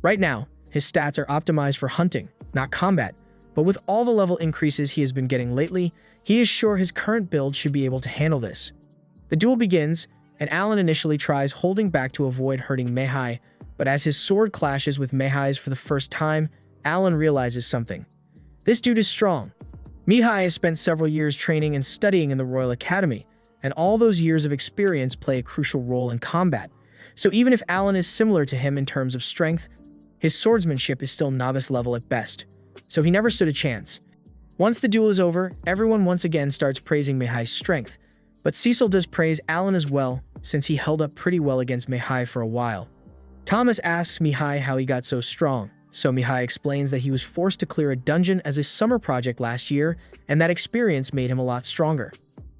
Right now, his stats are optimized for hunting, not combat, but with all the level increases he has been getting lately, he is sure his current build should be able to handle this. The duel begins, and Alan initially tries holding back to avoid hurting Mihai, but as his sword clashes with Mihai's for the first time, Alan realizes something. This dude is strong. Mihai has spent several years training and studying in the Royal Academy, and all those years of experience play a crucial role in combat. So even if Alan is similar to him in terms of strength, his swordsmanship is still novice level at best, so he never stood a chance. Once the duel is over, everyone once again starts praising Mihai's strength, but Cecil does praise Alan as well, since he held up pretty well against Mihai for a while. Thomas asks Mihai how he got so strong, so Mihai explains that he was forced to clear a dungeon as a summer project last year, and that experience made him a lot stronger.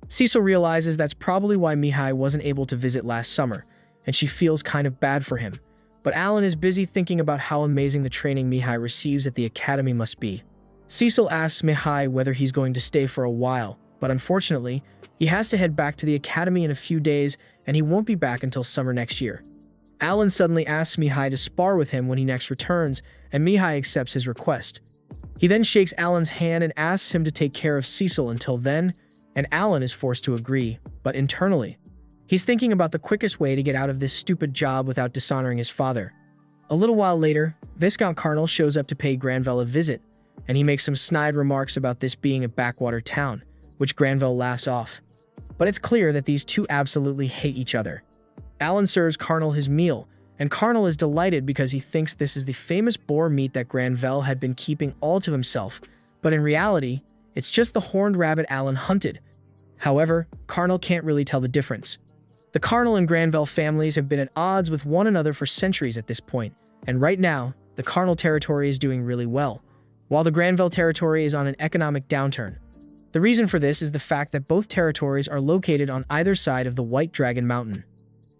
Cecil realizes that's probably why Mihai wasn't able to visit last summer, and she feels kind of bad for him. But Alan is busy thinking about how amazing the training Mihai receives at the academy must be. Cecil asks Mihai whether he's going to stay for a while, but unfortunately, he has to head back to the academy in a few days, and he won't be back until summer next year. Alan suddenly asks Mihai to spar with him when he next returns, and Mihai accepts his request. He then shakes Alan's hand and asks him to take care of Cecil until then, and Alan is forced to agree, but internally, he's thinking about the quickest way to get out of this stupid job without dishonoring his father. A little while later, Viscount Carnal shows up to pay Granville a visit, and he makes some snide remarks about this being a backwater town, which Granville laughs off. But it's clear that these two absolutely hate each other. Alan serves Carnal his meal, and Carnal is delighted because he thinks this is the famous boar meat that Granville had been keeping all to himself, but in reality, it's just the horned rabbit Alan hunted. However, Carnal can't really tell the difference. The Carnal and Granville families have been at odds with one another for centuries at this point, and right now, the Carnal territory is doing really well, while the Granville territory is on an economic downturn. The reason for this is the fact that both territories are located on either side of the White Dragon Mountain.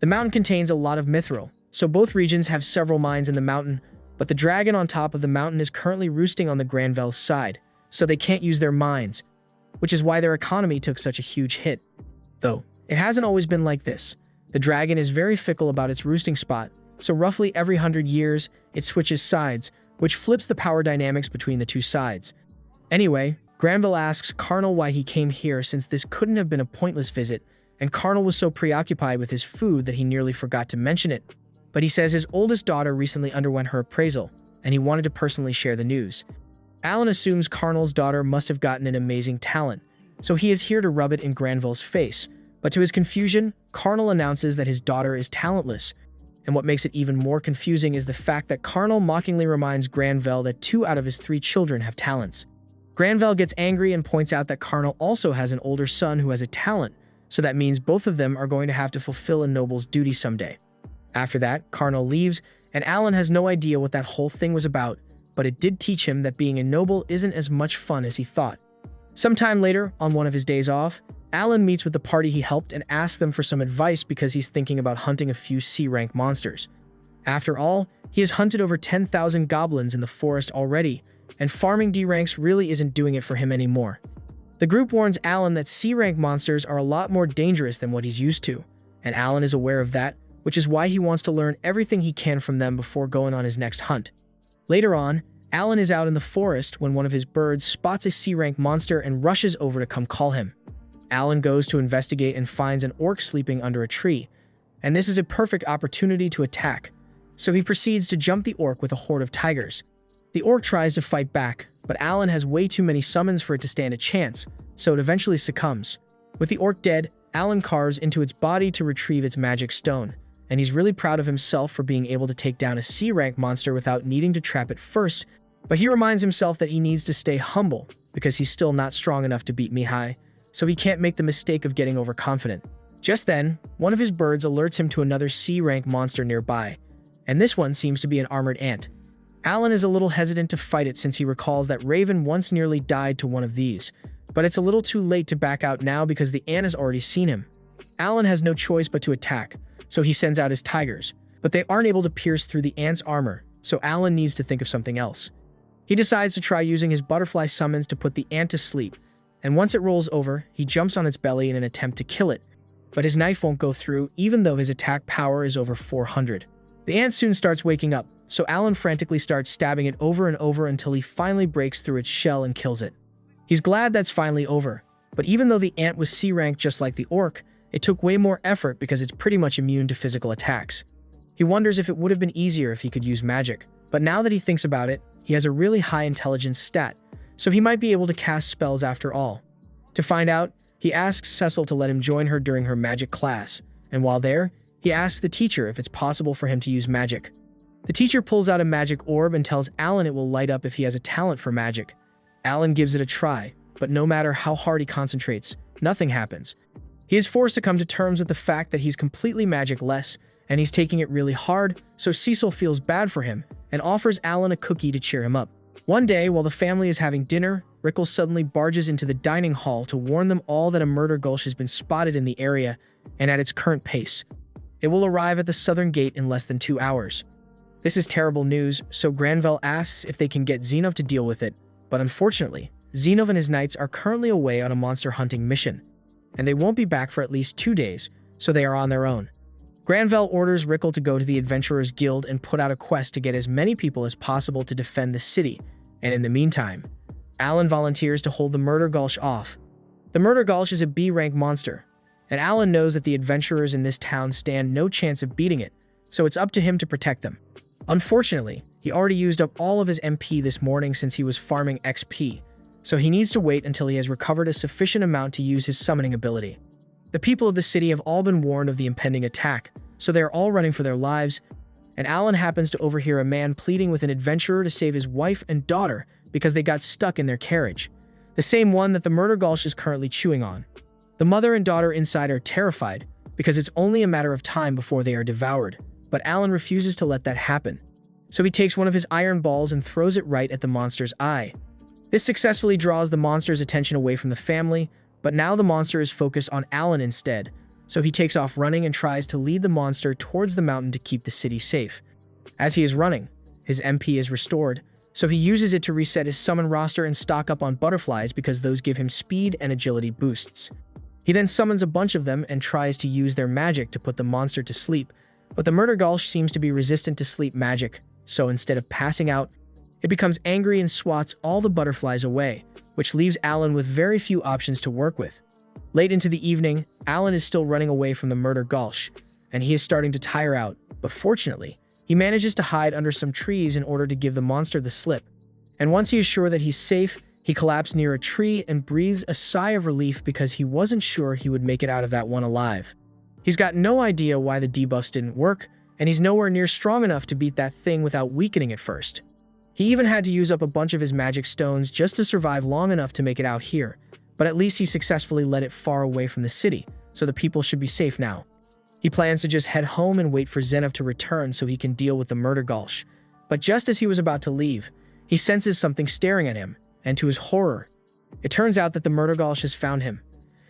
The mountain contains a lot of mithril, so both regions have several mines in the mountain, but the dragon on top of the mountain is currently roosting on the Granville side, so they can't use their mines, which is why their economy took such a huge hit. Though, it hasn't always been like this. The dragon is very fickle about its roosting spot, so roughly every 100 years, it switches sides, which flips the power dynamics between the two sides. Anyway, Granville asks Carnal why he came here since this couldn't have been a pointless visit, and Carnal was so preoccupied with his food that he nearly forgot to mention it. But he says his oldest daughter recently underwent her appraisal, and he wanted to personally share the news. Alan assumes Carnal's daughter must have gotten an amazing talent, so he is here to rub it in Granville's face. But to his confusion, Carnal announces that his daughter is talentless, and what makes it even more confusing is the fact that Carnal mockingly reminds Granville that 2 out of his 3 children have talents. Granville gets angry and points out that Carnal also has an older son who has a talent, so that means both of them are going to have to fulfill a noble's duty someday. After that, Carnal leaves, and Alan has no idea what that whole thing was about, but it did teach him that being a noble isn't as much fun as he thought. Sometime later, on one of his days off, Alan meets with the party he helped and asks them for some advice because he's thinking about hunting a few C-rank monsters. After all, he has hunted over 10,000 goblins in the forest already, and farming D ranks really isn't doing it for him anymore. The group warns Alan that C-rank monsters are a lot more dangerous than what he's used to, and Alan is aware of that, which is why he wants to learn everything he can from them before going on his next hunt. Later on, Alan is out in the forest when one of his birds spots a C-rank monster and rushes over to come call him. Alan goes to investigate and finds an orc sleeping under a tree, and this is a perfect opportunity to attack, so he proceeds to jump the orc with a horde of tigers. The orc tries to fight back, but Alan has way too many summons for it to stand a chance, so it eventually succumbs. With the orc dead, Alan carves into its body to retrieve its magic stone, and he's really proud of himself for being able to take down a C-rank monster without needing to trap it first, but he reminds himself that he needs to stay humble because he's still not strong enough to beat Mihai, so he can't make the mistake of getting overconfident. Just then, one of his birds alerts him to another C-rank monster nearby, and this one seems to be an armored ant. Alan is a little hesitant to fight it since he recalls that Raven once nearly died to one of these, but it's a little too late to back out now because the ant has already seen him. Alan has no choice but to attack, so he sends out his tigers, but they aren't able to pierce through the ant's armor, so Alan needs to think of something else. He decides to try using his butterfly summons to put the ant to sleep, and once it rolls over, he jumps on its belly in an attempt to kill it, but his knife won't go through even though his attack power is over 400. The ant soon starts waking up, so Alan frantically starts stabbing it over and over until he finally breaks through its shell and kills it. He's glad that's finally over, but even though the ant was C-rank just like the orc, it took way more effort because it's pretty much immune to physical attacks. He wonders if it would have been easier if he could use magic, but now that he thinks about it, he has a really high intelligence stat, so he might be able to cast spells after all. To find out, he asks Cecil to let him join her during her magic class, and while there, he asks the teacher if it's possible for him to use magic. The teacher pulls out a magic orb and tells Alan it will light up if he has a talent for magic. Alan gives it a try, but no matter how hard he concentrates, nothing happens. He is forced to come to terms with the fact that he's completely magic-less, and he's taking it really hard, so Cecil feels bad for him and offers Alan a cookie to cheer him up. One day, while the family is having dinner, Rickles suddenly barges into the dining hall to warn them all that a murder gulch has been spotted in the area and at its current pace. It will arrive at the southern gate in less than 2 hours. This is terrible news, so Granville asks if they can get Zenov to deal with it, but unfortunately, Zenov and his knights are currently away on a monster hunting mission, and they won't be back for at least 2 days, so they are on their own. Granville orders Rickle to go to the Adventurers Guild and put out a quest to get as many people as possible to defend the city, and in the meantime, Alan volunteers to hold the Murder Gulch off. The Murder Gulch is a B-rank monster, and Alan knows that the adventurers in this town stand no chance of beating it, so it's up to him to protect them. Unfortunately, he already used up all of his MP this morning since he was farming XP, so he needs to wait until he has recovered a sufficient amount to use his summoning ability. The people of the city have all been warned of the impending attack, so they are all running for their lives, and Alan happens to overhear a man pleading with an adventurer to save his wife and daughter because they got stuck in their carriage, the same one that the Murder Gulch is currently chewing on. The mother and daughter inside are terrified because it's only a matter of time before they are devoured, but Alan refuses to let that happen. So he takes one of his iron balls and throws it right at the monster's eye. This successfully draws the monster's attention away from the family, but now the monster is focused on Alan instead, so he takes off running and tries to lead the monster towards the mountain to keep the city safe. As he is running, his MP is restored, so he uses it to reset his summon roster and stock up on butterflies because those give him speed and agility boosts. He then summons a bunch of them and tries to use their magic to put the monster to sleep, but the Murder Gulch seems to be resistant to sleep magic, so instead of passing out, it becomes angry and swats all the butterflies away, which leaves Alan with very few options to work with. Late into the evening, Alan is still running away from the Murder Gulch, and he is starting to tire out, but fortunately, he manages to hide under some trees in order to give the monster the slip. And once he is sure that he's safe, he collapses near a tree and breathes a sigh of relief because he wasn't sure he would make it out of that one alive. He's got no idea why the debuffs didn't work, and he's nowhere near strong enough to beat that thing without weakening it first. He even had to use up a bunch of his magic stones just to survive long enough to make it out here, but at least he successfully led it far away from the city, so the people should be safe now. He plans to just head home and wait for Zenov to return so he can deal with the Murder Gulch, but just as he was about to leave, He senses something staring at him, and to his horror, it turns out that the Murdergulch has found him.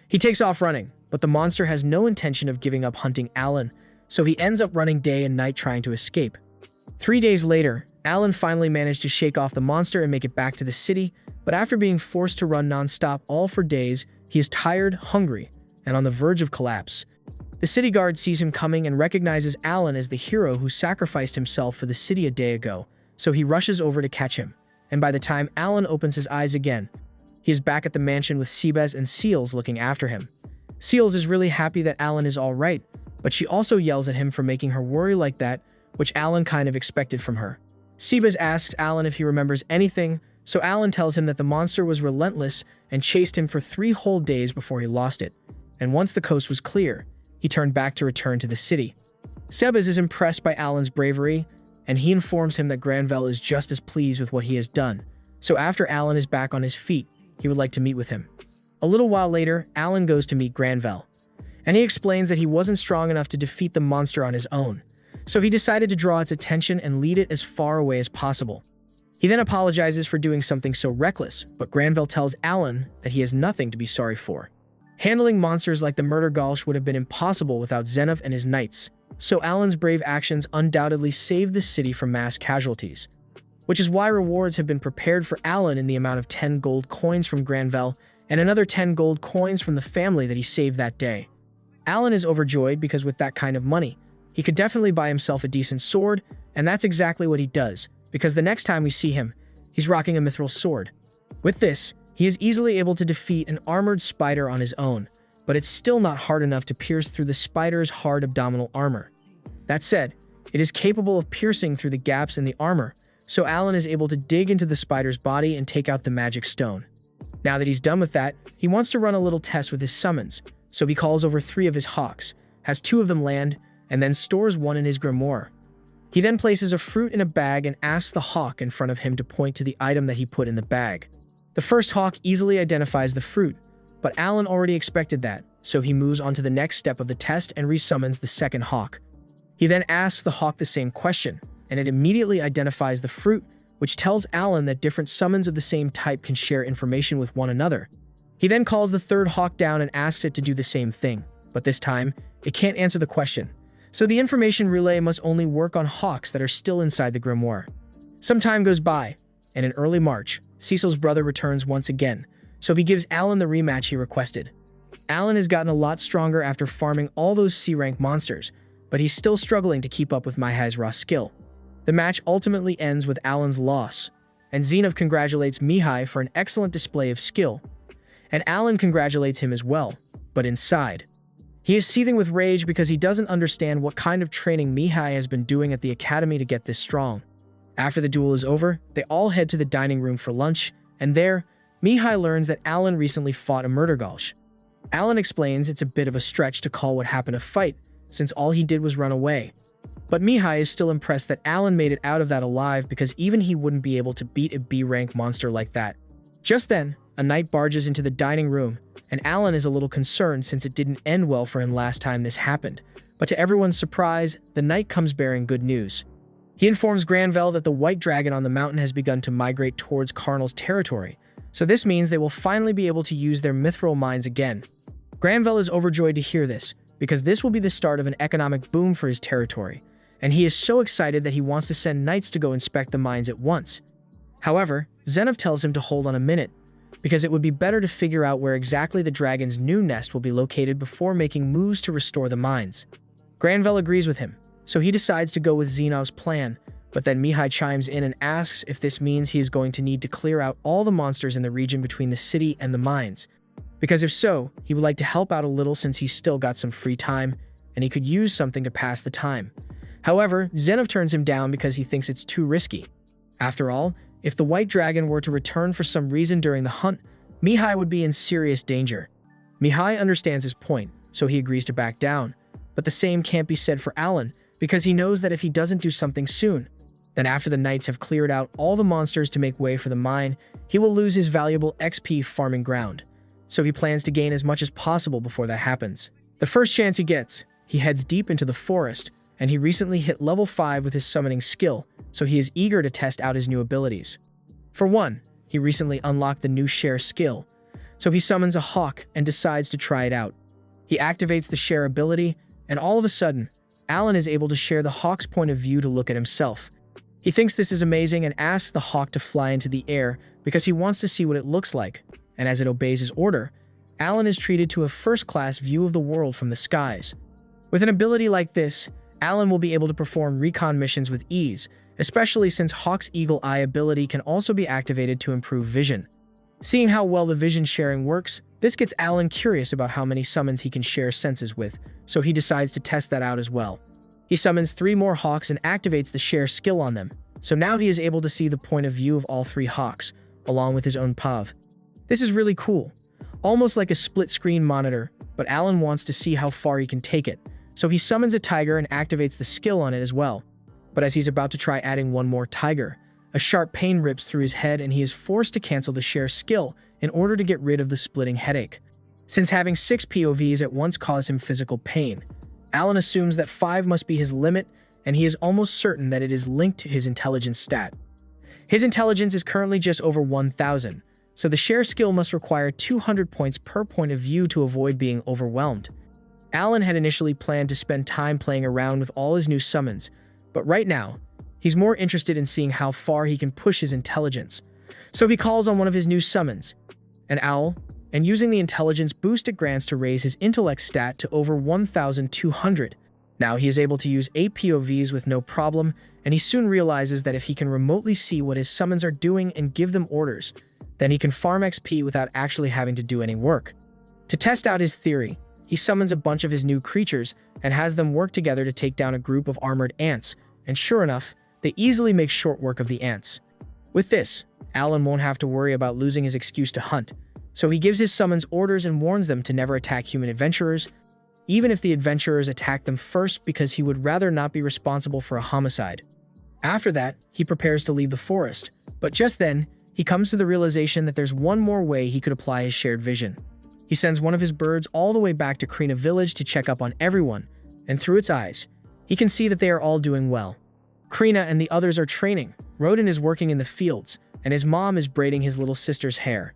He takes off running, but the monster has no intention of giving up hunting Alan, so he ends up running day and night trying to escape. 3 days later, Alan finally managed to shake off the monster and make it back to the city, but after being forced to run non-stop all for days, he is tired, hungry, and on the verge of collapse. The city guard sees him coming and recognizes Alan as the hero who sacrificed himself for the city a day ago, so he rushes over to catch him. And by the time Alan opens his eyes again, he is back at the mansion with Seabez and Seals looking after him. Seals is really happy that Alan is alright, but she also yells at him for making her worry like that, which Alan kind of expected from her. Seabez asks Alan if he remembers anything, so Alan tells him that the monster was relentless and chased him for 3 whole days before he lost it. And once the coast was clear, he turned back to return to the city. Seabez is impressed by Alan's bravery, and he informs him that Granville is just as pleased with what he has done. So after Alan is back on his feet, he would like to meet with him. A little while later, Alan goes to meet Granville, and he explains that he wasn't strong enough to defeat the monster on his own, so he decided to draw its attention and lead it as far away as possible. He then apologizes for doing something so reckless, but Granville tells Alan that he has nothing to be sorry for. Handling monsters like the Murdergulch would have been impossible without Zenov and his knights, so Alan's brave actions undoubtedly saved the city from mass casualties, which is why rewards have been prepared for Alan in the amount of 10 gold coins from Granville and another 10 gold coins from the family that he saved that day. Alan is overjoyed because with that kind of money, he could definitely buy himself a decent sword, and that's exactly what he does, because the next time we see him, he's rocking a mithril sword. With this, he is easily able to defeat an armored spider on his own, but it's still not hard enough to pierce through the spider's hard abdominal armor. That said, it is capable of piercing through the gaps in the armor, so Alan is able to dig into the spider's body and take out the magic stone. Now that he's done with that, he wants to run a little test with his summons, so he calls over 3 of his hawks, has 2 of them land, and then stores 1 in his grimoire. He then places a fruit in a bag and asks the hawk in front of him to point to the item that he put in the bag. The first hawk easily identifies the fruit, but Alan already expected that, so he moves on to the next step of the test and resummons the second hawk. He then asks the hawk the same question, and it immediately identifies the fruit, which tells Alan that different summons of the same type can share information with one another. He then calls the third hawk down and asks it to do the same thing, but this time, it can't answer the question, so the information relay must only work on hawks that are still inside the grimoire. Some time goes by, and in early March, Cecil's brother returns once again, so he gives Alan the rematch he requested. Alan has gotten a lot stronger after farming all those C-rank monsters, but he's still struggling to keep up with Mihai's raw skill. The match ultimately ends with Alan's loss, and Zenov congratulates Mihai for an excellent display of skill, and Alan congratulates him as well, but inside, he is seething with rage because he doesn't understand what kind of training Mihai has been doing at the academy to get this strong. After the duel is over, they all head to the dining room for lunch, and there, Mihai learns that Alan recently fought a Murdergulch. Alan explains it's a bit of a stretch to call what happened a fight, since all he did was run away. But Mihai is still impressed that Alan made it out of that alive because even he wouldn't be able to beat a B-rank monster like that. Just then, a knight barges into the dining room, and Alan is a little concerned since it didn't end well for him last time this happened. But to everyone's surprise, the knight comes bearing good news. He informs Granville that the white dragon on the mountain has begun to migrate towards Karnal's territory, so this means they will finally be able to use their mithril mines again. Granville is overjoyed to hear this, because this will be the start of an economic boom for his territory, and he is so excited that he wants to send knights to go inspect the mines at once. However, Zenov tells him to hold on a minute, because it would be better to figure out where exactly the dragon's new nest will be located before making moves to restore the mines. Granville agrees with him, so he decides to go with Zenov's plan, but then Mihai chimes in and asks if this means he is going to need to clear out all the monsters in the region between the city and the mines, because if so, he would like to help out a little since he's still got some free time, and he could use something to pass the time. However, Zenov turns him down because he thinks it's too risky. After all, if the white dragon were to return for some reason during the hunt, Mihai would be in serious danger. Mihai understands his point, so he agrees to back down, but the same can't be said for Alan, because he knows that if he doesn't do something soon, then after the knights have cleared out all the monsters to make way for the mine, he will lose his valuable XP farming ground, so he plans to gain as much as possible before that happens. The first chance he gets, he heads deep into the forest, and he recently hit level 5 with his summoning skill, so he is eager to test out his new abilities. For one, he recently unlocked the new share skill, so he summons a hawk and decides to try it out. He activates the share ability, and all of a sudden, Alan is able to share the hawk's point of view to look at himself. He thinks this is amazing and asks the hawk to fly into the air because he wants to see what it looks like, and as it obeys his order, Alan is treated to a first-class view of the world from the skies. With an ability like this, Alan will be able to perform recon missions with ease, especially since Hawk's Eagle Eye ability can also be activated to improve vision. Seeing how well the vision sharing works, this gets Alan curious about how many summons he can share senses with, so he decides to test that out as well. He summons 3 more hawks and activates the share skill on them, so now he is able to see the point of view of all 3 hawks, along with his own POV. This is really cool, almost like a split-screen monitor, but Alan wants to see how far he can take it, so he summons a tiger and activates the skill on it as well. But as he's about to try adding 1 more tiger, a sharp pain rips through his head and he is forced to cancel the share skill in order to get rid of the splitting headache. Since having 6 POVs at once caused him physical pain, Alan assumes that 5 must be his limit, and he is almost certain that it is linked to his intelligence stat. His intelligence is currently just over 1,000, so the share skill must require 200 points per point of view to avoid being overwhelmed. Alan had initially planned to spend time playing around with all his new summons, but right now, he's more interested in seeing how far he can push his intelligence. So he calls on one of his new summons, an owl, and using the intelligence boost it grants to raise his intellect stat to over 1,200. Now he is able to use 8 POVs with no problem, and he soon realizes that if he can remotely see what his summons are doing and give them orders, then he can farm XP without actually having to do any work. To test out his theory, he summons a bunch of his new creatures and has them work together to take down a group of armored ants, and sure enough, they easily make short work of the ants. With this, Alan won't have to worry about losing his excuse to hunt, so he gives his summons orders and warns them to never attack human adventurers, even if the adventurers attack them first, because he would rather not be responsible for a homicide. After that, he prepares to leave the forest, but just then, he comes to the realization that there's one more way he could apply his shared vision. He sends one of his birds all the way back to Krina village to check up on everyone, and through its eyes, he can see that they are all doing well. Krina and the others are training, Rodin is working in the fields, and his mom is braiding his little sister's hair.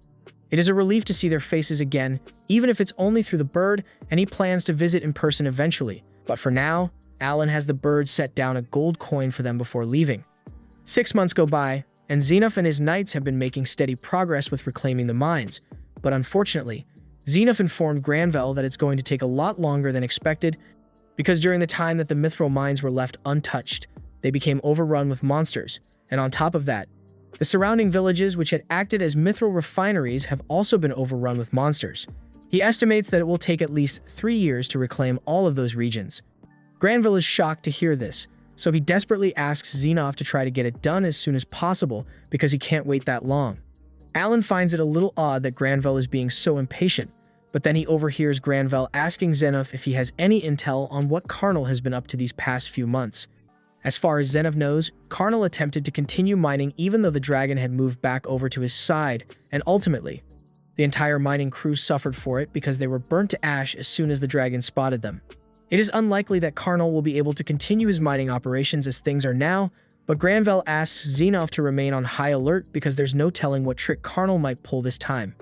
It is a relief to see their faces again, even if it's only through the bird, and he plans to visit in person eventually. But for now, Alan has the bird set down a gold coin for them before leaving. 6 months go by, and Xenof and his knights have been making steady progress with reclaiming the mines, but unfortunately, Xenof informed Granville that it's going to take a lot longer than expected, because during the time that the mithril mines were left untouched, they became overrun with monsters, and on top of that, the surrounding villages which had acted as mithril refineries have also been overrun with monsters. He estimates that it will take at least 3 years to reclaim all of those regions. Granville is shocked to hear this, so he desperately asks Xenof to try to get it done as soon as possible because he can't wait that long. Alan finds it a little odd that Granville is being so impatient, but then he overhears Granville asking Xenof if he has any intel on what Karnal has been up to these past few months. As far as Xenof knows, Karnal attempted to continue mining even though the dragon had moved back over to his side, and ultimately, the entire mining crew suffered for it because they were burnt to ash as soon as the dragon spotted them. It is unlikely that Karnal will be able to continue his mining operations as things are now, but Granville asks Xenof to remain on high alert because there's no telling what trick Karnal might pull this time.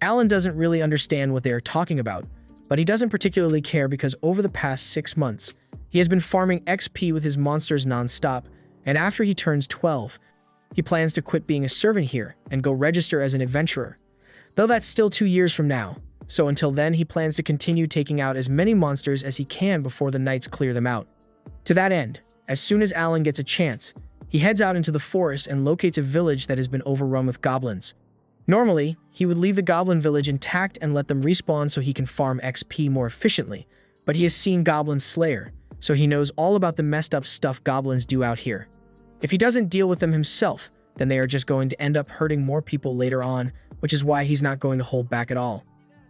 Alan doesn't really understand what they are talking about, but he doesn't particularly care because over the past 6 months, he has been farming XP with his monsters non-stop, and after he turns 12, he plans to quit being a servant here and go register as an adventurer. Though that's still 2 years from now, so until then he plans to continue taking out as many monsters as he can before the knights clear them out. To that end, as soon as Alan gets a chance, he heads out into the forest and locates a village that has been overrun with goblins. Normally, he would leave the goblin village intact and let them respawn so he can farm XP more efficiently, but he has seen Goblin Slayer, so he knows all about the messed up stuff goblins do out here. If he doesn't deal with them himself, then they are just going to end up hurting more people later on, which is why he's not going to hold back at all.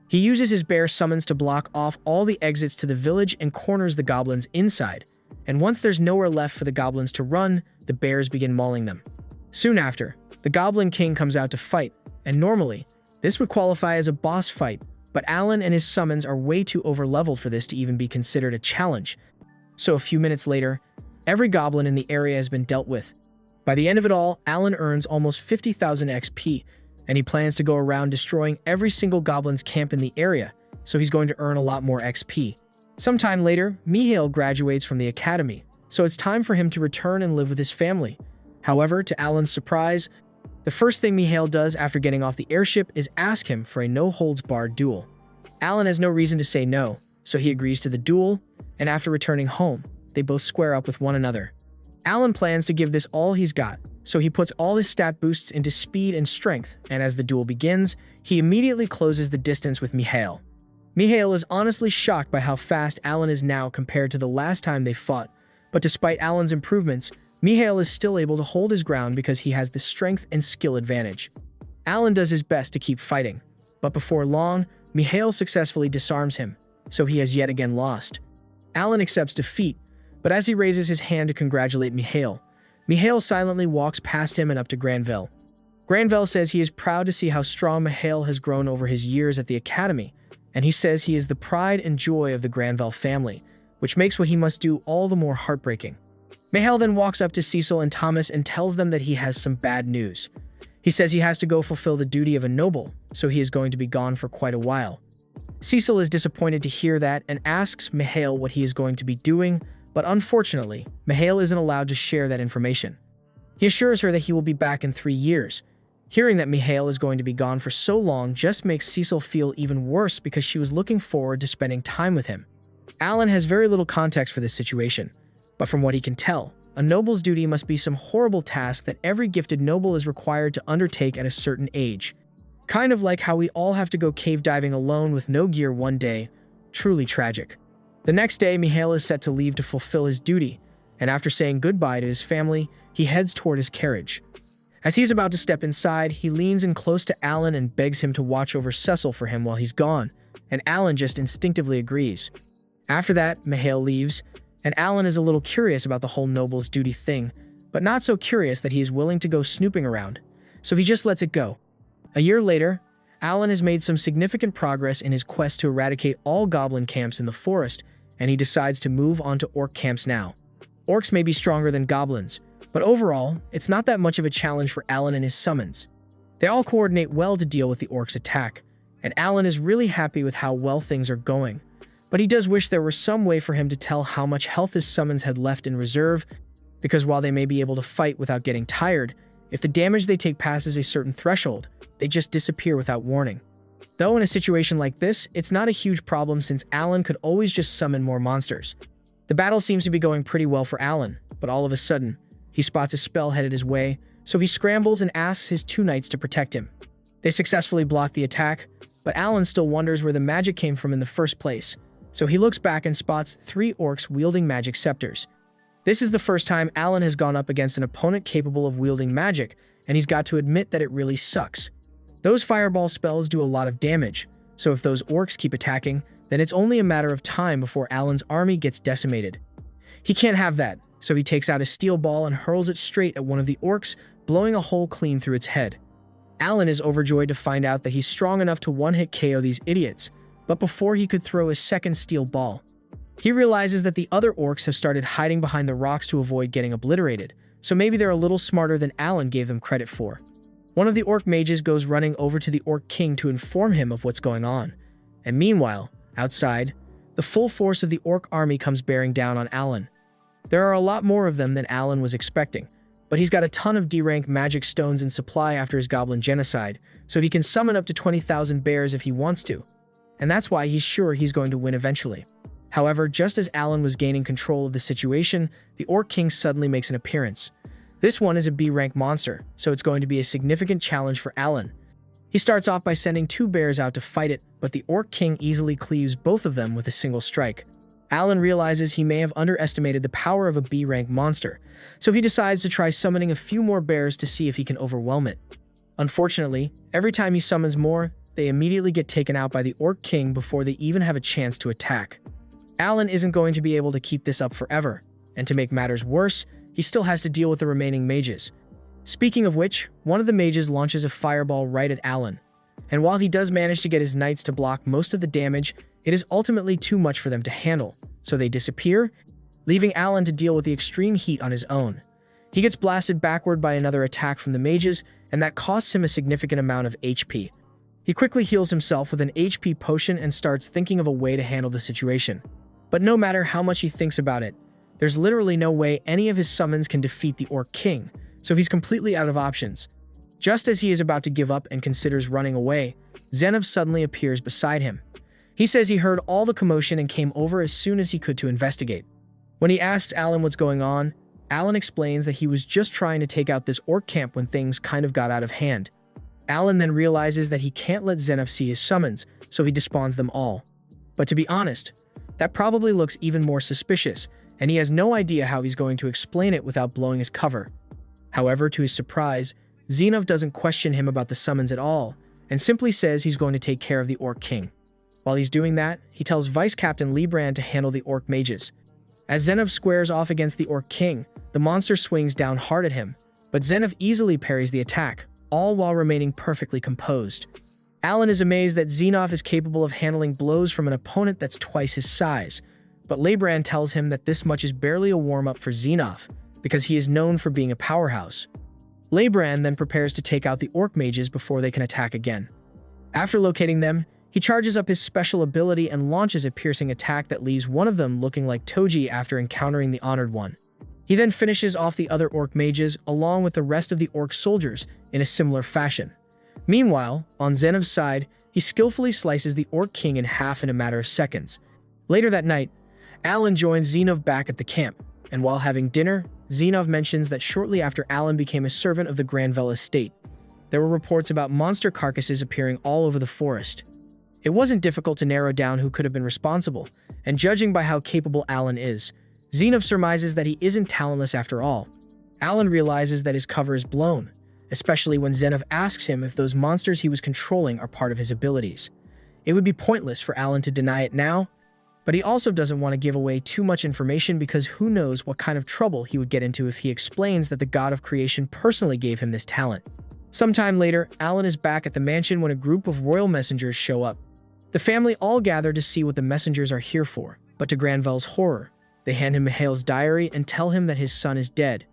He uses his bear summons to block off all the exits to the village and corners the goblins inside, and once there's nowhere left for the goblins to run, the bears begin mauling them. Soon after, the Goblin King comes out to fight, and normally, this would qualify as a boss fight, but Alan and his summons are way too overleveled for this to even be considered a challenge. So a few minutes later, every goblin in the area has been dealt with. By the end of it all, Alan earns almost 50,000 XP, and he plans to go around destroying every single goblin's camp in the area, so he's going to earn a lot more XP. Sometime later, Mihail graduates from the academy, so it's time for him to return and live with his family. However, to Alan's surprise, the first thing Mihail does after getting off the airship is ask him for a no-holds-barred duel. Alan has no reason to say no, so he agrees to the duel, and after returning home, they both square up with one another. Alan plans to give this all he's got, so he puts all his stat boosts into speed and strength, and as the duel begins, he immediately closes the distance with Mihail. Mihail is honestly shocked by how fast Alan is now compared to the last time they fought, but despite Alan's improvements, Mihail is still able to hold his ground because he has the strength and skill advantage. Alan does his best to keep fighting, but before long, Mihail successfully disarms him, so he has yet again lost. Alan accepts defeat, but as he raises his hand to congratulate Mihail, Mihail silently walks past him and up to Granville. Granville says he is proud to see how strong Mihail has grown over his years at the academy, and he says he is the pride and joy of the Granville family, which makes what he must do all the more heartbreaking. Mihail then walks up to Cecil and Thomas and tells them that he has some bad news. He says he has to go fulfill the duty of a noble, so he is going to be gone for quite a while. Cecil is disappointed to hear that and asks Mihail what he is going to be doing, but unfortunately, Mihail isn't allowed to share that information. He assures her that he will be back in 3 years. Hearing that Mihail is going to be gone for so long just makes Cecil feel even worse because she was looking forward to spending time with him. Alan has very little context for this situation, but from what he can tell, a noble's duty must be some horrible task that every gifted noble is required to undertake at a certain age. Kind of like how we all have to go cave diving alone with no gear one day. Truly tragic. The next day, Mihail is set to leave to fulfill his duty, and after saying goodbye to his family, he heads toward his carriage. As he's about to step inside, he leans in close to Alan and begs him to watch over Cecil for him while he's gone, and Alan just instinctively agrees. After that, Mihail leaves, and Alan is a little curious about the whole noble's duty thing, but not so curious that he is willing to go snooping around, so he just lets it go. A year later, Alan has made some significant progress in his quest to eradicate all goblin camps in the forest, and he decides to move on to orc camps now. Orcs may be stronger than goblins, but overall, it's not that much of a challenge for Alan and his summons. They all coordinate well to deal with the orcs' attack, and Alan is really happy with how well things are going. But he does wish there were some way for him to tell how much health his summons had left in reserve, because while they may be able to fight without getting tired, if the damage they take passes a certain threshold, they just disappear without warning. Though in a situation like this, it's not a huge problem since Alan could always just summon more monsters. The battle seems to be going pretty well for Alan, but all of a sudden, he spots a spell headed his way, so he scrambles and asks his 2 knights to protect him. They successfully block the attack, but Alan still wonders where the magic came from in the first place. So he looks back and spots 3 orcs wielding magic scepters. This is the first time Alan has gone up against an opponent capable of wielding magic, and he's got to admit that it really sucks. Those fireball spells do a lot of damage, so if those orcs keep attacking, then it's only a matter of time before Alan's army gets decimated. He can't have that, so he takes out a steel ball and hurls it straight at one of the orcs, blowing a hole clean through its head. Alan is overjoyed to find out that he's strong enough to one-hit KO these idiots, but before he could throw his second steel ball, he realizes that the other orcs have started hiding behind the rocks to avoid getting obliterated, so maybe they're a little smarter than Alan gave them credit for. One of the orc mages goes running over to the orc king to inform him of what's going on, and meanwhile, outside, the full force of the orc army comes bearing down on Alan. There are a lot more of them than Alan was expecting, but he's got a ton of D-rank magic stones in supply after his goblin genocide, so he can summon up to 20,000 bears if he wants to. And that's why he's sure he's going to win eventually. However, just as Alan was gaining control of the situation, the Orc King suddenly makes an appearance. This one is a B-rank monster, so it's going to be a significant challenge for Alan. He starts off by sending 2 bears out to fight it, but the Orc King easily cleaves both of them with a single strike. Alan realizes he may have underestimated the power of a B-rank monster, so he decides to try summoning a few more bears to see if he can overwhelm it. Unfortunately, every time he summons more, they immediately get taken out by the Orc King before they even have a chance to attack. Alan isn't going to be able to keep this up forever, and to make matters worse, he still has to deal with the remaining mages. Speaking of which, one of the mages launches a fireball right at Alan, and while he does manage to get his knights to block most of the damage, it is ultimately too much for them to handle, so they disappear, leaving Alan to deal with the extreme heat on his own. He gets blasted backward by another attack from the mages, and that costs him a significant amount of HP. He quickly heals himself with an HP potion and starts thinking of a way to handle the situation. But no matter how much he thinks about it, there's literally no way any of his summons can defeat the Orc King, so he's completely out of options. Just as he is about to give up and considers running away, Zenov suddenly appears beside him. He says he heard all the commotion and came over as soon as he could to investigate. When he asks Alan what's going on, Alan explains that he was just trying to take out this orc camp when things kind of got out of hand. Alan then realizes that he can't let Zenov see his summons, so he despawns them all. But to be honest, that probably looks even more suspicious, and he has no idea how he's going to explain it without blowing his cover. However, to his surprise, Zenov doesn't question him about the summons at all, and simply says he's going to take care of the Orc King. While he's doing that, he tells Vice Captain Librand to handle the Orc Mages. As Zenov squares off against the Orc King, the monster swings down hard at him, but Zenov easily parries the attack, all while remaining perfectly composed. Alan is amazed that Zenov is capable of handling blows from an opponent that's twice his size, but Librand tells him that this much is barely a warm-up for Zenov, because he is known for being a powerhouse. Librand then prepares to take out the Orc Mages before they can attack again. After locating them, he charges up his special ability and launches a piercing attack that leaves one of them looking like Toji after encountering the Honored One. He then finishes off the other Orc Mages along with the rest of the Orc soldiers in a similar fashion. Meanwhile, on Zenov's side, he skillfully slices the Orc King in half in a matter of seconds. Later that night, Alan joins Zenov back at the camp, and while having dinner, Zenov mentions that shortly after Alan became a servant of the Granville estate, there were reports about monster carcasses appearing all over the forest. It wasn't difficult to narrow down who could have been responsible, and judging by how capable Alan is, Zenov surmises that he isn't talentless after all. Alan realizes that his cover is blown, especially when Zenov asks him if those monsters he was controlling are part of his abilities. It would be pointless for Alan to deny it now, but he also doesn't want to give away too much information because who knows what kind of trouble he would get into if he explains that the god of creation personally gave him this talent. Sometime later, Alan is back at the mansion when a group of royal messengers show up. The family all gather to see what the messengers are here for, but to Granville's horror, they hand him Mihail's diary and tell him that his son is dead.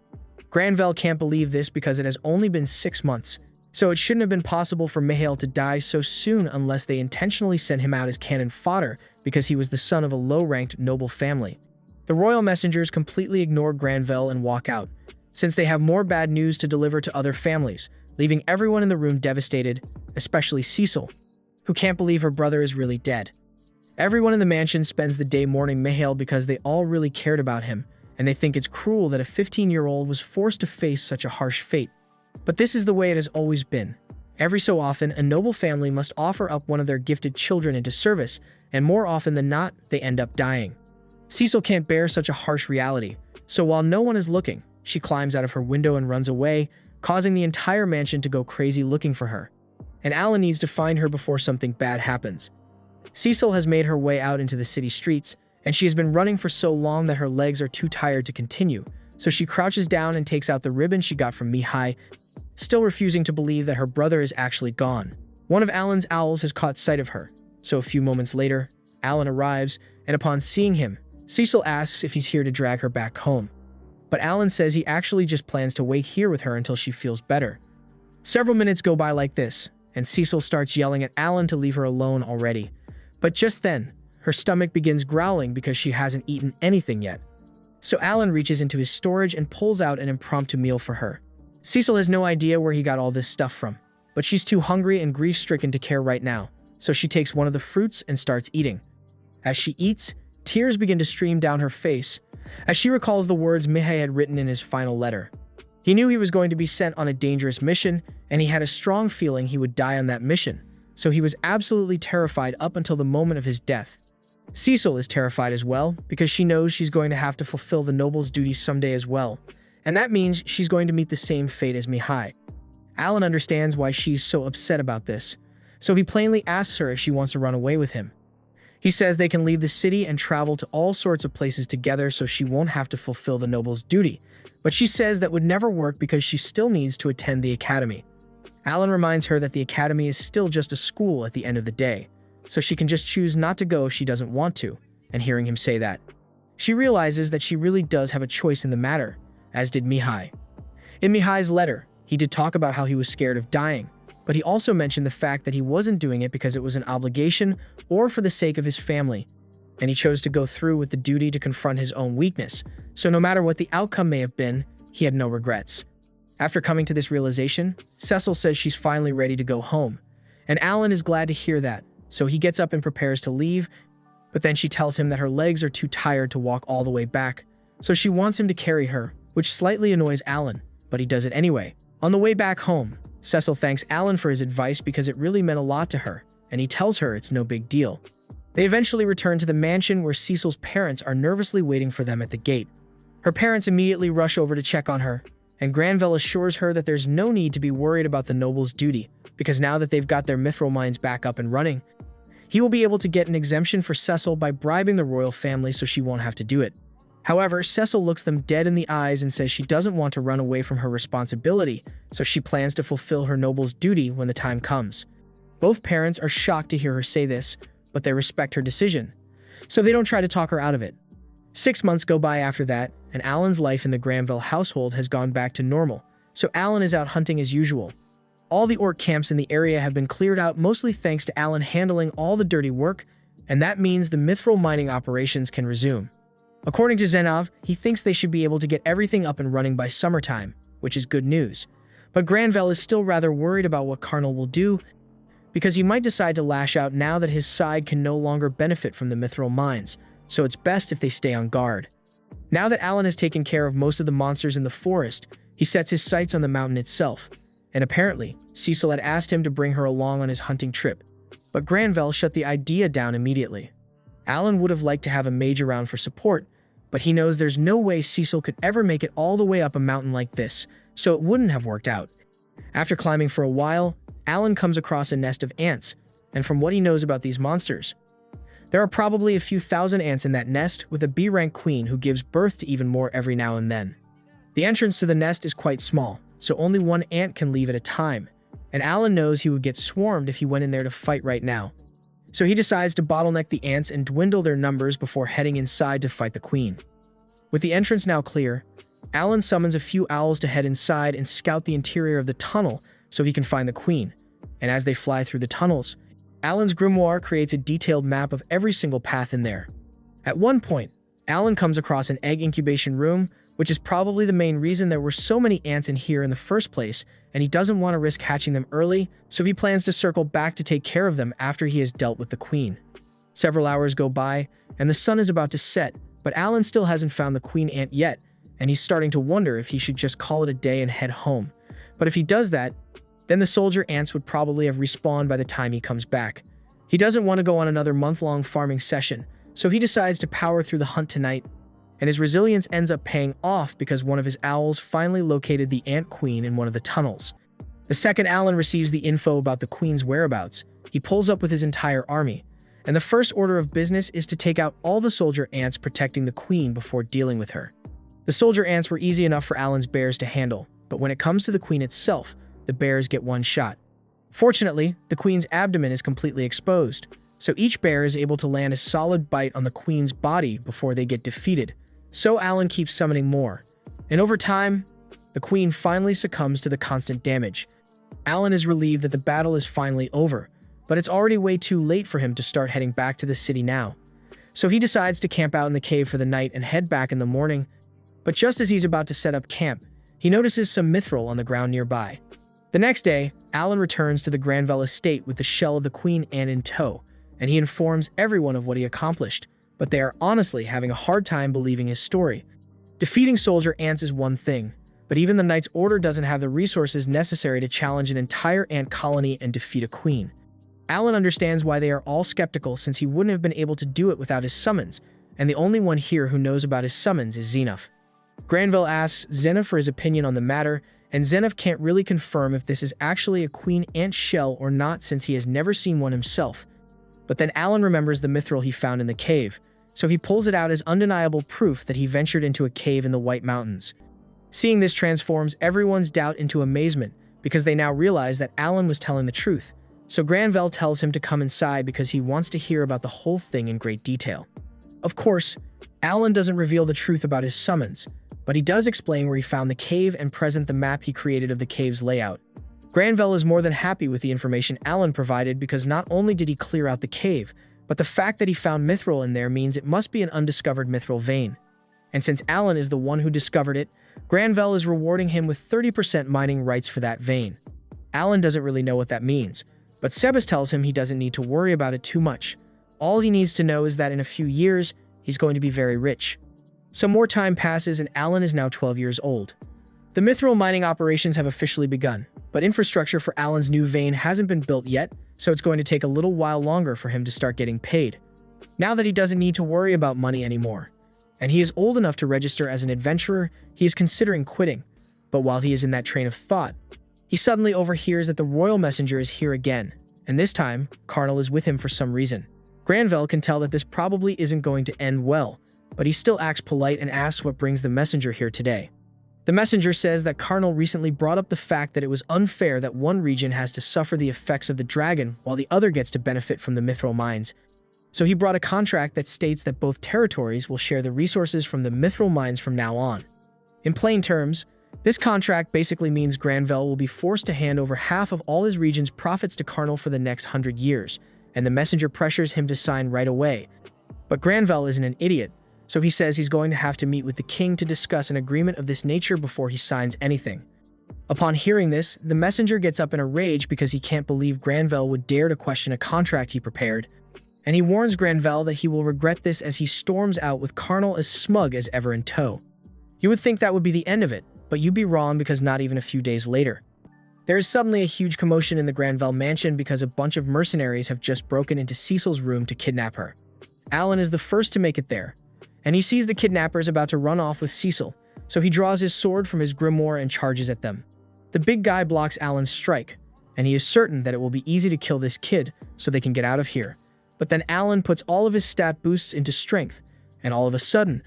Granville can't believe this because it has only been 6 months, so it shouldn't have been possible for Mihail to die so soon unless they intentionally sent him out as cannon fodder because he was the son of a low-ranked noble family. The royal messengers completely ignore Granville and walk out, since they have more bad news to deliver to other families, leaving everyone in the room devastated, especially Cecil, who can't believe her brother is really dead. Everyone in the mansion spends the day mourning Mihail because they all really cared about him, and they think it's cruel that a 15-year-old was forced to face such a harsh fate. But this is the way it has always been. Every so often, a noble family must offer up one of their gifted children into service, and more often than not, they end up dying. Cecil can't bear such a harsh reality, so while no one is looking, she climbs out of her window and runs away, causing the entire mansion to go crazy looking for her. And Alan needs to find her before something bad happens. Cecil has made her way out into the city streets, and she has been running for so long that her legs are too tired to continue, so she crouches down and takes out the ribbon she got from Mihai, still refusing to believe that her brother is actually gone. One of Alan's owls has caught sight of her, so a few moments later, Alan arrives, and upon seeing him, Cecil asks if he's here to drag her back home. But Alan says he actually just plans to wait here with her until she feels better. Several minutes go by like this, and Cecil starts yelling at Alan to leave her alone already. But just then, her stomach begins growling because she hasn't eaten anything yet. So Alan reaches into his storage and pulls out an impromptu meal for her. Cecil has no idea where he got all this stuff from, but she's too hungry and grief-stricken to care right now, so she takes one of the fruits and starts eating. As she eats, tears begin to stream down her face, as she recalls the words Mihai had written in his final letter. He knew he was going to be sent on a dangerous mission, and he had a strong feeling he would die on that mission, so he was absolutely terrified up until the moment of his death. Cecil is terrified as well, because she knows she's going to have to fulfill the noble's duties someday as well, and that means she's going to meet the same fate as Mihai. Alan understands why she's so upset about this, so he plainly asks her if she wants to run away with him. He says they can leave the city and travel to all sorts of places together so she won't have to fulfill the noble's duty, but she says that would never work because she still needs to attend the academy. Alan reminds her that the academy is still just a school at the end of the day, so she can just choose not to go if she doesn't want to, and hearing him say that, she realizes that she really does have a choice in the matter, as did Mihai. In Mihai's letter, he did talk about how he was scared of dying, but he also mentioned the fact that he wasn't doing it because it was an obligation or for the sake of his family, and he chose to go through with the duty to confront his own weakness, so no matter what the outcome may have been, he had no regrets. After coming to this realization, Cecil says she's finally ready to go home, and Alan is glad to hear that, so he gets up and prepares to leave, but then she tells him that her legs are too tired to walk all the way back, so she wants him to carry her, which slightly annoys Alan, but he does it anyway. On the way back home, Cecil thanks Alan for his advice because it really meant a lot to her, and he tells her it's no big deal. They eventually return to the mansion where Cecil's parents are nervously waiting for them at the gate. Her parents immediately rush over to check on her, and Granville assures her that there's no need to be worried about the noble's duty, because now that they've got their mithril mines back up and running, he will be able to get an exemption for Cecil by bribing the royal family so she won't have to do it. However, Cecil looks them dead in the eyes and says she doesn't want to run away from her responsibility, so she plans to fulfill her noble's duty when the time comes. Both parents are shocked to hear her say this, but they respect her decision, so they don't try to talk her out of it. 6 months go by after that, and Alan's life in the Granville household has gone back to normal, so Alan is out hunting as usual. All the orc camps in the area have been cleared out mostly thanks to Alan handling all the dirty work, and that means the mithril mining operations can resume. According to Zenov, he thinks they should be able to get everything up and running by summertime, which is good news. But Granville is still rather worried about what Carnal will do, because he might decide to lash out now that his side can no longer benefit from the mithril mines, so it's best if they stay on guard. Now that Alan has taken care of most of the monsters in the forest, he sets his sights on the mountain itself, and apparently, Cecil had asked him to bring her along on his hunting trip, but Granville shut the idea down immediately. Alan would have liked to have a mage around for support, but he knows there's no way Cecil could ever make it all the way up a mountain like this, so it wouldn't have worked out. After climbing for a while, Alan comes across a nest of ants, and from what he knows about these monsters, there are probably a few thousand ants in that nest with a B-rank queen who gives birth to even more every now and then. The entrance to the nest is quite small, so only one ant can leave at a time, and Alan knows he would get swarmed if he went in there to fight right now. So he decides to bottleneck the ants and dwindle their numbers before heading inside to fight the queen. With the entrance now clear, Alan summons a few owls to head inside and scout the interior of the tunnel so he can find the queen, and as they fly through the tunnels, Alan's grimoire creates a detailed map of every single path in there. At one point, Alan comes across an egg incubation room, which is probably the main reason there were so many ants in here in the first place, and he doesn't want to risk hatching them early, so he plans to circle back to take care of them after he has dealt with the queen. Several hours go by, and the sun is about to set, but Alan still hasn't found the queen ant yet, and he's starting to wonder if he should just call it a day and head home. But if he does that, then the soldier ants would probably have respawned by the time he comes back. He doesn't want to go on another month-long farming session, so he decides to power through the hunt tonight, and his resilience ends up paying off because one of his owls finally located the ant queen in one of the tunnels. The second Alan receives the info about the queen's whereabouts, he pulls up with his entire army, and the first order of business is to take out all the soldier ants protecting the queen before dealing with her. The soldier ants were easy enough for Alan's bears to handle, but when it comes to the queen itself, the bears get one shot. Fortunately, the queen's abdomen is completely exposed, so each bear is able to land a solid bite on the queen's body before they get defeated. So Alan keeps summoning more, and over time, the queen finally succumbs to the constant damage. Alan is relieved that the battle is finally over, but it's already way too late for him to start heading back to the city now. So he decides to camp out in the cave for the night and head back in the morning, but just as he's about to set up camp, he notices some mithril on the ground nearby. The next day, Alan returns to the Granville estate with the shell of the queen ant in tow, and he informs everyone of what he accomplished, but they are honestly having a hard time believing his story. Defeating soldier ants is one thing, but even the Knight's Order doesn't have the resources necessary to challenge an entire ant colony and defeat a queen. Alan understands why they are all skeptical since he wouldn't have been able to do it without his summons, and the only one here who knows about his summons is Zenov. Granville asks Zenov for his opinion on the matter, and Zenov can't really confirm if this is actually a queen ant shell or not since he has never seen one himself. But then Alan remembers the mithril he found in the cave, so he pulls it out as undeniable proof that he ventured into a cave in the White Mountains. Seeing this transforms everyone's doubt into amazement, because they now realize that Alan was telling the truth. So Granville tells him to come inside because he wants to hear about the whole thing in great detail. Of course, Alan doesn't reveal the truth about his summons, but he does explain where he found the cave and present the map he created of the cave's layout. Granville is more than happy with the information Alan provided because not only did he clear out the cave, but the fact that he found mithril in there means it must be an undiscovered mithril vein. And since Alan is the one who discovered it, Granville is rewarding him with 30% mining rights for that vein. Alan doesn't really know what that means, but Sebas tells him he doesn't need to worry about it too much. All he needs to know is that in a few years, he's going to be very rich. Some more time passes and Alan is now 12 years old. The mithril mining operations have officially begun, but infrastructure for Alan's new vein hasn't been built yet, so it's going to take a little while longer for him to start getting paid. Now that he doesn't need to worry about money anymore, and he is old enough to register as an adventurer, he is considering quitting. But while he is in that train of thought, he suddenly overhears that the royal messenger is here again, and this time, Carnal is with him for some reason. Granville can tell that this probably isn't going to end well, but he still acts polite and asks what brings the messenger here today. The messenger says that Carnal recently brought up the fact that it was unfair that one region has to suffer the effects of the dragon while the other gets to benefit from the mithril mines. So he brought a contract that states that both territories will share the resources from the mithril mines from now on. In plain terms, this contract basically means Granville will be forced to hand over half of all his region's profits to Carnal for the next 100 years, and the messenger pressures him to sign right away. But Granville isn't an idiot, so he says he's going to have to meet with the king to discuss an agreement of this nature before he signs anything. Upon hearing this, the messenger gets up in a rage because he can't believe Granville would dare to question a contract he prepared, and he warns Granville that he will regret this as he storms out with Carnal as smug as ever in tow. You would think that would be the end of it, but you'd be wrong because not even a few days later. There is suddenly a huge commotion in the Granville mansion because a bunch of mercenaries have just broken into Cecil's room to kidnap her. Alan is the first to make it there, and he sees the kidnappers about to run off with Cecil, so he draws his sword from his grimoire and charges at them. The big guy blocks Alan's strike, and he is certain that it will be easy to kill this kid so they can get out of here. But then Alan puts all of his stat boosts into strength, and all of a sudden,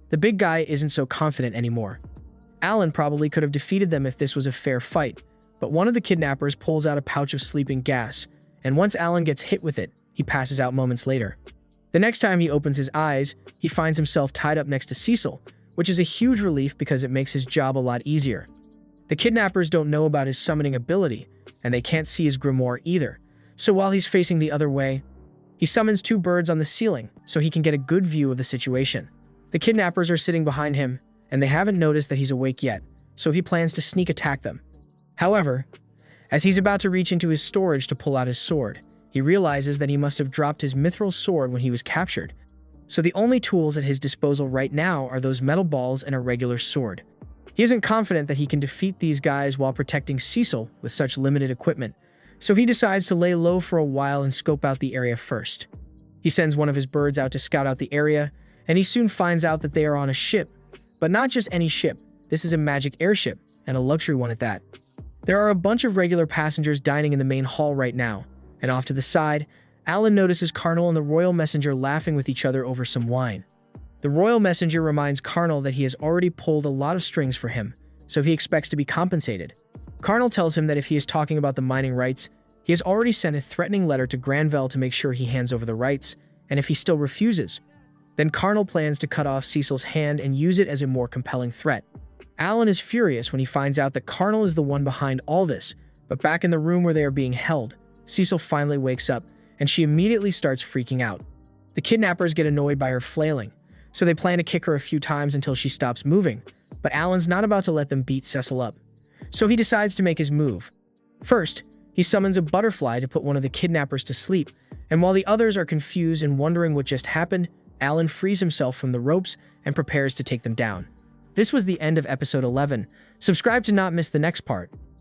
the big guy isn't so confident anymore. Alan probably could have defeated them if this was a fair fight, but one of the kidnappers pulls out a pouch of sleeping gas, and once Alan gets hit with it, he passes out moments later. The next time he opens his eyes, he finds himself tied up next to Cecil, which is a huge relief because it makes his job a lot easier. The kidnappers don't know about his summoning ability, and they can't see his grimoire either, so while he's facing the other way, he summons two birds on the ceiling so he can get a good view of the situation. The kidnappers are sitting behind him, and they haven't noticed that he's awake yet, so he plans to sneak attack them. However, as he's about to reach into his storage to pull out his sword, he realizes that he must have dropped his mithril sword when he was captured. So the only tools at his disposal right now are those metal balls and a regular sword. He isn't confident that he can defeat these guys while protecting Cecil with such limited equipment, so he decides to lay low for a while and scope out the area first. He sends one of his birds out to scout out the area, and he soon finds out that they are on a ship. But not just any ship, this is a magic airship, and a luxury one at that. There are a bunch of regular passengers dining in the main hall right now, and off to the side, Alan notices Carnal and the royal messenger laughing with each other over some wine. The royal messenger reminds Carnal that he has already pulled a lot of strings for him, so he expects to be compensated. Carnal tells him that if he is talking about the mining rights, he has already sent a threatening letter to Granville to make sure he hands over the rights, and if he still refuses, then Carnal plans to cut off Cecil's hand and use it as a more compelling threat. Alan is furious when he finds out that Carnal is the one behind all this, but back in the room where they are being held, Cecil finally wakes up, and she immediately starts freaking out. The kidnappers get annoyed by her flailing, so they plan to kick her a few times until she stops moving, but Alan's not about to let them beat Cecil up, so he decides to make his move. First, he summons a butterfly to put one of the kidnappers to sleep, and while the others are confused and wondering what just happened, Alan frees himself from the ropes and prepares to take them down. This was the end of episode 11. Subscribe to not miss the next part.